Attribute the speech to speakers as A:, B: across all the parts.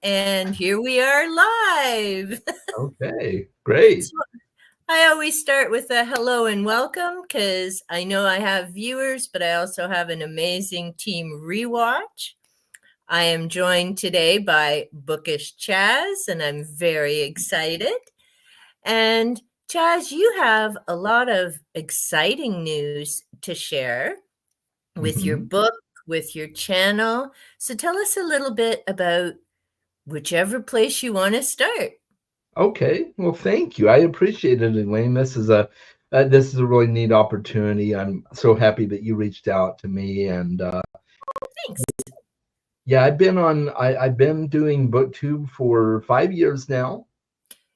A: And here we are live.
B: Okay, great.
A: So I always start with a hello and welcome because I know I have viewers, but I also have an amazing team rewatch. I am joined today by Bookish Chaz, and I'm very excited. And Chaz, you have a lot of exciting news to share with your
B: hmm
A: book, with your channel. So tell us a little bit about whichever place you want to start.
B: Okay, well, thank you. I appreciate it, Elaine. This is a really neat opportunity. I'm so happy that you reached out to me, and
A: Thanks.
B: yeah, I've been doing BookTube for 5 years now,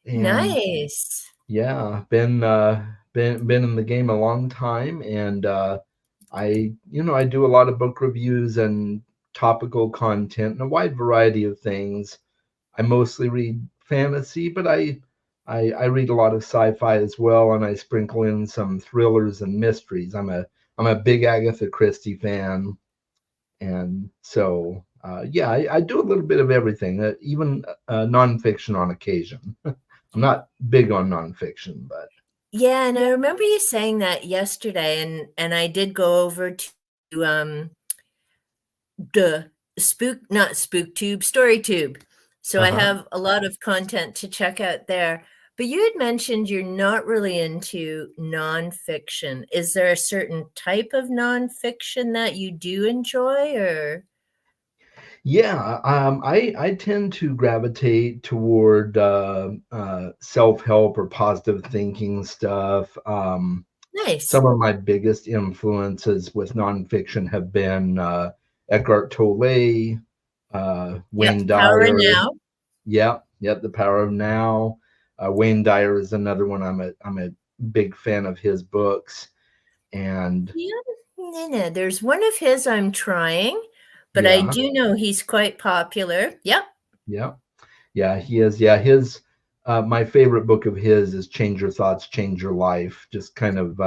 B: and
A: Nice.
B: yeah, been in the game a long time, and I do a lot of book reviews and topical content and a wide variety of things. I mostly read fantasy, but I read a lot of sci-fi as well, and I sprinkle in some thrillers and mysteries. I'm a big Agatha Christie fan, and so yeah, I do a little bit of everything, even nonfiction on occasion. I'm not big on nonfiction, but
A: Yeah, and I remember you saying that yesterday, and I did go over to the not SpookTube, StoryTube. So I
B: uh-huh.
A: have a lot of content to check out there. But you had mentioned you're not really into nonfiction. Is there a certain type of nonfiction that you do enjoy, or?
B: Yeah, I tend to gravitate toward self-help or positive thinking stuff.
A: Nice.
B: Some of my biggest influences with nonfiction have been Eckhart Tolle,
A: Yep,
B: Wayne
A: Power
B: Dyer.
A: Now.
B: Yep, The Power of Now. Wayne Dyer is another one. I'm a big fan of his books, and
A: Yeah, no, there's one of his I'm trying, but I
B: yeah,
A: do know he's quite popular. Yep.
B: yeah, yeah, he is. Yeah, his my favorite book of his is Change Your Thoughts, Change Your Life. Just kind of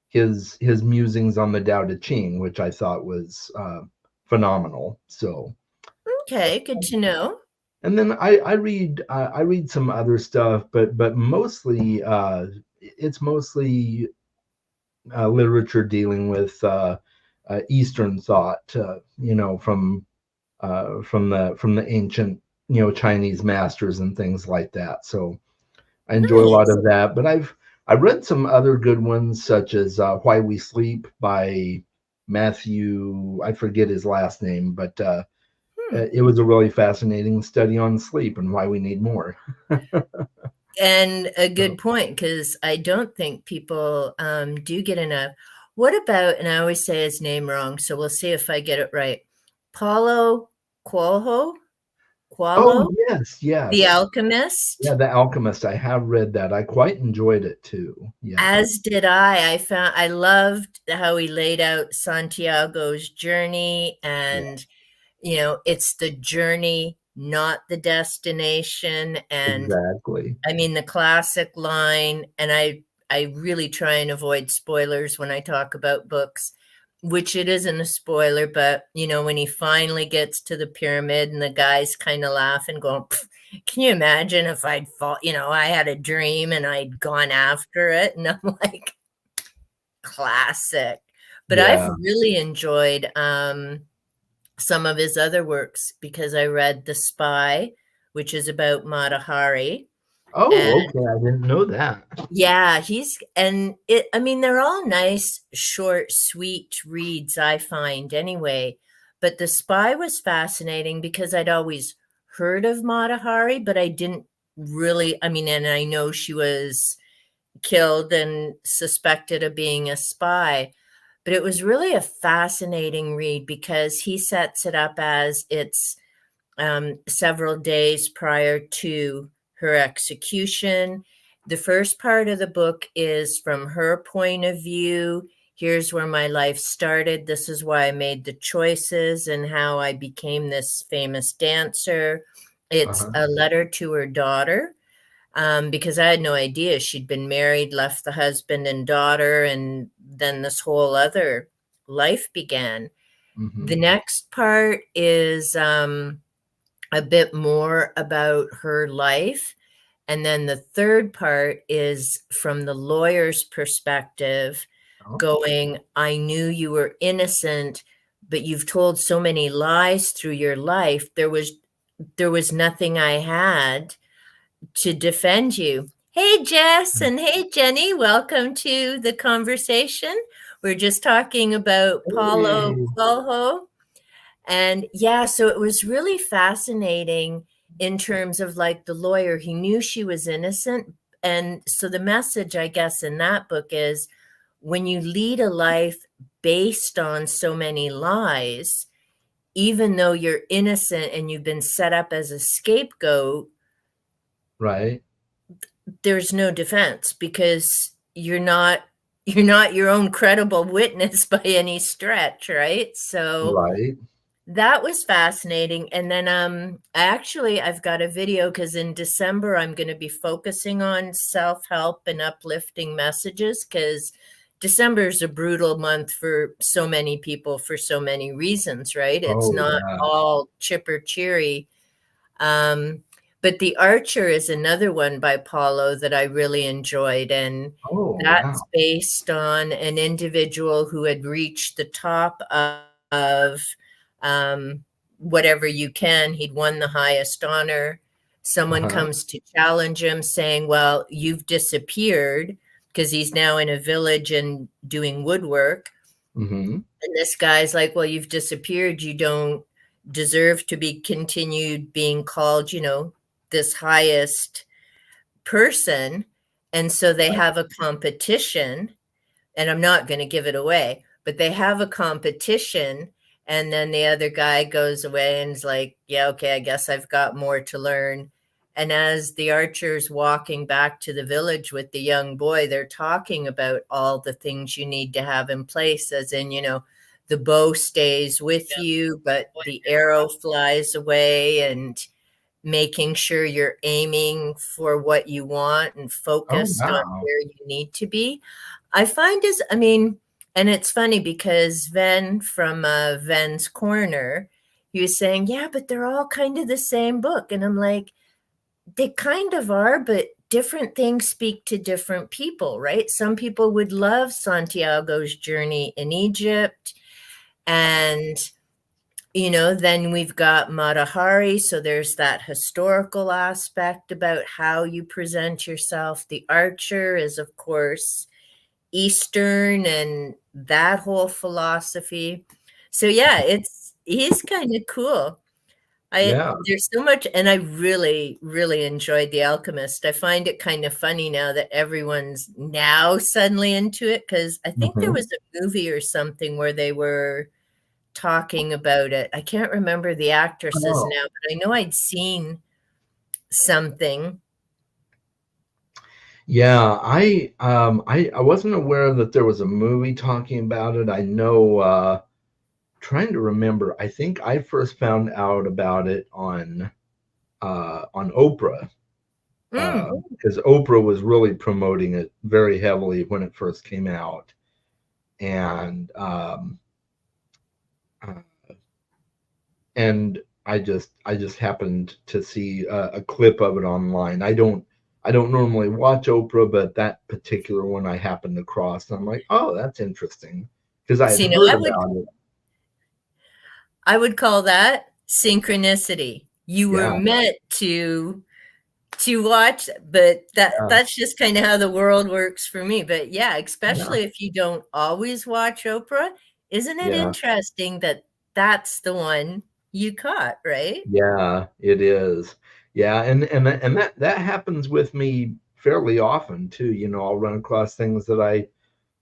B: his musings on the Tao Te Ching, which I thought was phenomenal. So,
A: Okay, good to know.
B: and then I read some other stuff, but mostly it's mostly literature dealing with Eastern thought. From the ancient Chinese masters and things like that. So I enjoy a lot
A: Nice.
B: of that. But I've read some other good ones, such as Why We Sleep by Matthew. I forget his last name, but
A: Hmm.
B: it was a really fascinating study on sleep and why we need more.
A: And a good
B: So,
A: point because I don't think people do get enough. What about, and I always say his name wrong, so we'll see if I get it right. Paulo Coelho?
B: oh
A: Coelho?
B: yes,
A: The
B: yes, yeah,
A: Alchemist?
B: The Alchemist. I have read that. I quite enjoyed it too. Yeah,
A: As did I. I loved how he laid out Santiago's journey,
B: yeah,
A: and it's the journey, not the destination. And
B: exactly.
A: I mean the classic line, and I really try and avoid spoilers when I talk about books, which it isn't a spoiler, but when he finally gets to the pyramid and the guys kind of laugh and go, can you imagine if I'd fought, I had a dream and I'd gone after it? And I'm like, classic. But I've
B: Yeah.
A: really enjoyed some of his other works because I read The Spy, which is about Mata Hari. And
B: Oh, okay. I didn't know that.
A: yeah, I mean, they're all nice, short, sweet reads, I find anyway. But The Spy was fascinating because I'd always heard of Mata Hari, but I didn't really, I mean, and I know she was killed and suspected of being a spy. But it was really a fascinating read because he sets it up as it's several days prior to her execution. The first part of the book is from her point of view. Here's where my life started. This is why I made the choices and how I became this famous dancer. It's
B: Uh-huh.
A: a letter to her daughter because I had no idea she'd been married, left the husband and daughter, and then this whole other life began. The
B: hmm
A: next part is a bit more about her life. And then the third part is from the lawyer's perspective,
B: Oh,
A: going, I knew you were innocent, but you've told so many lies through your life. There was nothing I had to defend you. Hey, Jess, and hey, Jenny, welcome to the conversation. We're just talking about Paulo
B: hey.
A: Coelho. And yeah, so it was really fascinating in terms of like the lawyer. He knew she was innocent. And so the message, I guess, in that book is when you lead a life based on so many lies, even though you're innocent and you've been set up as a scapegoat,
B: Right,
A: there's no defense because you're not your own credible witness by any stretch, right? So
B: right.
A: that was fascinating. And then I've got a video because in December I'm going to be focusing on self-help and uplifting messages because December is a brutal month for so many people for so many reasons, right? It's
B: Oh,
A: not
B: yeah.
A: all chipper cheery. Um, but The Archer is another one by Paulo that I really enjoyed. And
B: Oh,
A: that's
B: wow.
A: based on an individual who had reached the top of um, whatever you can. He'd won the highest honor. Someone
B: Uh-huh.
A: comes to challenge him saying, well, you've disappeared because he's now in a village and doing woodwork.
B: Hmm.
A: And this guy's like, well, you've disappeared. You don't deserve to be continued being called, this highest person. And so they
B: Right.
A: have a competition, and I'm not going to give it away, but they have a competition. And then the other guy goes away and is like, yeah, okay, I guess I've got more to learn. And as the archer's walking back to the village with the young boy, they're talking about all the things you need to have in place, as in, the bow stays with you, but the arrow flies away, and making sure you're aiming for what you want and
B: Oh,
A: focused on
B: wow.
A: where you need to be. I mean, and it's funny because from Ven's Corner, he was saying, yeah, but they're all kind of the same book. And I'm like, they kind of are, but different things speak to different people, right? Some people would love Santiago's journey in Egypt. And then we've got Matahari. So there's that historical aspect about how you present yourself. The Archer is, of course, Eastern and that whole philosophy. So yeah, he's kind of cool.
B: Yeah.
A: There's so much, and I really, really enjoyed The Alchemist. I find it kind of funny now that everyone's now suddenly into it because I think there
B: Hmm.
A: was a movie or something where they were talking about it. I can't remember the actresses
B: Oh,
A: now, but I know I'd seen something.
B: yeah. I wasn't aware that there was a movie talking about it. I know, trying to remember, I think I first found out about it on Oprah,
A: Mm.
B: because Oprah was really promoting it very heavily when it first came out. And uh, and I just happened to see a clip of it online. I don't normally watch Oprah, but that particular one I happened across, and I'm like, oh, that's interesting, because I had
A: See, now
B: heard
A: I would
B: about it.
A: I would call that synchronicity. You were
B: Yeah,
A: meant to watch, but
B: yeah,
A: that's just kind of how the world works for me. But yeah,
B: yeah,
A: especially if you don't always watch Oprah, isn't it
B: yeah,
A: interesting that that's the one you caught, right?
B: yeah. It is. Yeah, and that happens with me fairly often too. I'll run across things that I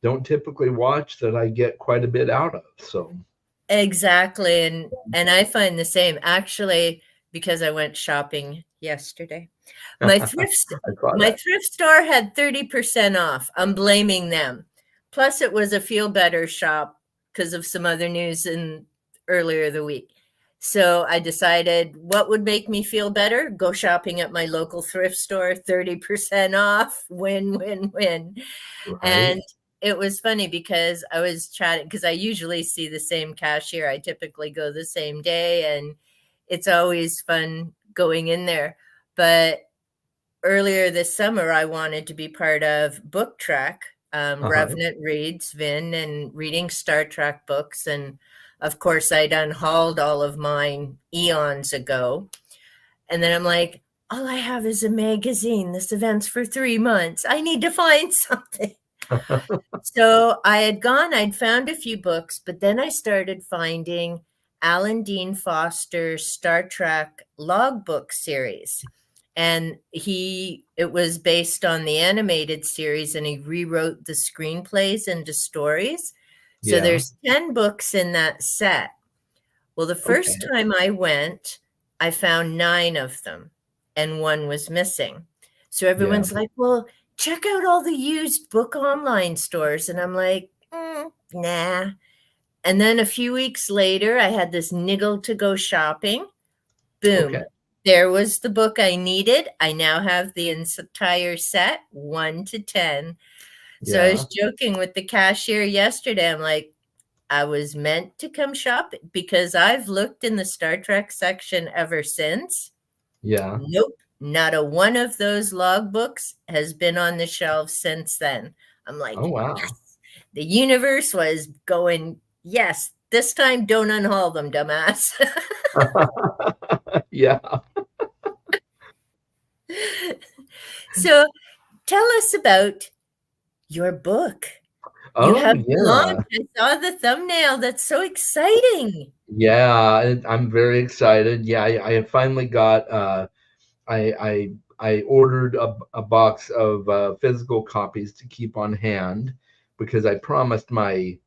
B: don't typically watch that I get quite a bit out of. So,
A: Exactly, and I find the same. Actually, because I went shopping yesterday. My thrift st
B: I saw
A: my
B: that.
A: thrift store had 30% off. I'm blaming them. Plus, it was a feel better shop because of some other news in earlier the week. So I decided what would make me feel better? Go shopping at my local thrift store, 30% off. Win, win, win.
B: Right.
A: And it was funny because I was chatting because I usually see the same cashier. I typically go the same day, and it's always fun going in there. But earlier this summer, I wanted to be part of Book Trek.
B: Uh-huh.
A: Revenant reads Vin and reading Star Trek books. And of course, I'd unhauled all of mine eons ago. And then I'm like, all I have is a magazine. This event's for 3 months. I need to find something. So I had gone, I'd found a few books, but then I started finding Alan Dean Foster's Star Trek logbook series. And it was based on the animated series, and he rewrote the screenplays into stories. So
B: Yeah.
A: there's 10 books in that set. Well, the first
B: Okay.
A: time I went, I found 9 of them, and one was missing. So
B: Yeah.
A: everyone's like, well, check out all the used book online stores. And I'm like, nah. And then a few weeks later, I had this niggle to go shopping.
B: Okay.
A: Boom. There was the book I needed. I now have the entire set, 1 to 10. So I
B: Yeah.
A: was joking with the cashier yesterday. I'm like, I was meant to come shop because I've looked in the Star Trek section ever since.
B: Yeah.
A: Nope, not a one of those logbooks has been on the shelves since then. I'm
B: Oh,
A: like,
B: wow.
A: yes, the universe was going, yes, this time don't unhaul them, dumbass.
B: Yeah.
A: So tell us about your book. You
B: Oh,
A: have
B: yeah.
A: launched. I saw the thumbnail. That's so exciting.
B: Yeah, I'm very excited. Yeah, I finally got I ordered a box of physical copies to keep on hand because I promised my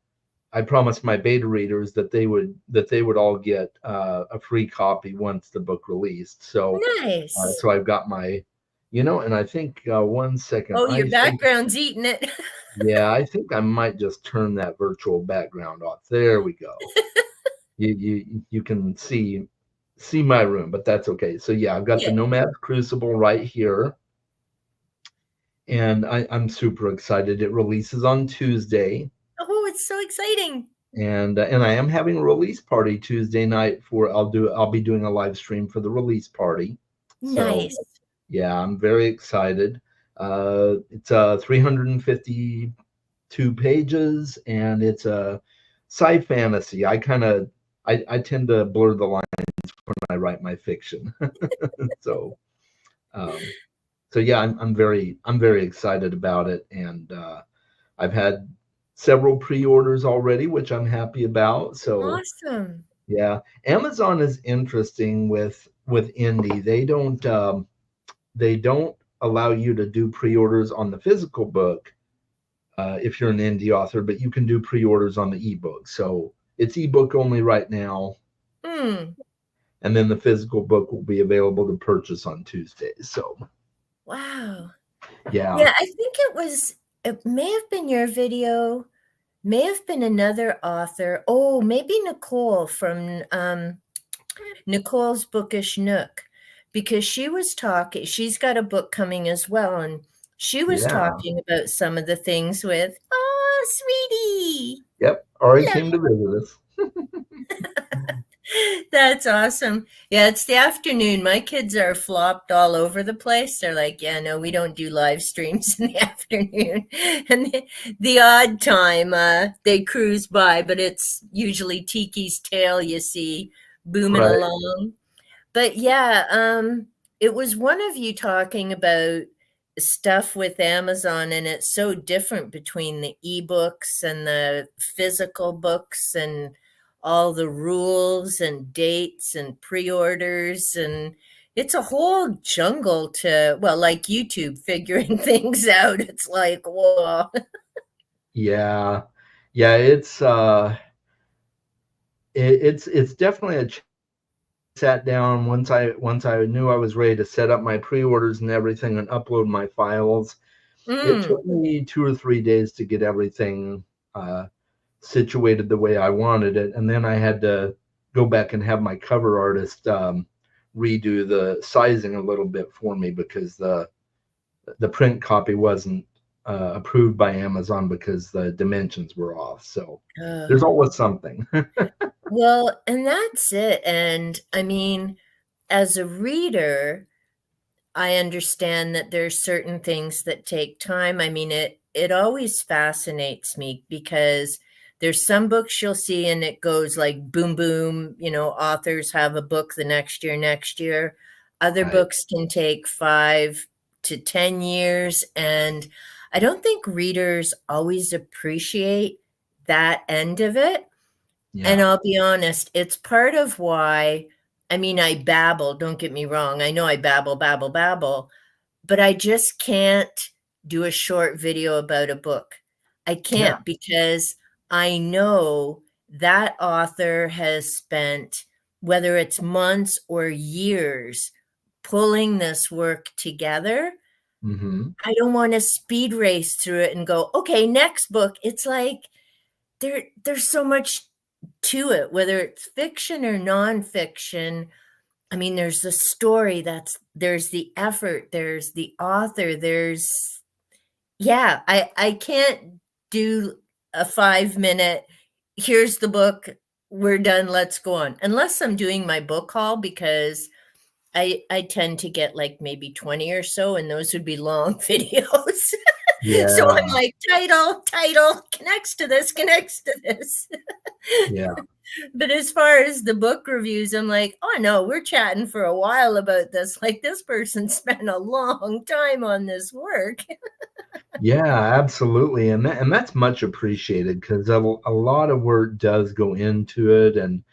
B: beta readers that they would all get a free copy once the book released.
A: Nice.
B: So I've got my, and I think 1 second,
A: Oh, your
B: I think
A: background's eating it.
B: yeah, I think I might just turn that virtual background off. There we go. You can see my room, but that's okay. So yeah, I've got the
A: Yeah.
B: Nomad Crucible right here, and I'm super excited. It releases on Tuesday,
A: Oh, it's so exciting.
B: and I am having a release party Tuesday night for I'll be doing a live stream for the release party. So
A: Nice.
B: yeah, I'm very excited. It's 352 pages, and it's a sci fantasy. I tend to blur the lines when I write my fiction. so um, so yeah, I'm very excited about it, and I've had several pre-orders already, which I'm happy about. So
A: Awesome.
B: yeah, Amazon is interesting with indie. They don't allow you to do pre-orders on the physical book if you're an indie author, but you can do pre-orders on the ebook. So it's ebook only right now,
A: Mm,
B: and then the physical book will be available to purchase on Tuesdays. So
A: wow.
B: yeah,
A: Yeah, I think it may have been your video, may have been another author. Oh, maybe Nicole from Nicole's Bookish Nook, because she was talking, she's got a book coming as well. And she was
B: yeah,
A: talking about some of the things with, oh, sweetie.
B: yep. Already came to visit us.
A: That's awesome. Yeah, it's the afternoon. My kids are flopped all over the place. They're like, yeah, no, we don't do live streams in the afternoon. And the odd time they cruise by, but it's usually Tiki's tail you see booming
B: Right.
A: along. But yeah, it was one of you talking about stuff with Amazon, and it's so different between the ebooks and the physical books and all the rules and dates and pre-orders, and it's a whole jungle to, well, like YouTube figuring things out. It's like, whoa.
B: Yeah. Yeah, it's definitely a sat down once I knew I was ready to set up my pre-orders and everything and upload my files. It
A: Mm.
B: took me 2 or 3 days to get everything situated the way I wanted it, and then I had to go back and have my cover artist redo the sizing a little bit for me because the print copy wasn't approved by Amazon because the dimensions were off. So there's
A: Uh,
B: always something.
A: Well, and that's it. And I mean, as a reader, I understand that there's certain things that take time. I mean, it always fascinates me because there's some books you'll see and it goes like boom boom, authors have a book the next year. Other
B: Right.
A: books can take 5 to 10 years, and I don't think readers always appreciate that end of it. And
B: Yeah.
A: I'll be honest, it's part of why, I mean, I babble, don't get me wrong. I know I babble, babble, babble, but I just can't do a short video about a book. I
B: Yeah.
A: can't because I know that author has spent, whether it's months or years, pulling this work together.
B: Hmm.
A: I don't want to speed race through it and go, okay, next book. It's like there's so much to it, whether it's fiction or nonfiction. I mean, there's the story, there's the effort, there's the author, I can't do a 5 minute, here's the book, we're done, let's go on. Unless I'm doing my book haul, because I tend to get like maybe 20 or so, and those would be long videos. So I'm
B: Yeah.
A: like, title, connects to this.
B: Yeah.
A: But as far as the book reviews, I'm like, oh no, we're chatting for a while about this. Like, this person spent a long time on this work.
B: Yeah, absolutely, and that's much appreciated because a lot of work does go into it, and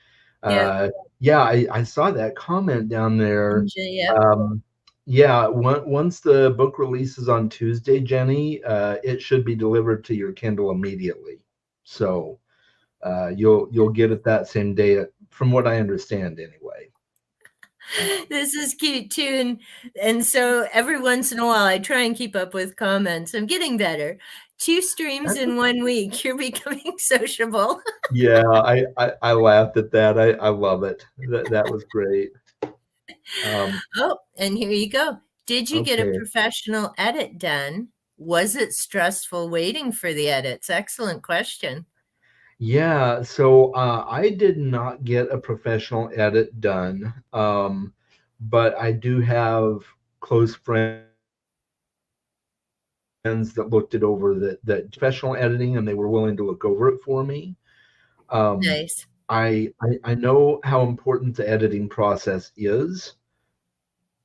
A: Yeah.
B: uh, yeah, I saw that comment down there.
A: Yep.
B: Yeah, once the book releases on Tuesday, Jenny, it should be delivered to your Kindle immediately. So you'll get it that same day, from what I understand, anyway.
A: This is cute too. And so every once in a while I try and keep up with comments. I'm getting better. 2 streams
B: That's
A: in 1 week. You're becoming sociable.
B: Yeah, I laughed at that. I love it. That was great. Um,
A: Oh, and here you go. Did you get a
B: okay.
A: professional edit done? Was it stressful waiting for the edits? Excellent question.
B: Yeah, so I did not get a professional edit done, but I do have close friends that looked it over, that professional editing, and they were willing to look over it for me. Um,
A: Nice.
B: I know how important the editing process is,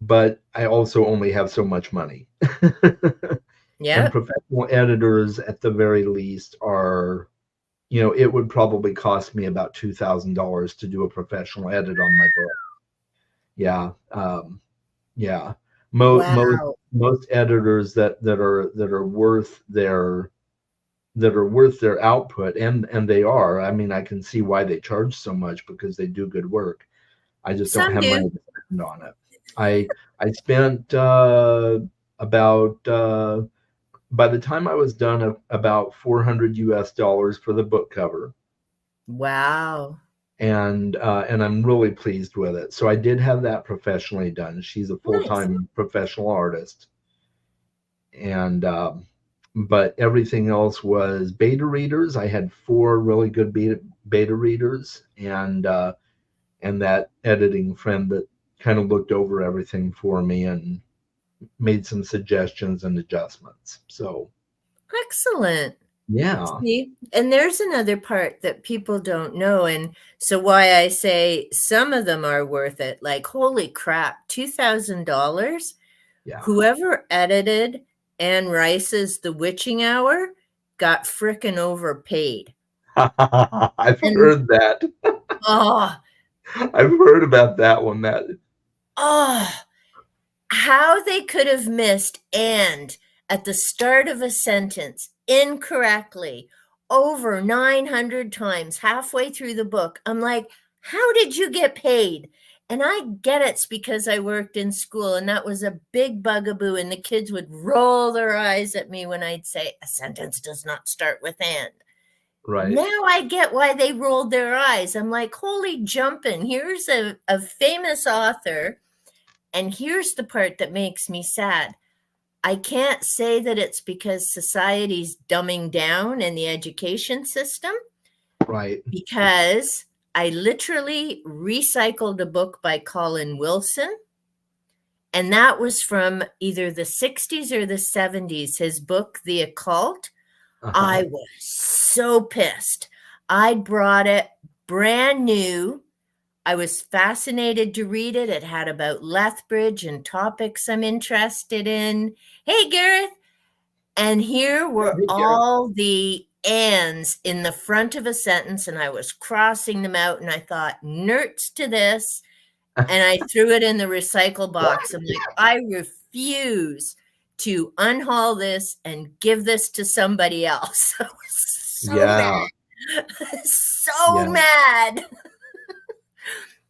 B: but I also only have so much money. And
A: Yep.
B: professional editors, at the very least, are, it would probably cost me about $2,000 to do a professional edit on my book. Yeah, yeah.
A: Wow.
B: Most editors that are worth their output, and they are. I mean, I can see why they charge so much because they do good work. I just don't
A: Some
B: have
A: do.
B: money to spend on it. I spent about by the time I was done, about 400 US dollars for the book cover,
A: Wow.
B: and I'm really pleased with it. So I did have that professionally done. She's a
A: Nice.
B: full-time professional artist, and but everything else was beta readers. I had four really good beta readers, and that editing friend that kind of looked over everything for me and made some suggestions and adjustments. So
A: Excellent.
B: yeah,
A: See, and there's another part that people don't know. And so why I say some of them are worth it. Like, holy crap, $2,000.
B: yeah.
A: Whoever edited Anne Rice's The Witching Hour got frickin' overpaid.
B: I've
A: And
B: heard that.
A: oh,
B: I've heard about that one.
A: oh, how they could have missed "and" at the start of a sentence incorrectly over 900 times halfway through the book. I'm like, how did you get paid? And I get it's because I worked in school, and that was a big bugaboo, and the kids would roll their eyes at me when I'd say a sentence does not start with "and."
B: Right,
A: Now I get why they rolled their eyes. I'm like, holy jumping. Here's a famous author, and here's the part that makes me sad. I can't say that it's because society's dumbing down in the education system,
B: right.
A: because I literally recycled a book by Colin Wilson, and that was from either the 60s or the 70s, his book, The Occult. I
B: Uh-huh.
A: was so pissed. I brought it brand new. I was fascinated to read it. It had about Lethbridge and topics I'm interested in. Hey, Gareth. And here
B: Yeah,
A: were
B: hey, Gary.
A: all the ands in the front of a sentence, and I was crossing them out, and I thought, nerds to this. And I threw it in the recycle box. I'm like, I refuse to unhaul this and give this to somebody else. I was so
B: Yeah,
A: mad. So
B: yeah,
A: mad.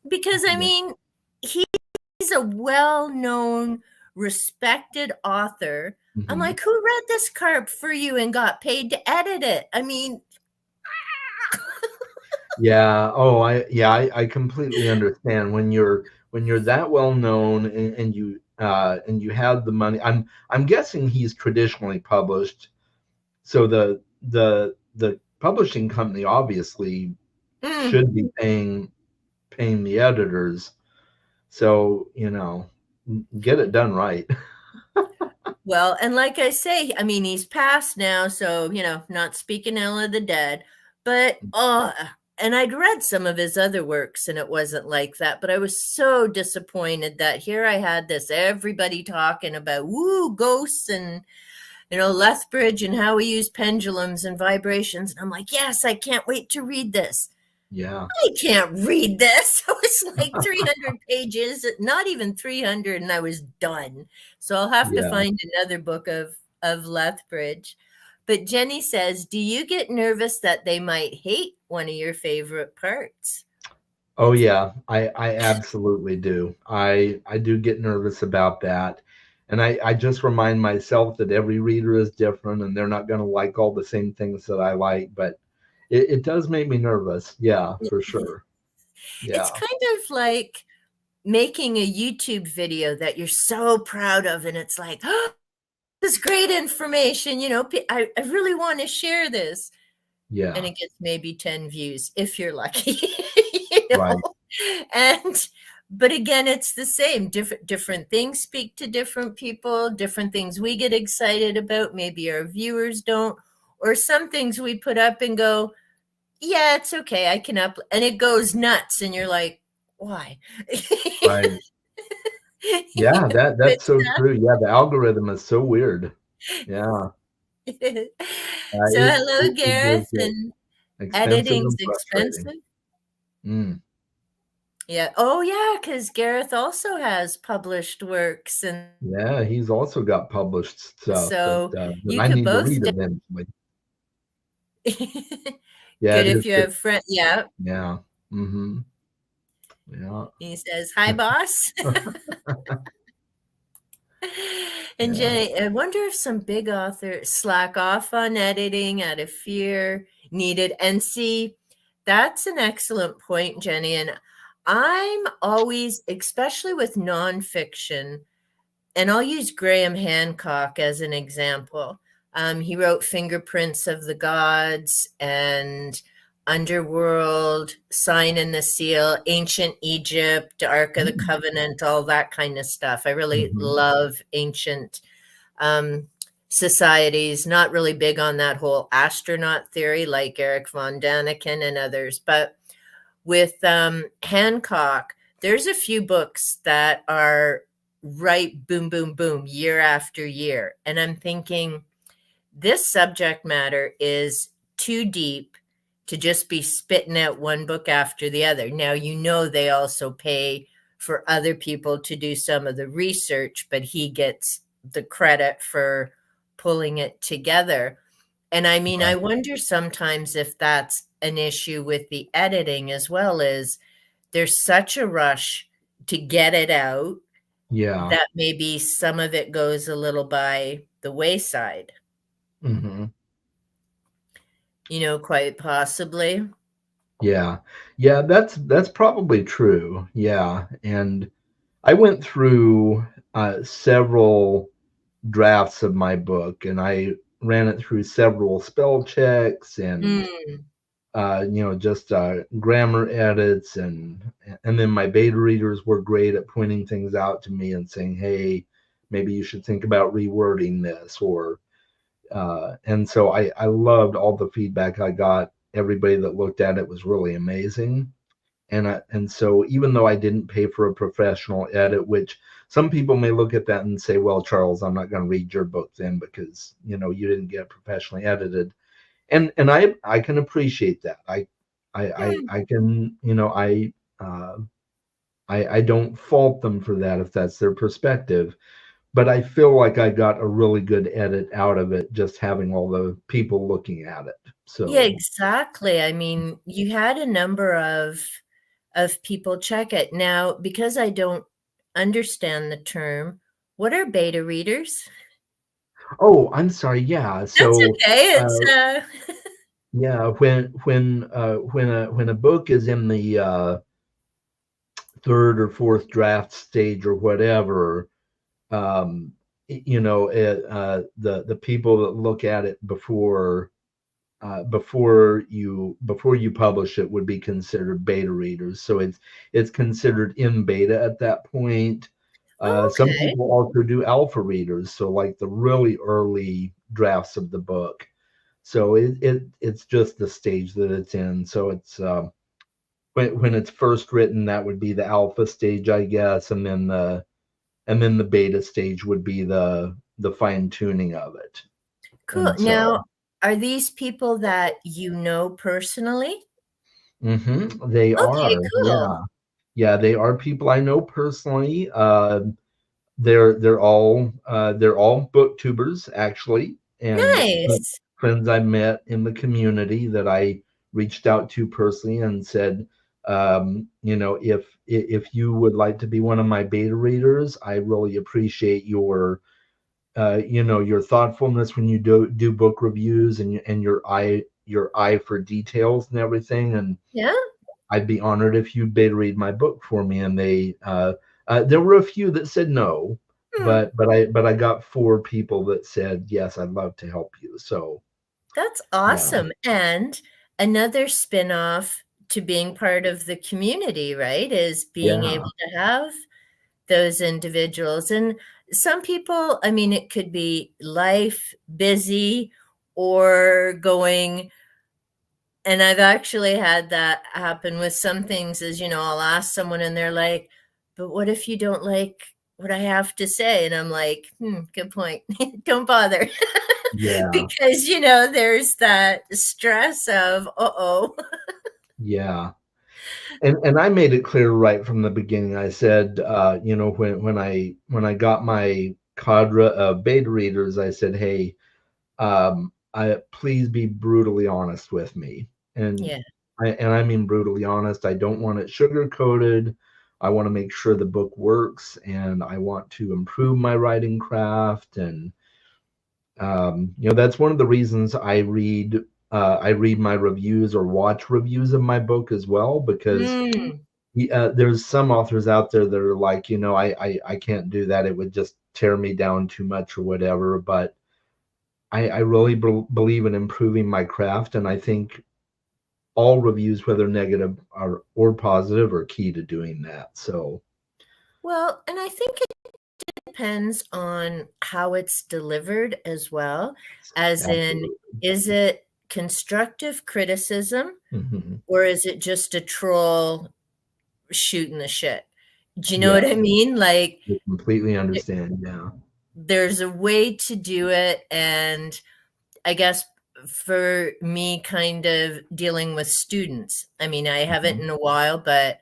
A: Because I
B: yeah.
A: mean, he's a well-known, respected author. I'm
B: Mhm.
A: like, who read this carp for you and got paid to edit it? I mean,
B: Yeah. Oh, I completely understand when you're that well known and you have the money. I'm guessing he's traditionally published, so the publishing company obviously
A: mm,
B: should be paying the editors. So, get it done right.
A: well, and like I say, I mean, he's passed now, so, not speaking ill of the dead, but, and I'd read some of his other works and it wasn't like that, but I was so disappointed that here I had this everybody talking about, woo, ghosts and, Lethbridge and how we use pendulums and vibrations. And I'm like, yes, I can't wait to read this.
B: Yeah.
A: I can't read this. It was like 300 pages, not even 300, and I was done. So I'll have to
B: Yeah.
A: find another book of Lethbridge. But Jenny says, do you get nervous that they might hate one of your favorite parts?
B: Oh yeah, I absolutely do. I do get nervous about that. And I just remind myself that every reader is different and they're not going to like all the same things that I like, but it does make me nervous. Yeah, for sure.
A: It's
B: Yeah.
A: kind of like making a YouTube video that you're so proud of, and it's like, oh, this is great information. I really want to share this. And
B: Yeah.
A: it gets maybe 10 views if you're lucky.
B: Right.
A: And but again, it's the same. Different things speak to different people, different things we get excited about, maybe our viewers don't, or some things we put up and go, yeah, it's okay, I can up, and it goes nuts, and you're like, why?
B: Right. Yeah,
A: But
B: that's so true. Yeah, the algorithm is so weird. Yeah.
A: so hello,
B: It does
A: Gareth,
B: get
A: and
B: expensive
A: editing's
B: and frustrating.
A: expensive.
B: Mm.
A: Yeah. Oh, yeah, because Gareth also has published works, and
B: Yeah, he's also got published stuff
A: so
B: that
A: you
B: I
A: could
B: need to
A: both.
B: read eventually. Yeah,
A: Good
B: it
A: if
B: is
A: you
B: good.
A: have friend. Yeah.
B: Yeah. Mhm. Yeah.
A: He says, "Hi, boss." And
B: Yeah.
A: Jenny, I wonder if some big authors slack off on editing out of fear needed. And see, that's an excellent point, Jenny. And I'm always, especially with nonfiction, and I'll use Graham Hancock as an example. He wrote Fingerprints of the Gods and Underworld, Sign and the Seal, Ancient Egypt, Ark of the
B: Mm.
A: Covenant, all that kind of stuff. I really
B: Mhm.
A: love ancient um, societies, not really big on that whole astronaut theory like Eric von Daniken and others. But with Hancock, there's a few books that are right boom, boom, boom, year after year. And I'm thinking, this subject matter is too deep to just be spitting out one book after the other. Now, they also pay for other people to do some of the research, but he gets the credit for pulling it together. And I mean, I
B: Right.
A: wonder sometimes if that's an issue with the editing as well, as there's such a rush to get it out
B: Yeah.
A: that maybe some of it goes a little by the wayside,
B: Mhm.
A: quite possibly.
B: Yeah. Yeah, that's probably true. Yeah, and I went through, several drafts of my book, and I ran it through several spell checks and
A: Mm.
B: just grammar edits, and then my beta readers were great at pointing things out to me and saying, "Hey, maybe you should think about rewording this," or and so I loved all the feedback I got. Everybody that looked at it was really amazing. And so even though I didn't pay for a professional edit, which some people may look at that and say, well, Charles, I'm not going to read your book then because you didn't get professionally edited. And I can appreciate that. I can, uh, I don't fault them for that if that's their perspective. But I feel like I got a really good edit out of it just having all the people looking at it.
A: Yeah,
B: So,
A: exactly. I mean, you had a number of people check it. Now, because I don't understand the term, what are beta readers?
B: oh, I'm sorry. Yeah.
A: That's
B: So,
A: okay. It's
B: uh, yeah, when a book is in the third or fourth draft stage or whatever, um, the people that look at it before you publish it would be considered beta readers. So it's considered in beta at that point. Some
A: okay.
B: people also do alpha readers, so like the really early drafts of the book. So it's just the stage that it's in. So it's when it's first written, that would be the alpha stage, I guess, and then the beta stage would be the fine tuning of it.
A: Cool.
B: And so,
A: Now, are these people that you know personally?
B: they
A: Okay,
B: are,
A: cool.
B: yeah, yeah, they are people I know personally. They're all booktubers actually, and
A: Nice.
B: friends I met in the community that I reached out to personally and said, if you would like to be one of my beta readers, I really appreciate your thoughtfulness when you do book reviews, and your eye for details and everything. And
A: Yeah.
B: I'd be honored if you beta read my book for me. And there were a few that said no,
A: Hmm.
B: but I got 4 people that said yes, I'd love to help you. So
A: That's
B: yeah,
A: awesome. And another spin-off to being part of the community, right, is being
B: yeah,
A: able to have those individuals. And some people, I mean, it could be life, busy, or going. And I've actually had that happen with some things is, I'll ask someone and they're like, but what if you don't like what I have to say? And I'm like, good point. Don't bother.
B: yeah,
A: Because, there's that stress of, uh-oh.
B: yeah. And I made it clear right from the beginning. I said, when I got my cadre of beta readers, I said, hey, I please be brutally honest with me, and
A: Yeah.
B: I mean brutally honest. I don't want it sugar coated. I want to make sure the book works, and I want to improve my writing craft. And that's one of the reasons I read my reviews or watch reviews of my book as well, because
A: Mm.
B: there's some authors out there that are like, I can't do that. It would just tear me down too much or whatever. But I really believe in improving my craft, and I think all reviews, whether negative or positive, are key to doing that. So,
A: Well, and I think it depends on how it's delivered as well, as in,
B: absolutely.
A: is it constructive criticism
B: Hmm.
A: or is it just a troll shooting the shit? Do you know
B: Yeah,
A: what I mean? Like,
B: I completely understand. Yeah.
A: there's a way to do it, and I guess for me, kind of dealing with students, I mean, I haven't
B: Mhm.
A: in a while, but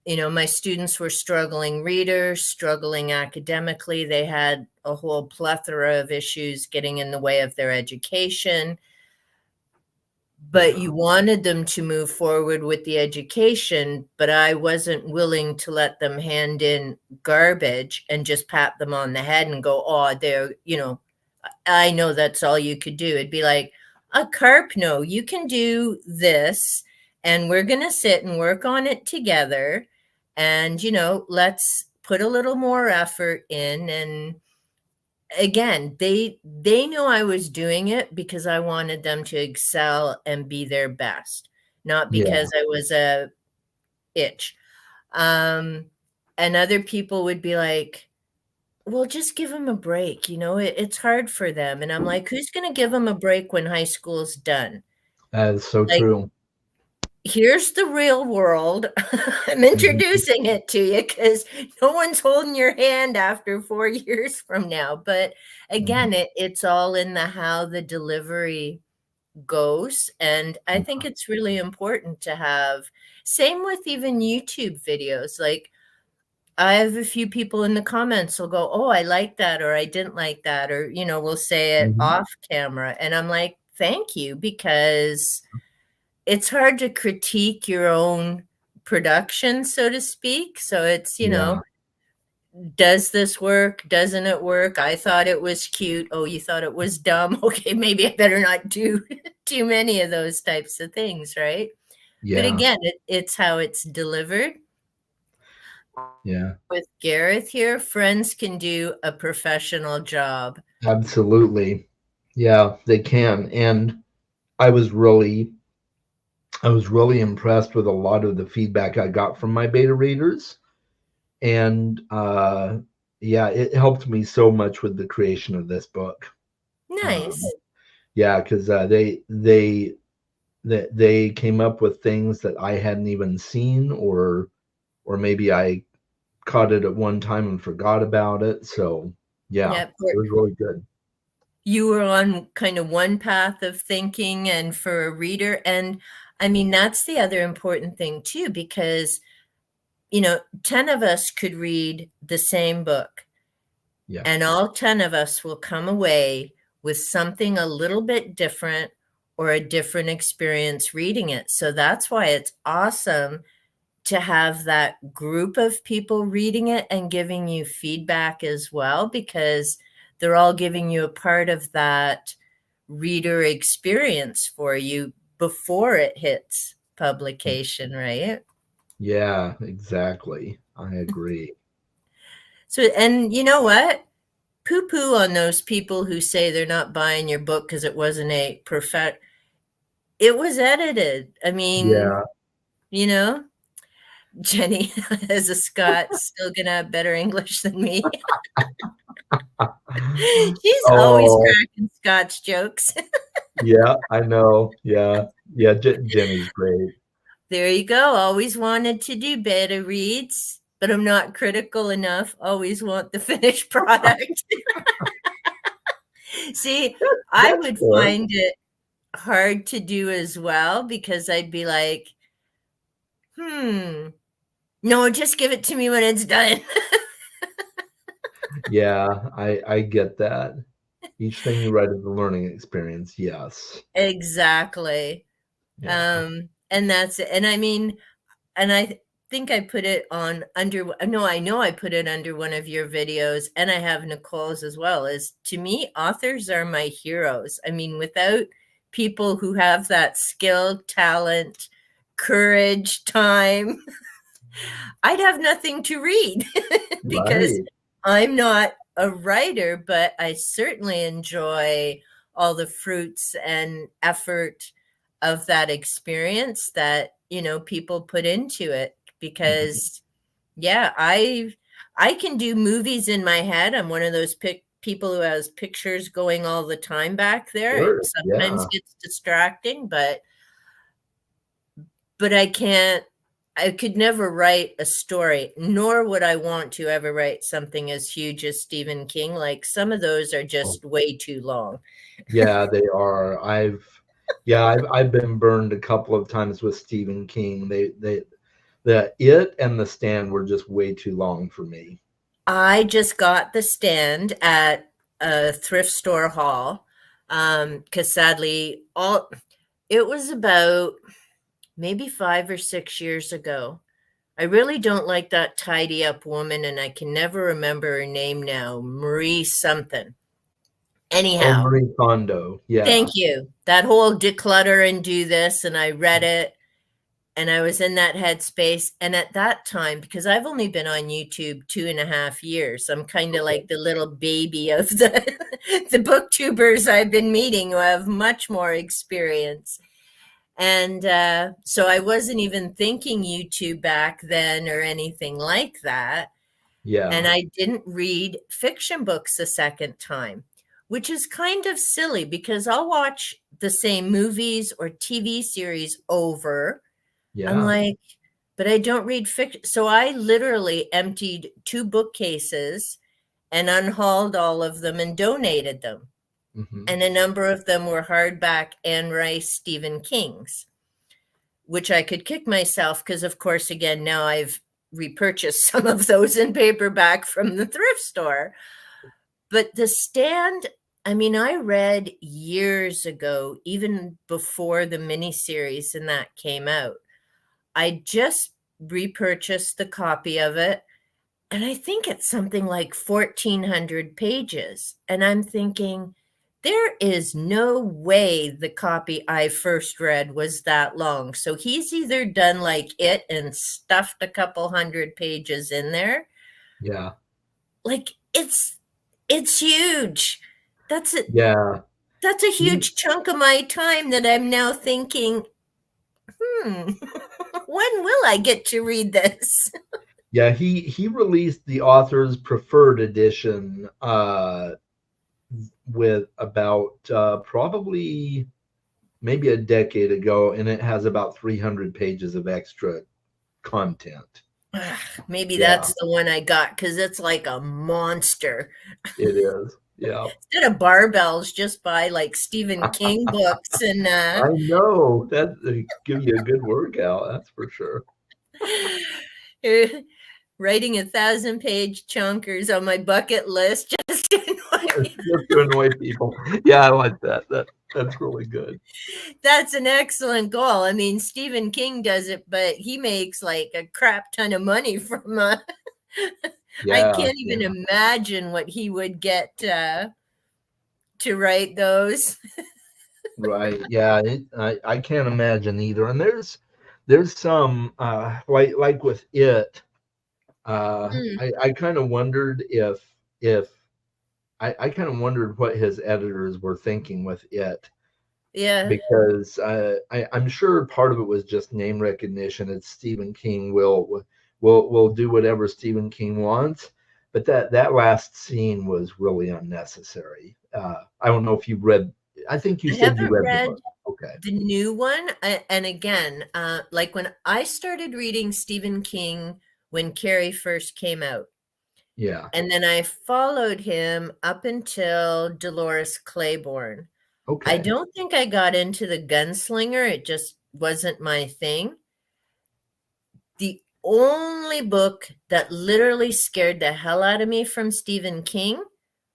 A: my students were struggling readers, struggling academically. They had a whole plethora of issues getting in the way of their education, but
B: Yeah.
A: you wanted them to move forward with the education, but I wasn't willing to let them hand in garbage and just pat them on the head and go, "Oh, I know that's all you could do." It'd be like, "A carp, no, you can do this, and we're gonna sit and work on it together, and let's put a little more effort in." And again, they know I was doing it because I wanted them to excel and be their best. not
B: Yeah.
A: because I was a itch. Um, and other people would be like, well, just give them a break. It's hard for them. And I'm like, who's going to give them a break when high school's done?
B: That is so
A: Like,
B: true.
A: here's the real world. I'm
B: Mhm.
A: introducing it to you because no one's holding your hand after 4 years from now. But again,
B: Mhm.
A: it's all in the how the delivery goes. And I
B: Yeah.
A: think it's really important to have, same with even YouTube videos. Like, I have a few people in the comments will go, oh, I like that, or I didn't like that, or, we'll say it
B: Mhm.
A: off camera. And I'm like, thank you, because it's hard to critique your own production, so to speak. So it's,
B: Yeah.
A: does this work? Doesn't it work? I thought it was cute. Oh, you thought it was dumb. Okay, maybe I better not do too many of those types of things, right? But
B: Yeah.
A: again, it's how it's delivered.
B: Yeah.
A: With Gareth here, friends can do a professional job.
B: Absolutely. Yeah, they can. And I was really I was really impressed with a lot of the feedback I got from my beta readers. And yeah, it helped me so much with the creation of this book. Um,
A: Nice.
B: yeah, because they came up with things that I hadn't even seen, or maybe I caught it at one time and forgot about it. So yeah,
A: Yep.
B: it was really good.
A: You were on kind of one path of thinking, and for a reader, and I mean, that's the other important thing too, because 10 of us could read the same book,
B: Yeah.
A: and all 10 of us will come away with something a little bit different or a different experience reading it. So that's why it's awesome to have that group of people reading it and giving you feedback as well, because they're all giving you a part of that reader experience for you before it hits publication, right?
B: Yeah, exactly. I agree.
A: So, and you know what? Poo poo on those people who say they're not buying your book because it wasn't a perfect, it was edited. I mean,
B: Yeah.
A: you know, Jenny, as a Scot, still gonna have better English than me. She's always
B: Oh,
A: cracking Scott's jokes.
B: yeah, I know. Yeah. Yeah, Jenny's great.
A: There you go. Always wanted to do beta reads, but I'm not critical enough. Always want the finished product. See, I
B: That's
A: would
B: fair.
A: find it hard to do as well, because I'd be like, no, just give it to me when it's done.
B: Yeah, I get that. Each thing you write is a learning experience. Yes.
A: Exactly.
B: Yeah.
A: And that's it. And I mean, and think I put it on under, no, I know I put it under one of your videos, and I have Nicole's as well. Is, to me, authors are my heroes. I mean, without people who have that skill, talent, courage, time, I'd have nothing to read because
B: Right.
A: I'm not a writer, but I certainly enjoy all the fruits and effort of that experience that, people put into it.
B: Mhm.
A: Because yeah, I can do movies in my head. I'm one of those people who has pictures going all the time back there. It
B: Sure.
A: sometimes
B: Yeah.
A: gets distracting, but I could never write a story, nor would I want to ever write something as huge as Stephen King. Like, some of those are
B: Oh,
A: just way too long.
B: yeah, they are. I've been burned a couple of times with Stephen King. The It and The Stand were just way too long for me.
A: I just got The Stand at a thrift store haul, because sadly, all it was about maybe 5 or 6 years ago. I really don't like that tidy up woman, and I can never remember her name now. Marie something.
B: Oh,
A: Anyhow,
B: Marie Kondo.
A: thank
B: Yeah.
A: you. That whole declutter and do this, and I read it, and I was in that headspace. And at that time, because I've only been on YouTube 2.5 years, I'm kind of
B: Okay.
A: like the little baby of the booktubers I've been meeting who have much more experience. And so I wasn't even thinking YouTube back then or anything like that. And
B: Yeah.
A: I didn't read fiction books a second time, which is kind of silly because I'll watch the same movies or TV series over. I'm
B: Yeah.
A: like, but I don't read fiction. So I literally emptied two bookcases and unhauled all of them and donated them.
B: Hmm.
A: And a number of them were hardback Anne Rice, Stephen King's, which I could kick myself because, of course, again, now I've repurchased some of those in paperback from the thrift store. But The Stand, I mean, I read years ago, even before the miniseries and that came out. I just repurchased the copy of it, and I think it's something like 1,400 pages. And I'm thinking, there is no way the copy I first read was that long. So he's either done like it and stuffed a couple hundred pages in there.
B: Yeah.
A: Like it's huge. That's a
B: Yeah.
A: that's a
B: He,
A: huge chunk of my time that I'm now thinking, when will I get to read this?
B: yeah, he released the author's preferred edition with about probably maybe a decade ago, and it has about 300 pages of extra content.
A: Maybe
B: Yeah,
A: that's the one I got because it's like a monster.
B: it is. Yeah.
A: Instead of barbells, just buy like Stephen King books and
B: I know that give you a good workout, that's for sure.
A: writing 1,000-page chunkers on my bucket list just to annoy me.
B: Just to annoy people. Yeah, I like that. That's really good.
A: That's an excellent goal. I mean, Stephen King does it, but he makes like a crap ton of money from I
B: Yeah,
A: can't even
B: yeah,
A: imagine what he would get to write those.
B: right. Yeah, I can't imagine either. And there's some like with it.
A: Mm,
B: I kind of wondered if I kind of wondered what his editors were thinking with it,
A: yeah.
B: because I'm sure part of it was just name recognition. It's Stephen King will do whatever Stephen King wants, but that last scene was really unnecessary. I don't know if you read. I think you
A: I
B: said you
A: haven't
B: read the
A: read
B: book. Okay.
A: the new one. And again, like when I started reading Stephen King when Carrie first came out,
B: Yeah.
A: and then I followed him up until Dolores Claiborne. I
B: Okay.
A: don't think I got into the gunslinger. It just wasn't my thing. The only book that literally scared the hell out of me from Stephen King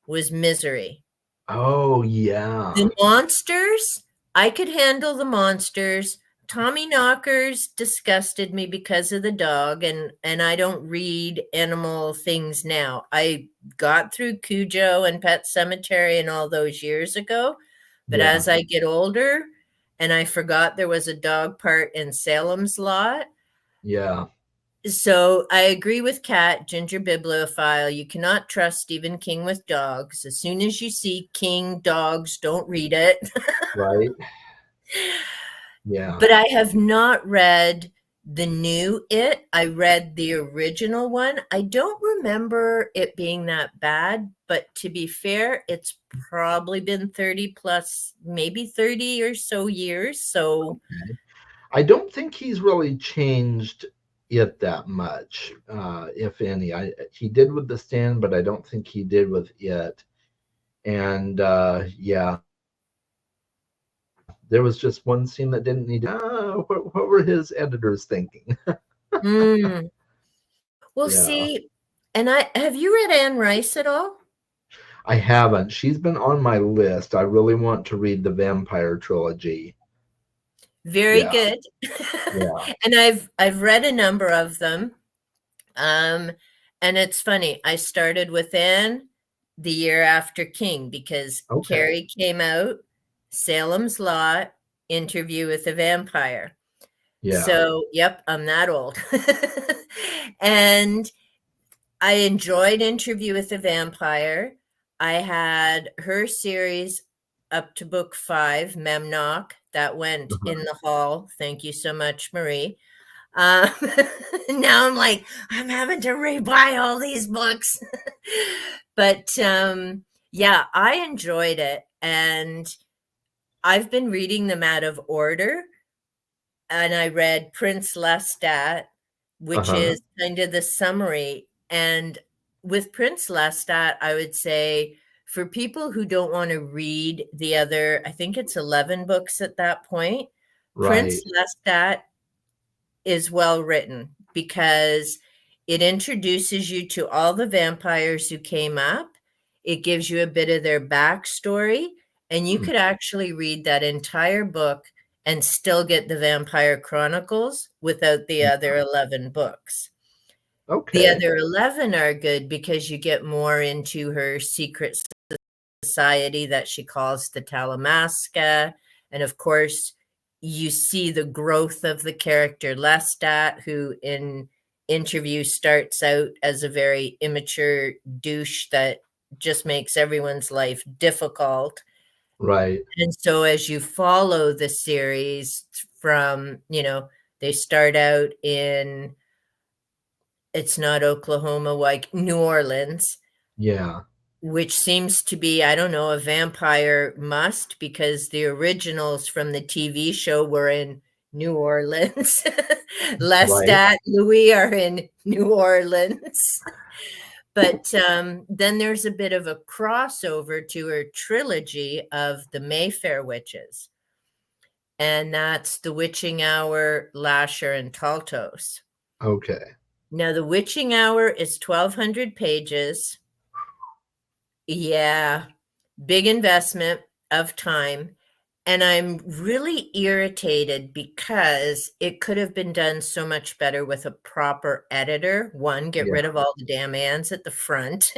A: was Misery.
B: Oh
A: The
B: yeah.
A: monsters, I could handle the monsters. Tommy Knockers disgusted me because of the dog, and I don't read animal things now. I got through Cujo and Pet Cemetery and all those years ago, but
B: Yeah.
A: as I get older and I forgot there was a dog part in Salem's Lot.
B: Yeah.
A: So I agree with Kat, Ginger Bibliophile. You cannot trust Stephen King with dogs. As soon as you see King dogs, don't read it.
B: Right. Yeah.
A: But I have not read the new It. I read the original one. I don't remember it being that bad, but to be fair, it's probably been 30 plus, maybe 30 or so years. So,
B: I don't think he's really changed it that much, if any. He did with the stand, but I don't think he did with it. And yeah, there was just one scene that didn't need. What were his editors thinking?
A: mm, well,
B: Yeah,
A: see, and I have you read Anne Rice at all?
B: I haven't. She's been on my list. I really want to read the Vampire trilogy.
A: Very
B: Yeah,
A: good.
B: yeah.
A: And I've read a number of them. Um, and it's funny. I started with Anne the year after King because
B: Okay.
A: Carrie came out, Salem's Lot, Interview with the Vampire.
B: Yeah,
A: So, yep, I'm that old. And I enjoyed Interview with the Vampire. I had her series up to book 5, Memnock. that went in
B: Uh-huh.
A: the hall. Thank you so much, Marie. Uh, now I'm like, I'm having to rebuy all these books. But yeah, I enjoyed it. And I've been reading them out of order. And I read Prince Lestat, which
B: Uh-huh.
A: is kind of the summary. And with Prince Lestat, I would say for people who don't want to read the other, I think it's 11 books at that point, Prince
B: Right.
A: Lestat is well written because it introduces you to all the vampires who came up. It gives you a bit of their backstory, and you
B: Hmm.
A: could actually read that entire book and still get the Vampire Chronicles without the other 11 books. The
B: Okay.
A: other 11 are good because you get more into her secret society that she calls the Talamasca. And of course, you see the growth of the character Lestat, who in interview starts out as a very immature douche that just makes everyone's life difficult.
B: Right.
A: And so as you follow the series from, they start out in, it's not Oklahoma, like New Orleans,
B: Yeah.
A: which seems to be, I don't know, a vampire must because the originals from the TV show were in New Orleans.
B: Right.
A: Lestat, Louis are in New Orleans. But then there's a bit of a crossover to her trilogy of the Mayfair witches. And that's The Witching Hour, Lasher, and Taltos.
B: Okay.
A: Now, The Witching Hour is 1,200 pages. Yeah, big investment of time. And I'm really irritated because it could have been done so much better with a proper editor. One, get
B: Yeah.
A: rid of all the damn ands at the front.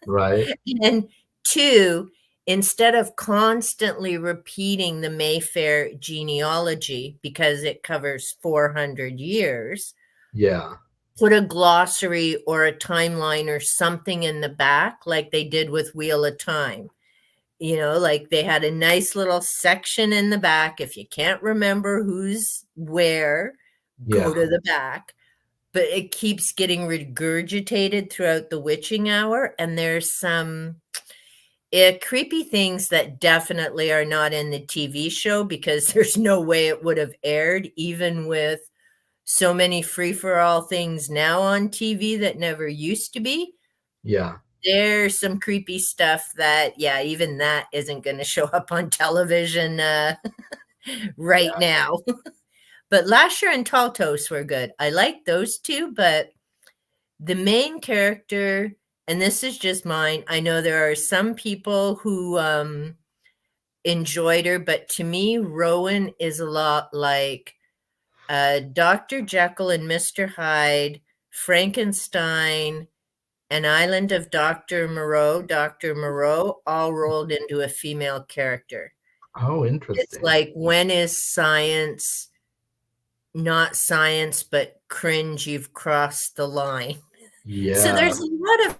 B: Right.
A: And two, instead of constantly repeating the Mayfair genealogy because it covers 400 years,
B: Yeah.
A: put a glossary or a timeline or something in the back like they did with Wheel of Time. Like they had a nice little section in the back. If you can't remember who's where, go
B: Yeah.
A: to the back. But it keeps getting regurgitated throughout the witching hour. And there's some creepy things that definitely are not in the TV show because there's no way it would have aired, even with so many free for all things now on TV that never used to be.
B: Yeah.
A: There's some creepy stuff that, yeah, even that isn't going to show up on television right now. But Lasher and Taltos were good. I like those two, but the main character, and this is just mine, I know there are some people who enjoyed her, but to me, Rowan is a lot like Dr. Jekyll and Mr. Hyde, Frankenstein, An Island of Dr. Moreau, all rolled into a female character.
B: Oh,
A: It's
B: interesting.
A: like, when is science not science, but cringe, you've crossed the line. So
B: Yeah.
A: there's a lot of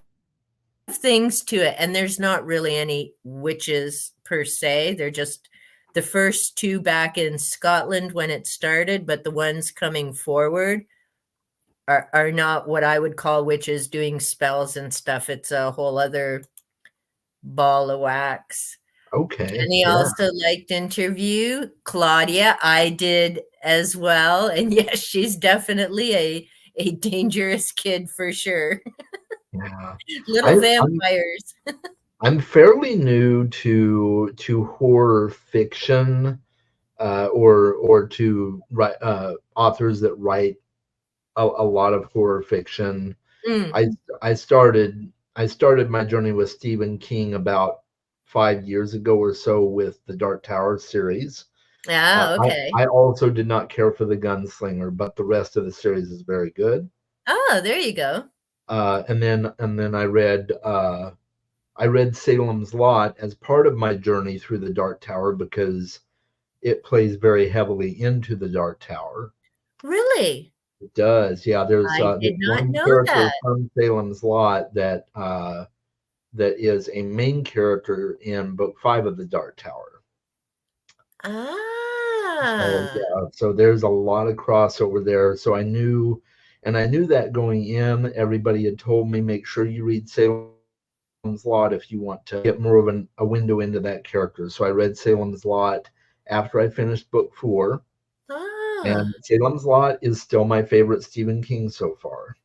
A: things to it, and there's not really any witches per se. They're just the first two back in Scotland when it started, but the ones coming forward are not what I would call witches doing spells and stuff. It's a whole other ball of wax.
B: Okay.
A: Jenny
B: Yeah.
A: also liked interview. Claudia, I did as well. And yes, she's definitely a dangerous kid for sure.
B: Yeah.
A: Little
B: I, I'm
A: vampires.
B: I'm fairly new to horror fiction, or to write authors that write a lot of horror fiction.
A: Mm.
B: I I started my journey with Stephen King about 5 years ago or so with the Dark Tower series.
A: Ah, okay.
B: I also did not care for the Gunslinger, but the rest of the series is very good.
A: Oh, there you go.
B: And then I read Salem's Lot as part of my journey through the Dark Tower because it plays very heavily into the Dark Tower.
A: Really?
B: It does, yeah.
A: I
B: There's
A: did not
B: one
A: know
B: character
A: that.
B: from Salem's Lot that is a main character in book 5 of the Dark Tower.
A: Ah,
B: So
A: Ah.
B: yeah, so there's a lot of crossover there. So I knew that going in, everybody had told me make sure you read Salem's Lot if you want to get more of a window into that character. So I read Salem's Lot after I finished book 4,
A: Ah.
B: and Salem's Lot is still my favorite Stephen King so far.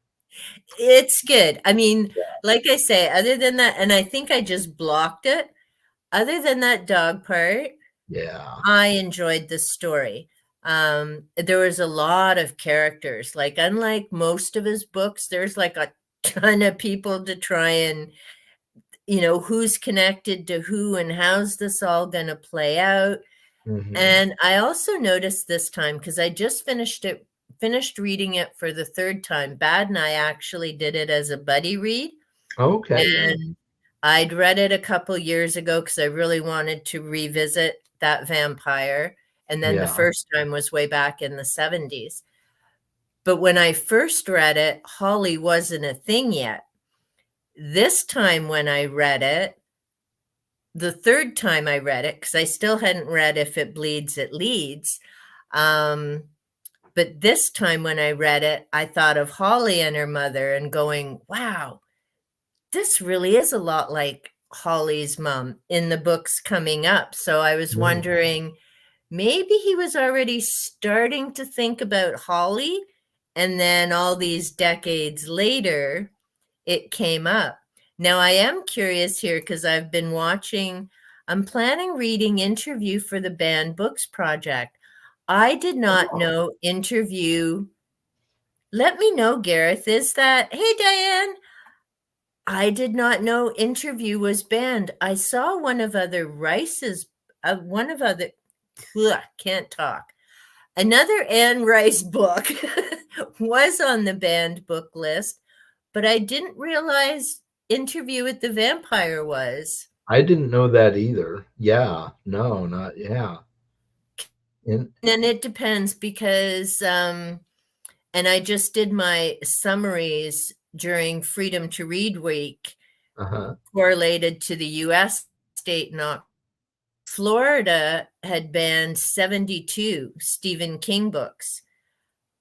A: It's good. I mean,
B: Yeah,
A: like I say, other than that, and I think I just blocked it. Other than that dog part,
B: yeah,
A: I enjoyed the story. There was a lot of characters. Like, unlike most of his books, there's like a ton of people to try and, who's connected to who and how's this all going to play out.
B: hmm,
A: And I also noticed this time because I just finished reading it for the third time. Bad and I actually did it as a buddy read.
B: okay, yeah,
A: And I'd read it a couple years ago because I really wanted to revisit that vampire. And then the
B: yeah.
A: first time was way back in the 70s. But when I first read it, Holly wasn't a thing yet. This time when I read it, the third time I read it, because I still hadn't read If It Bleeds, It Leads. Um, but this time when I read it, I thought of Holly and her mother and going, wow, this really is a lot like Holly's mom in the books coming up. So I was
B: Mm.
A: wondering, maybe he was already starting to think about Holly, and then all these decades later, it came up. Now, I am curious here because I'm planning reading Interview for the Banned Books Project. I did not
B: Oh,
A: know Interview. Let me know, Gareth. Is that, hey, Diane? I did not know Interview was banned. I saw one of other, ugh, can't talk. Another Anne Rice book was on the banned book list, but I didn't realize Interview with the Vampire was.
B: I didn't know that either. Yeah, no, not yeah. And
A: And it depends because, and I just did my summaries during Freedom to Read Week
B: uh-huh.
A: correlated to the US state not. Florida had banned 72 Stephen King books.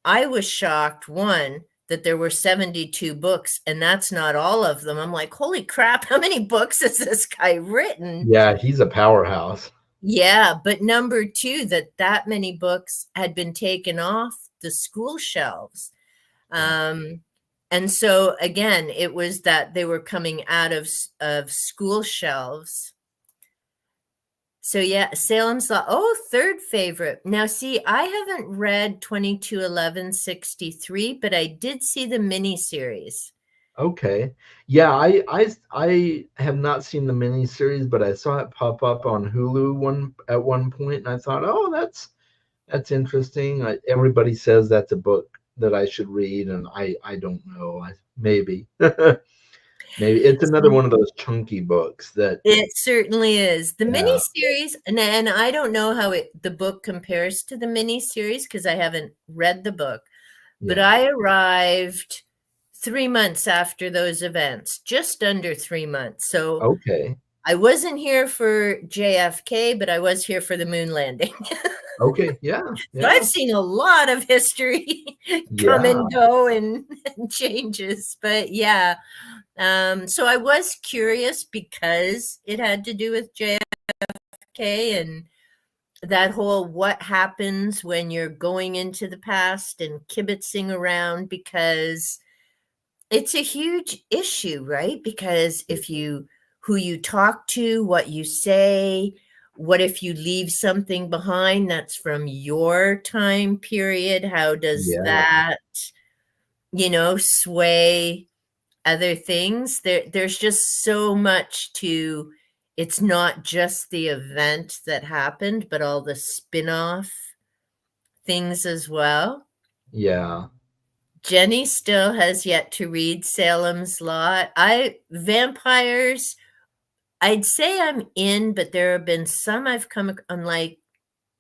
A: I was shocked, one, that there were 72 books, and that's not all of them. I'm like, holy crap, how many books has this guy written?
B: Yeah, he's a powerhouse.
A: Yeah, but number two, that many books had been taken off the school shelves.
B: Yeah.
A: Um, and so again, it was that they were coming out of school shelves. So yeah, Salem's Lot. Oh, third favorite. Now see, I haven't read 221163, but I did see the miniseries.
B: Okay. Yeah, I have not seen the miniseries, but I saw it pop up on Hulu one point, and I thought, oh, that's interesting. Everybody says that's a book that I should read, and I don't know. Maybe maybe it's another one of those chunky books that
A: It certainly is. The
B: yeah,
A: miniseries, and I don't know how the book compares to the miniseries because I haven't read the book, but
B: yeah.
A: I arrived 3 months after those events, just under 3 months. So
B: Okay.
A: I wasn't here for JFK, but I was here for the moon landing.
B: Okay. Yeah.
A: So I've
B: Yeah.
A: seen a lot of history come
B: Yeah.
A: and go and changes, but yeah. So I was curious because it had to do with JFK and that whole what happens when you're going into the past and kibitzing around because it's a huge issue, right? Because if you who you talk to, what you say, what if you leave something behind that's from your time period? How does
B: Yeah.
A: that, sway other things? There's just so much to it's not just the event that happened, but all the spin-off things as well.
B: Yeah.
A: Jenny still has yet to read Salem's Lot. I vampires, I'd say I'm in, but there have been some I'm like,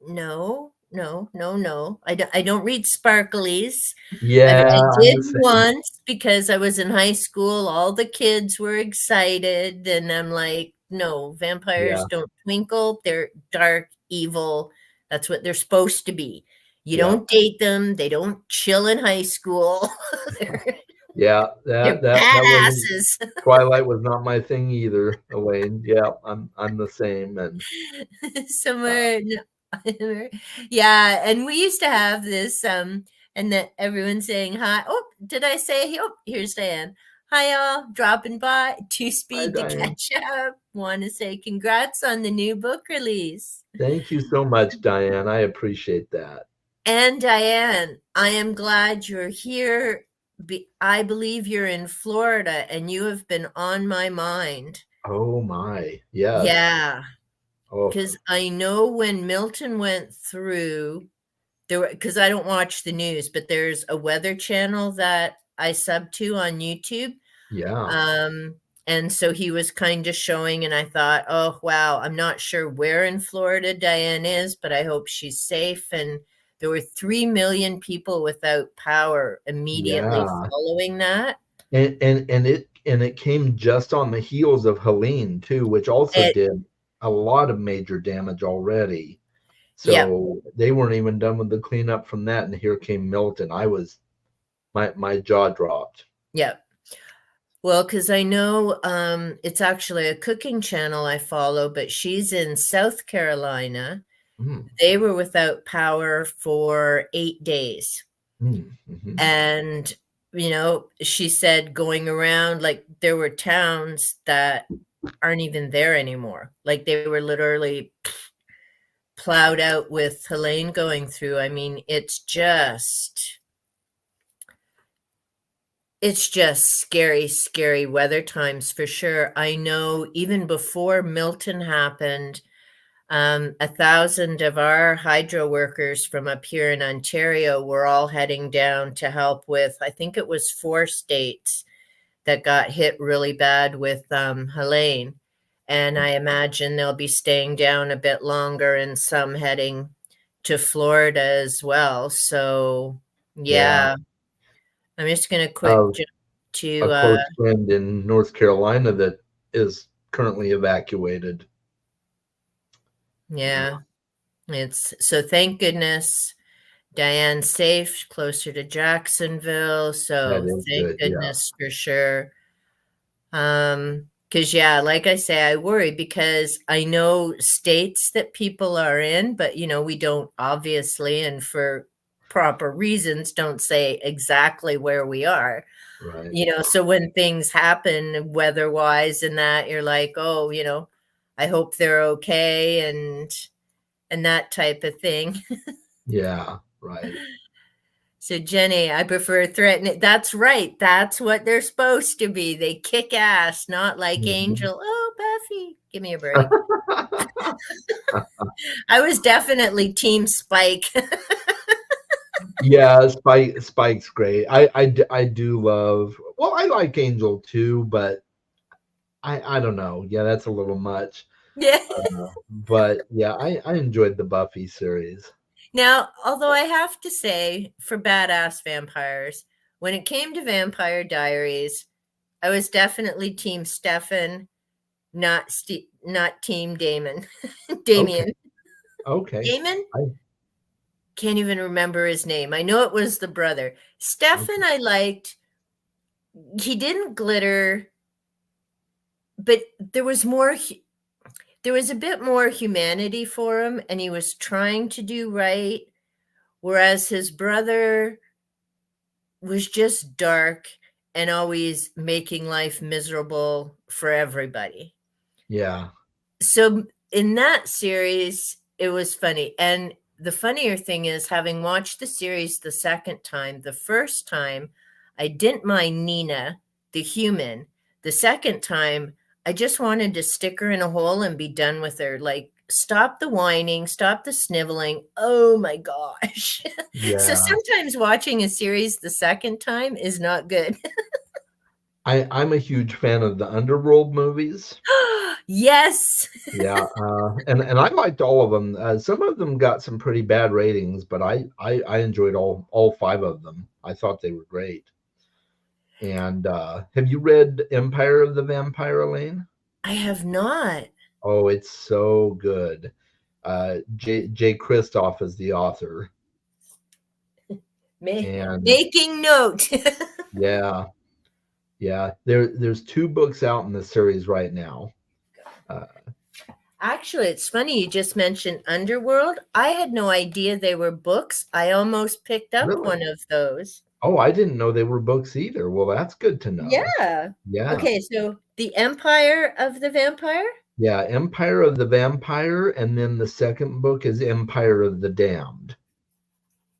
A: no, no, no, no. I don't read sparklies. I
B: Yeah. I'm
A: did
B: the same.
A: once because I was in high school. All the kids were excited, and I'm like, no, vampires
B: Yeah.
A: don't twinkle. They're dark, evil That's what they're supposed to be. You
B: Yeah.
A: don't date them. They don't chill in high school. they're,
B: Yeah,
A: they're
B: that wasn't
A: badasses.
B: Twilight was not my thing either, Elaine. Yeah, I'm the same, and uh,
A: Somewhere, yeah. And we used to have this, and that everyone's saying hi. Oh, did I say? Oh, here's Diane. Hi, all. Dropping by. Too
B: hi,
A: speed to
B: Diane.
A: catch up. Want to say congrats on the new book release.
B: Thank you so much, Diane. I appreciate that.
A: And Diane, I am glad you're here. I believe you're in Florida, and you have been on my mind.
B: Oh my, yes.
A: Yeah,
B: Oh,
A: because I know when Milton went through, there were, because I don't watch the news, but there's a weather channel that I sub to on YouTube.
B: yeah,
A: Um, and so he was kind of showing, and I thought, oh, wow, I'm not sure where in Florida Diane is, but I hope she's safe. And there were 3 million people without power immediately
B: yeah.
A: following that.
B: And it came just on the heels of Helene too, which also
A: It,
B: did a lot of major damage already.
A: yep,
B: So they weren't even done with the cleanup from that, and here came Milton. My jaw dropped.
A: yep. Well, because I know it's actually a cooking channel I follow, but she's in South Carolina.
B: Mm,
A: They were without power for 8 days.
B: mhm.
A: And, she said going around, like, there were towns that aren't even there anymore. Like, they were literally plowed out with Helene going through. I mean, it's just scary, scary weather times for sure. I know even before Milton happened, 1,000 of our hydro workers from up here in Ontario were all heading down to help with, I think it was 4 states that got hit really bad with Helene. And I imagine they'll be staying down a bit longer and some heading to Florida as well. So,
B: Yeah.
A: yeah, I'm just going to quick
B: Uh,
A: jump
B: a
A: to,
B: close friend in North Carolina that is currently evacuated.
A: yeah, it's so thank goodness Diane's safe, closer to Jacksonville.
B: That
A: So
B: is
A: thank
B: good. Yeah.
A: goodness for sure. Because yeah, like I say, I worry because I know states that people are in, but we don't obviously, and for proper reasons, don't say exactly where we are.
B: Right.
A: So when things happen weather-wise and that, you're like, oh, I hope they're okay and that type of thing.
B: Yeah. Right.
A: So Jenny, I prefer threatening. That's right. That's what they're supposed to be. They kick ass, not like
B: Mhm.
A: Angel. Oh, Buffy, give me a break. I was definitely Team Spike.
B: Yeah, Spike's great. I do love. Well, I like Angel too, but I don't know. Yeah, that's a little much.
A: Yeah.
B: But yeah, I enjoyed the Buffy series.
A: Now, although I have to say, for badass vampires, when it came to Vampire Diaries, I was definitely Team Stefan, not Team Damon.
B: Okay,
A: Damien.
B: okay.
A: Damon?
B: I
A: Can't even remember his name. I know it was the brother. Stefan,
B: okay.
A: I liked. He didn't glitter, but there was a bit more humanity for him, and he was trying to do right, whereas his brother was just dark and always making life miserable for everybody.
B: Yeah,
A: So in that series, it was funny. And the funnier thing is, having watched the series the second time, the first time, I didn't mind Nina, the human. The second time, I just wanted to stick her in a hole and be done with her. Like, stop the whining, stop the sniveling. Oh my gosh. So
B: yeah.
A: sometimes watching a series the second time is not good.
B: I'm a huge fan of the Underworld movies.
A: Yes.
B: Yeah, and I liked all of them. Some of them got some pretty bad ratings, but I enjoyed all five of them. I thought they were great. And have you read Empire of the Vampire, Elaine?
A: I have not.
B: Oh, it's so good. Jay Kristoff is the author,
A: Ma-
B: and
A: Making note.
B: yeah, yeah. There's two books out in the series right now. Uh,
A: Actually, it's funny you just mentioned Underworld. I had no idea they were books. I almost picked up
B: really?
A: one of those.
B: Oh, I didn't know they were books either. Well, that's good to know.
A: Yeah.
B: Yeah.
A: Okay, so The Empire of the Vampire?
B: Yeah, Empire of the Vampire, and then the second book is Empire of the Damned.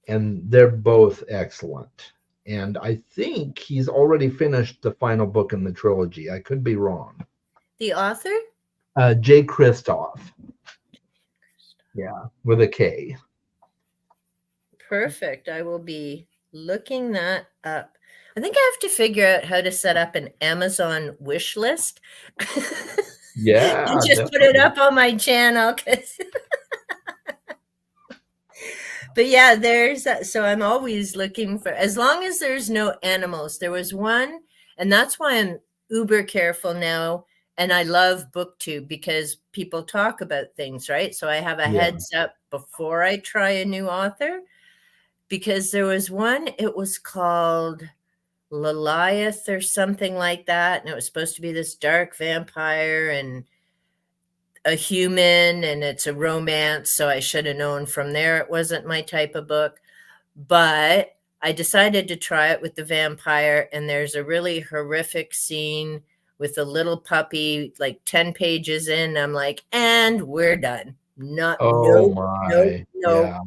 B: And they're both excellent. And I think he's already finished the final book in the trilogy. I could be wrong.
A: The author?
B: Jay Kristoff. Yeah, with a K.
A: Perfect. I will be looking that up. I think I have to figure out how to set up an Amazon wish list and
B: Yeah,
A: just put it
B: definitely.
A: up on my channel. But yeah, so I'm always looking for, as long as there's no animals. There was one, and that's why I'm uber careful now. And I love BookTube because people talk about things, right? So I have a
B: Yeah.
A: heads up before I try a new author. Because there was one, it was called Liliath or something like that. And it was supposed to be this dark vampire and a human, and it's a romance. So I should have known from there it wasn't my type of book. But I decided to try it with the vampire, and there's a really horrific scene with a little puppy, like 10 pages in. I'm like, and we're done. Not,
B: Oh
A: nope, nope,
B: my.
A: nope.
B: Yeah.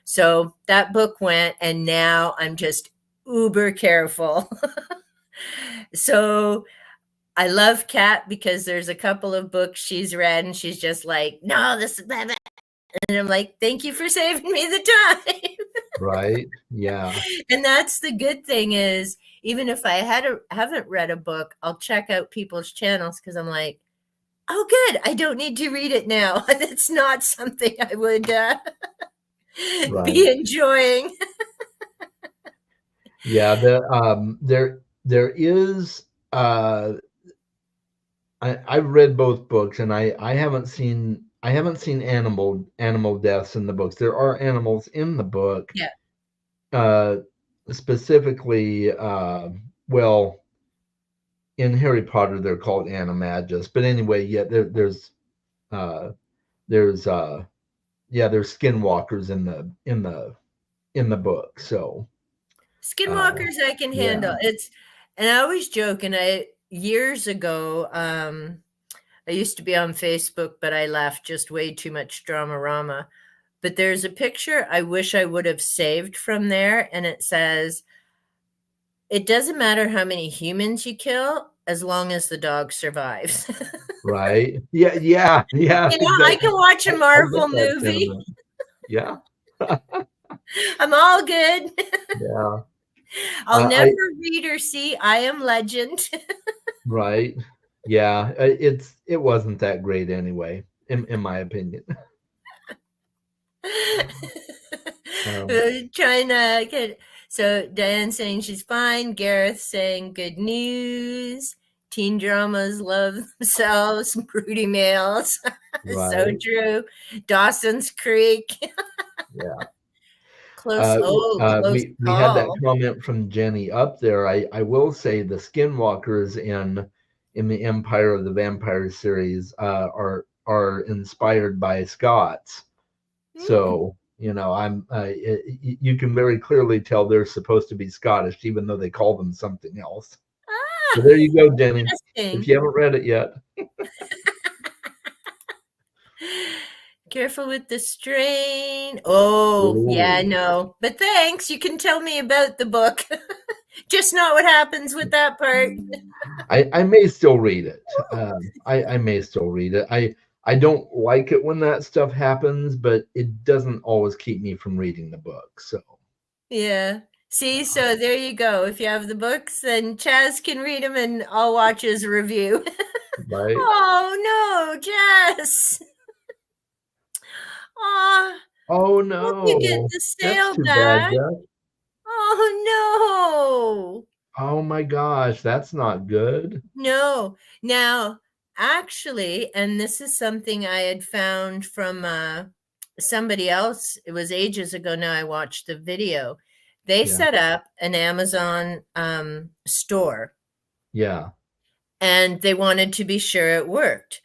A: So that book went, and now I'm just uber careful. So I love Kat because there's a couple of books she's read, and she's just like, no, this is blah, blah. And I'm like, thank you for saving me the time.
B: Right. Yeah.
A: And that's the good thing is, even if I haven't read a book, I'll check out people's channels because I'm like, oh, good. I don't need to read it now. That's not something I would
B: Right.
A: be enjoying.
B: Yeah. There is I've read both books, and I haven't seen animal deaths in the books. There are animals in the book,
A: Yeah.
B: uh, specifically. Well, in Harry Potter, they're called animagus, but anyway, yeah, uh, there's yeah, there's skinwalkers in the book. So uh,
A: Skinwalkers I can
B: yeah,
A: handle. And I always joke, and years ago, I used to be on Facebook, but I left, just way too much drama-rama. But there's a picture I wish I would have saved from there, and it says, it doesn't matter how many humans you kill as long as the dog survives.
B: right, yeah, yeah, yeah,
A: I
B: exactly.
A: can watch a
B: I get
A: Marvel
B: that
A: movie.
B: sentiment. Yeah,
A: I'm all good.
B: yeah.
A: I'll
B: I
A: never read or see I Am Legend.
B: Right. Yeah, it wasn't that great anyway, in my opinion. Um,
A: Trying to get, so Diane saying she's fine. Gareth saying good news. Teen dramas love themselves. Broody males. So
B: right.
A: true. Dawson's Creek.
B: Yeah.
A: Close. Oh, close
B: We had that
A: call.
B: comment from Jenny up there. I will say the skinwalkers in the Empire of the Vampire series are inspired by Scots.
A: Hmm.
B: So, you know, you can very clearly tell they're supposed to be Scottish, even though they call them something else. So
A: Ah,
B: there you go, Jenny. If
A: interesting.
B: you haven't read it yet,
A: Careful with the strain. Oh, yeah,
B: ooh,
A: no. But thanks. You can tell me about the book. Just not what happens with that part.
B: I may still read it. I may still read it. I don't like it when that stuff happens, but it doesn't always keep me from reading the book. So
A: Yeah. See,
B: yeah,
A: so there you go. If you have the books, then Chaz can read them and I'll watch his review.
B: right.
A: Oh, no, Jess. Oh,
B: Oh
A: hope you get
B: no,
A: the
B: that's
A: sale
B: too bad,
A: back.
B: Jeff.
A: Oh,
B: Oh my gosh, that's not good.
A: no. No. Now, actually, and this is something I had found from somebody else. It was ages ago now. I watched the video. They
B: Yeah.
A: set up an Amazon store,
B: Yeah.
A: and they wanted to be sure it worked,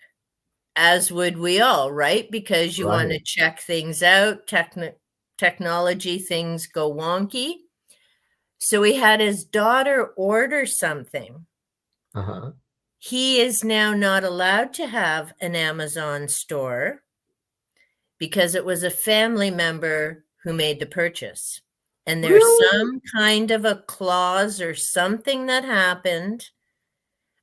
A: as would we all, right? Because you want
B: Right.
A: to check things out. Technology things go wonky. So he had his daughter order something.
B: Uh-huh.
A: He is now not allowed to have an Amazon store because it was a family member who made the purchase. And there's
B: Really?
A: some kind of a clause or something that happened.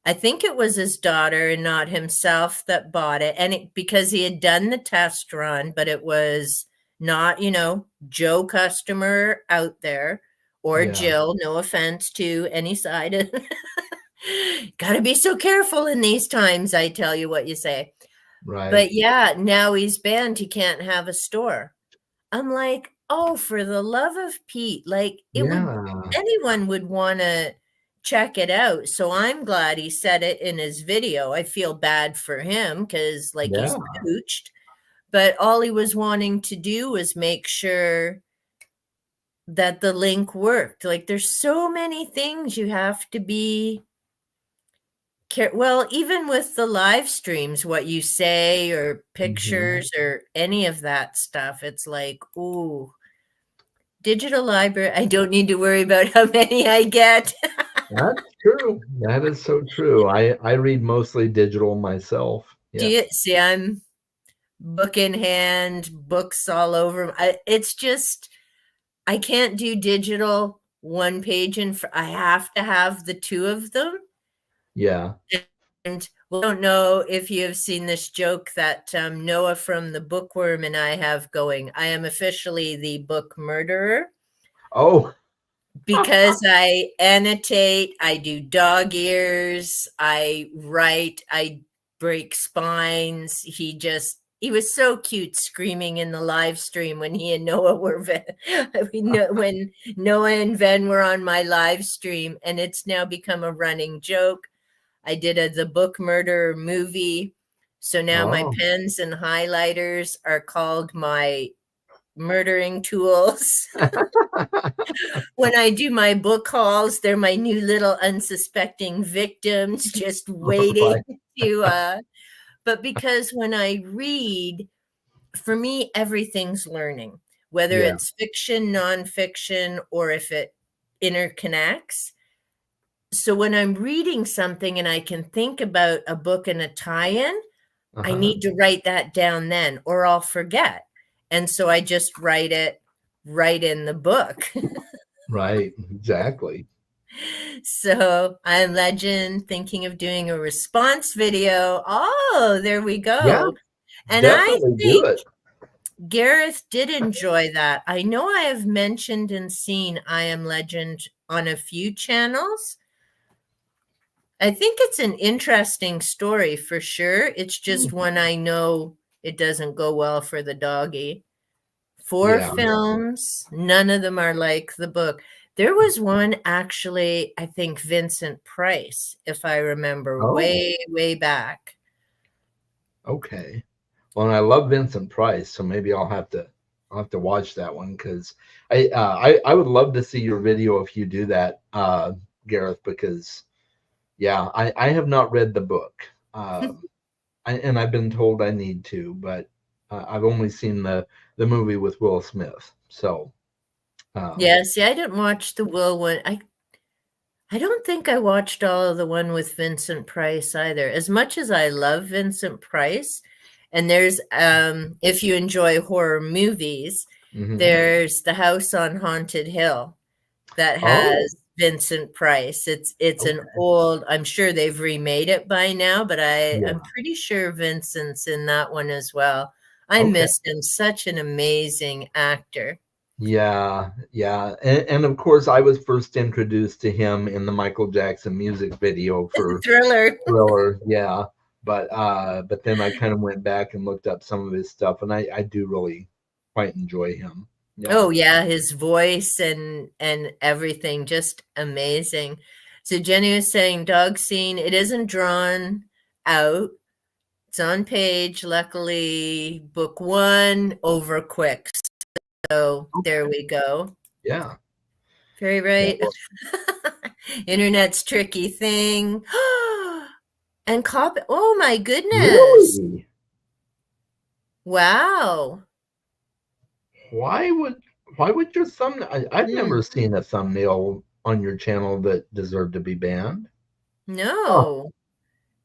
A: I think it was his daughter and not himself that bought it. And because he had done the test run, but it was not, Joe customer out there or
B: Yeah.
A: Jill, no offense to any side of got to be so careful in these times, I tell you what you say.
B: Right.
A: But yeah, now he's banned. He can't have a store. I'm like, oh, for the love of Pete, like
B: Yeah.
A: anyone would want to check it out. So I'm glad he said it in his video. I feel bad for him because like he's
B: Yeah.
A: pooched, but all he was wanting to do was make sure that the link worked. Like there's so many things you have to be well, even with the live streams, what you say or
B: Mhm.
A: pictures or any of that stuff, it's like, ooh, digital library. I don't need to worry about how many I get.
B: That's true. That is so true. I read mostly digital myself.
A: Do you
B: Yes.
A: see? I'm book in hand, books all over. It's just, I can't do digital one page and I have to have the two of them.
B: Yeah.
A: And we don't know if you have seen this joke that Noah from the Bookworm and I have going. I am officially the book murderer
B: Oh,
A: because I annotate, I do dog ears, I write, I break spines. He was so cute screaming in the live stream when he and Noah were when Noah and Ven were on my live stream, and it's now become a running joke. I did the book murder movie. So now my
B: oh.
A: pens and highlighters are called my murdering tools. When I do my book hauls, they're my new little unsuspecting victims just waiting
B: Right.
A: to but because when I read, for me everything's learning, whether
B: Yeah.
A: it's fiction, nonfiction, or if it interconnects. So when I'm reading something and I can think about a book and a tie-in, I
B: Uh-huh.
A: need to write that down then or I'll forget. And so I just write it right in the book.
B: Right. Exactly.
A: So I'm Legend, thinking of doing a response video. Oh, there we
B: Yeah,
A: go. And I
B: definitely do
A: think
B: it.
A: Gareth did enjoy that. I know I have mentioned and seen I Am Legend on a few channels. I think it's an interesting story for sure. It's just one I know it doesn't go well for the doggy. Four
B: Yeah.
A: films, none of them are like the book. There was one actually, I think Vincent Price, if I remember
B: Oh,
A: way, way back.
B: okay. Well, and I love Vincent Price, so maybe I'll have to watch that one because I would love to see your video if you do that, Gareth, because yeah, I have not read the book. And I've been told I need to, but I've only seen the movie with Will Smith. So, um,
A: Yeah, see, I didn't watch the Will one. I don't think I watched all of the one with Vincent Price either. As much as I love Vincent Price, and there's if you enjoy horror movies,
B: mhm.
A: there's The House on Haunted Hill that
B: Oh,
A: has Vincent Price. It's an
B: okay.
A: old, I'm sure they've remade it by now, but I'm
B: Yeah.
A: pretty sure Vincent's in that one as well. I
B: Okay.
A: missed him, such an amazing actor.
B: Yeah, yeah. And of course, I was first introduced to him in the Michael Jackson music video for
A: Thriller.
B: Thriller. Yeah. But then I kind of went back and looked up some of his stuff, and I do really quite enjoy him. Yeah.
A: Oh yeah, his voice and everything just amazing. So Jenny was saying dog scene, it isn't drawn out, It's on page. Luckily, book one over quick. So there we go.
B: Yeah.
A: Very
B: Yeah.
A: right.
B: Well,
A: Internet's tricky thing. And copy. Oh my goodness.
B: really?
A: Wow.
B: Why would why would your thumb I've never
A: Mm,
B: seen a thumbnail on your channel that deserved to be banned. Huh.
A: no.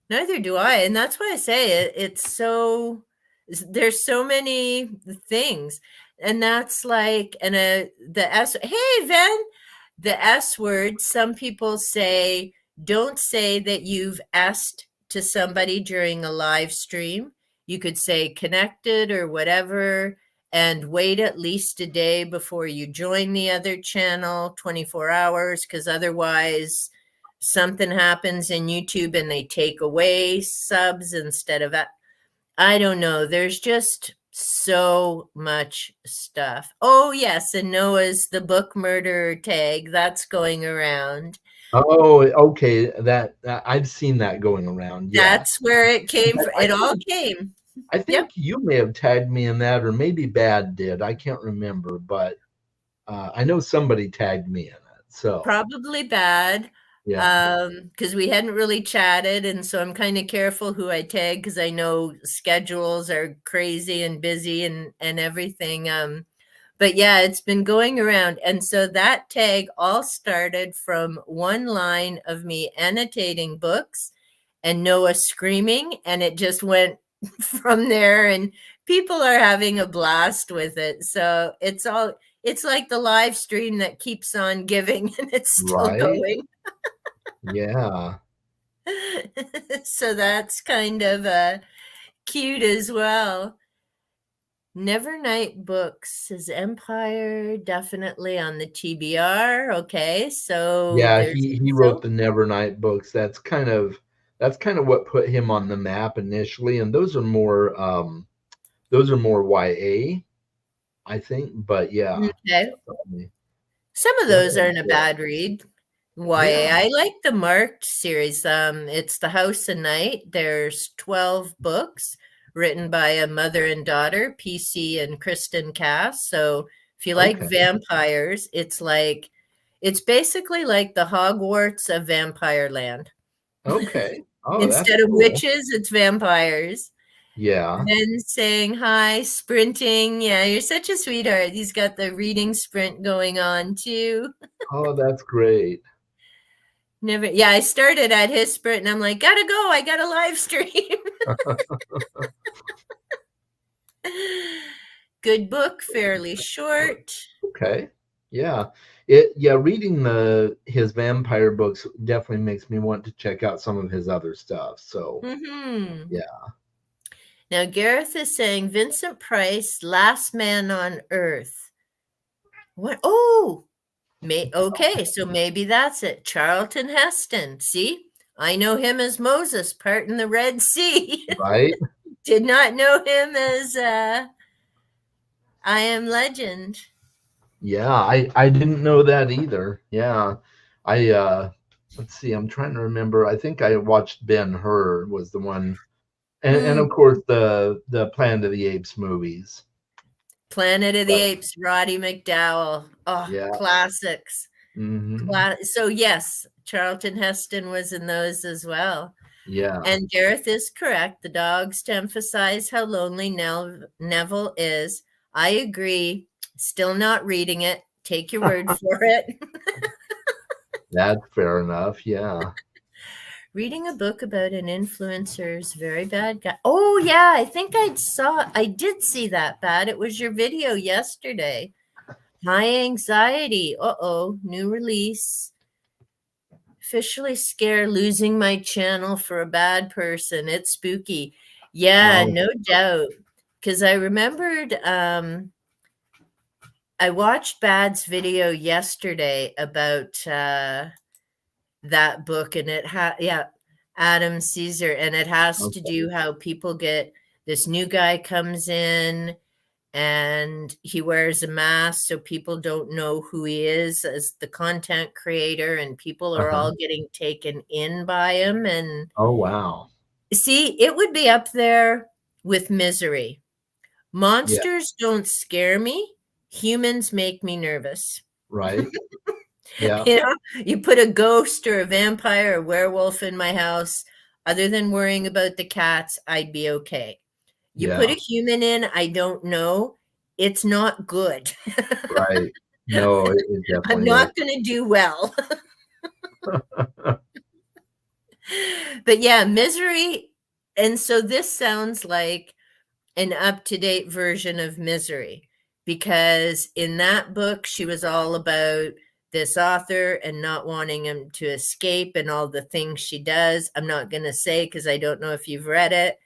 A: Neither do I, and that's why I say it's so there's so many things, and that's like and the S. Hey, Ven, the S word. Some people say don't say that you've asked to somebody during a live stream. You could say connected or whatever, and wait at least a day before you join the other channel, 24 hours, because otherwise something happens in YouTube and they take away subs instead of I don't know. There's just so much stuff. Oh yes, and Noah's the book murderer tag that's going around.
B: Oh, okay. I've seen that going around. Yeah.
A: That's where it came
B: But
A: from. It all came.
B: I
A: Yep,
B: think you may have tagged me in that, or maybe Bad did. I can't remember, but I know somebody tagged me in it. So
A: probably bad.
B: yeah.
A: Because we hadn't really chatted, and so I'm kind of careful who I tag because I know schedules are crazy and busy and everything. But yeah, it's been going around. And so that tag all started from one line of me annotating books and Noah screaming, and it just went from there. And people are having a blast with it. So it's like the live stream that keeps on giving and it's still
B: Right.
A: going.
B: Yeah.
A: So that's kind of cute as well. Nevernight Books says Empire definitely on the TBR. Okay, so
B: Yeah,
A: there's
B: he wrote
A: so
B: the Nevernight books. That's kind of what put him on the map initially, and those are more YA, I think. But yeah,
A: okay.
B: definitely,
A: Some of those
B: definitely
A: aren't a
B: good.
A: bad read. YA.
B: Yeah.
A: I like the Marked series. It's The House of Night. There's 12 books written by a mother and daughter, PC and Kristen Cass. So if you like
B: Okay.
A: vampires, it's basically like the Hogwarts of Vampire Land.
B: Okay. Oh, that's
A: Instead of
B: cool.
A: witches, it's vampires.
B: Yeah.
A: Then saying hi, sprinting. Yeah, you're such a sweetheart. He's got the reading sprint going on too.
B: Oh, that's great.
A: Never, yeah, I started at his sprint and I'm like, gotta go. I got a live stream. Good book, fairly short.
B: Okay. Yeah. Reading the his vampire books definitely makes me want to check out some of his other stuff. So,
A: Hmm.
B: yeah.
A: Now, Gareth is saying Vincent Price, Last Man on Earth. What? Oh, okay, so maybe that's it. Charlton Heston. See, I know him as Moses parting the Red Sea.
B: Right?
A: Did not know him as I Am Legend.
B: Yeah, I didn't know that either. Yeah. I let's see, I'm trying to remember. I think I watched Ben-Hur was the one, and
A: Mm,
B: of course the Planet of the Apes movies.
A: Planet of the
B: But
A: Apes, Roddy McDowell. Oh,
B: yeah.
A: classics.
B: Hmm.
A: So yes, Charlton Heston was in those as well.
B: Yeah.
A: And Gareth is correct. The dogs to emphasize how lonely Neville is. I agree. Still not reading it. Take your word for it.
B: That's fair enough. Yeah.
A: Reading a book about an influencer's very bad guy. Oh yeah, I did see that bad. It was your video yesterday. High anxiety. Uh-oh, new release. Officially scared losing my channel for a bad person. It's spooky. Yeah,
B: Oh,
A: no doubt. Because I remembered I watched Bad's video yesterday about that book, and it had, yeah, Adam Caesar, and it has to
B: okay.
A: do how people get this new guy comes in and he wears a mask so people don't know who he is as the content creator, and people are
B: Uh-huh.
A: all getting taken in by him. And
B: Oh, wow.
A: See, it would be up there with Misery.
B: Yeah,
A: Monsters don't scare me. Humans make me nervous.
B: right. Yeah,
A: You know, you put a ghost or a vampire or werewolf in my house, other than worrying about the cats, I'd be okay. You put a
B: yeah,
A: human in, I don't know. It's not good.
B: right. No, it
A: I'm
B: definitely is.
A: not going to do well. But yeah, Misery. And so this sounds like an up-to-date version of Misery, because in that book she was all about this author and not wanting him to escape and all the things she does. I'm not going to say because I don't know if you've read it,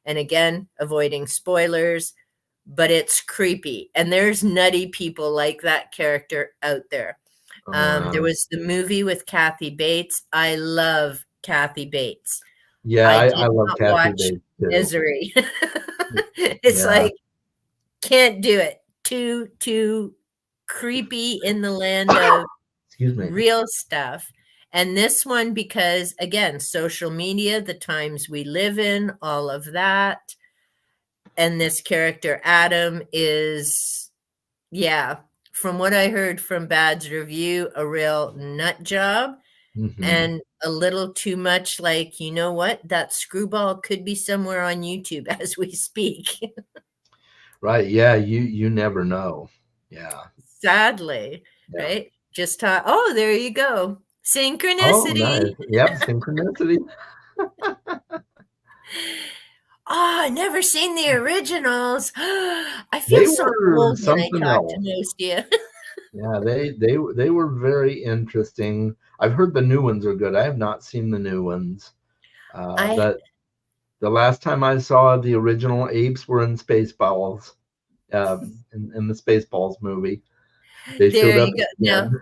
A: and again, avoiding spoilers, but it's creepy and there's nutty people like that character out there. There
B: Wow.
A: was the movie with Kathy Bates. I love Kathy Bates.
B: Yeah,
A: I
B: I
A: did
B: love
A: not
B: Kathy
A: watch
B: Bates too.
A: Misery. It's
B: Yeah.
A: like, can't do it. Too creepy in the land of
B: Excuse me.
A: real stuff. And this one, because again, social media, the times we live in, all of that. And this character, Adam, is, yeah, from what I heard from Bad's review, a real nut job
B: Hmm.
A: and a little too much like, you know what? That screwball could be somewhere on YouTube as we speak.
B: Right. Yeah, you never know. Yeah.
A: Sadly,
B: Yeah.
A: right? Just oh, there you go.
B: Oh,
A: Synchronicity.
B: nice. Yep, synchronicity.
A: Oh, I never seen the originals. I feel
B: They
A: so
B: were
A: old when I
B: something
A: talk to
B: else.
A: most of you.
B: Yeah, they were very interesting. I've heard the new ones are good. I have not seen the new ones.
A: I
B: But the last time I saw the original apes were in Spaceballs, in the Spaceballs movie. They showed
A: there
B: up
A: you
B: at
A: go.
B: the
A: Now,
B: end.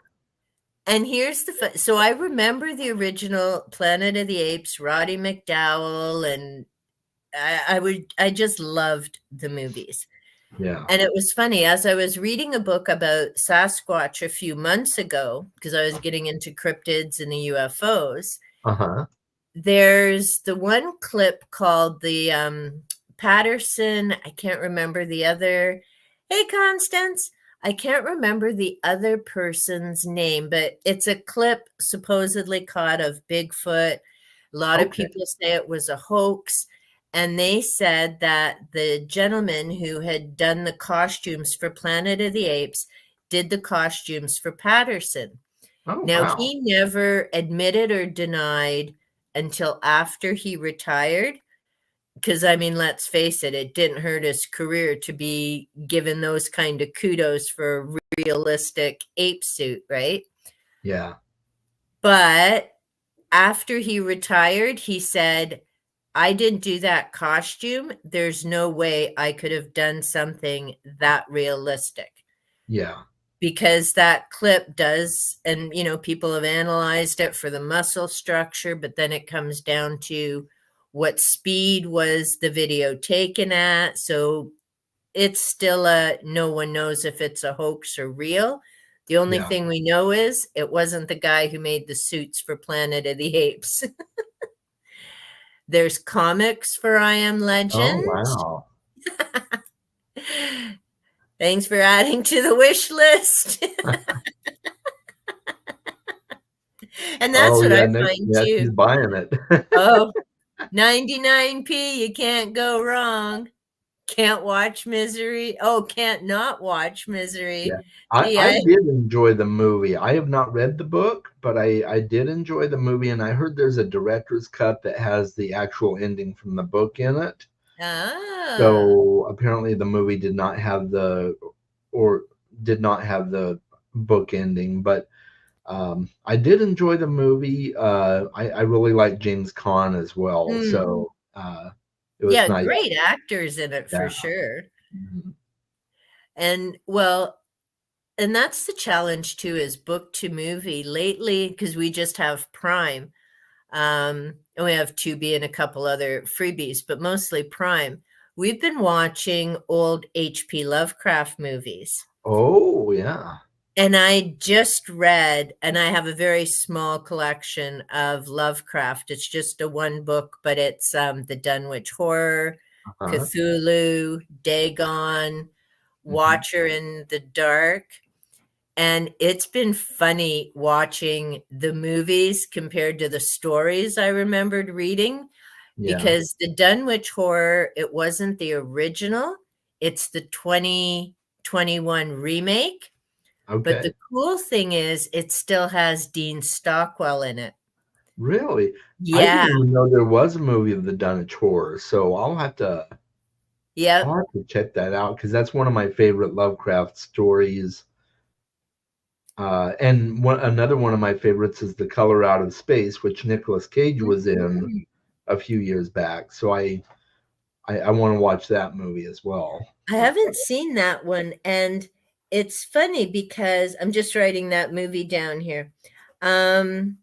A: and here's the fun. So I remember the original Planet of the Apes, Roddy McDowell, and I just loved the movies.
B: Yeah.
A: And it was funny, as I was reading a book about Sasquatch a few months ago, because I was getting into cryptids and the UFOs,
B: Uh-huh.
A: there's the one clip called the Patterson, I can't remember the other. Hey, Constance, I can't remember the other person's name, but it's a clip supposedly caught of Bigfoot. A lot of
B: Okay.
A: people say it was a hoax. And they said that the gentleman who had done the costumes for Planet of the Apes did the costumes for Patterson.
B: Oh,
A: Now,
B: wow.
A: he never admitted or denied until after he retired. Because, I mean, let's face it, it didn't hurt his career to be given those kind of kudos for a realistic ape suit, right?
B: Yeah.
A: But after he retired, he said, I didn't do that costume. There's no way I could have done something that realistic,
B: Yeah.
A: because that clip does, and people have analyzed it for the muscle structure, but then it comes down to what speed was the video taken at. So it's still a no one knows if it's a hoax or real. The only
B: Yeah.
A: thing we know is it wasn't the guy who made the suits for Planet of the Apes. There's comics for I Am
B: Oh,
A: Legend.
B: wow.
A: Thanks for adding to the wish list. And that's
B: Oh,
A: what I
B: yeah, Nick,
A: find
B: yeah, she's
A: too.
B: buying it.
A: Oh, 99p, you can't go wrong. Can't watch Misery. Oh, can't not watch
B: Yeah.
A: Misery.
B: I
A: Gee,
B: I did enjoy the movie. I have not read the book, but I did enjoy the movie, and I heard there's a director's cut that has the actual ending from the book in it.
A: ah,
B: So apparently the movie or did not have the book ending, but I did enjoy the movie. I really like James Caan as well,
A: mm,
B: so it was
A: yeah,
B: nice.
A: great actors in it for
B: Yeah.
A: sure.
B: Mhm.
A: And well, and that's the challenge too, is book to movie lately, because we just have Prime. And we have Tubi and a couple other freebies, but mostly Prime. We've been watching old H.P. Lovecraft movies.
B: Oh, yeah.
A: And I just read, and I have a very small collection of Lovecraft. It's just a one book, but it's the Dunwich Horror,
B: Uh-huh.
A: Cthulhu, Dagon,
B: Hmm.
A: Watcher in the Dark. And it's been funny watching the movies compared to the stories I remembered reading,
B: Yeah.
A: because the Dunwich Horror, it wasn't the original, it's the 2021 remake. But
B: Okay.
A: the cool thing is it still has Dean Stockwell in it.
B: Really? I didn't
A: Yeah.
B: even know there was a movie of the Dunwich Horror, so I'll
A: Yep.
B: have to check that out because that's one of my favorite Lovecraft stories. And another one of my favorites is The Color Out of Space, which Nicolas Cage was in
A: Mhm.
B: a few years back. So I want to watch that movie as well.
A: I haven't seen that one, and it's funny because I'm just writing that movie down here. Um,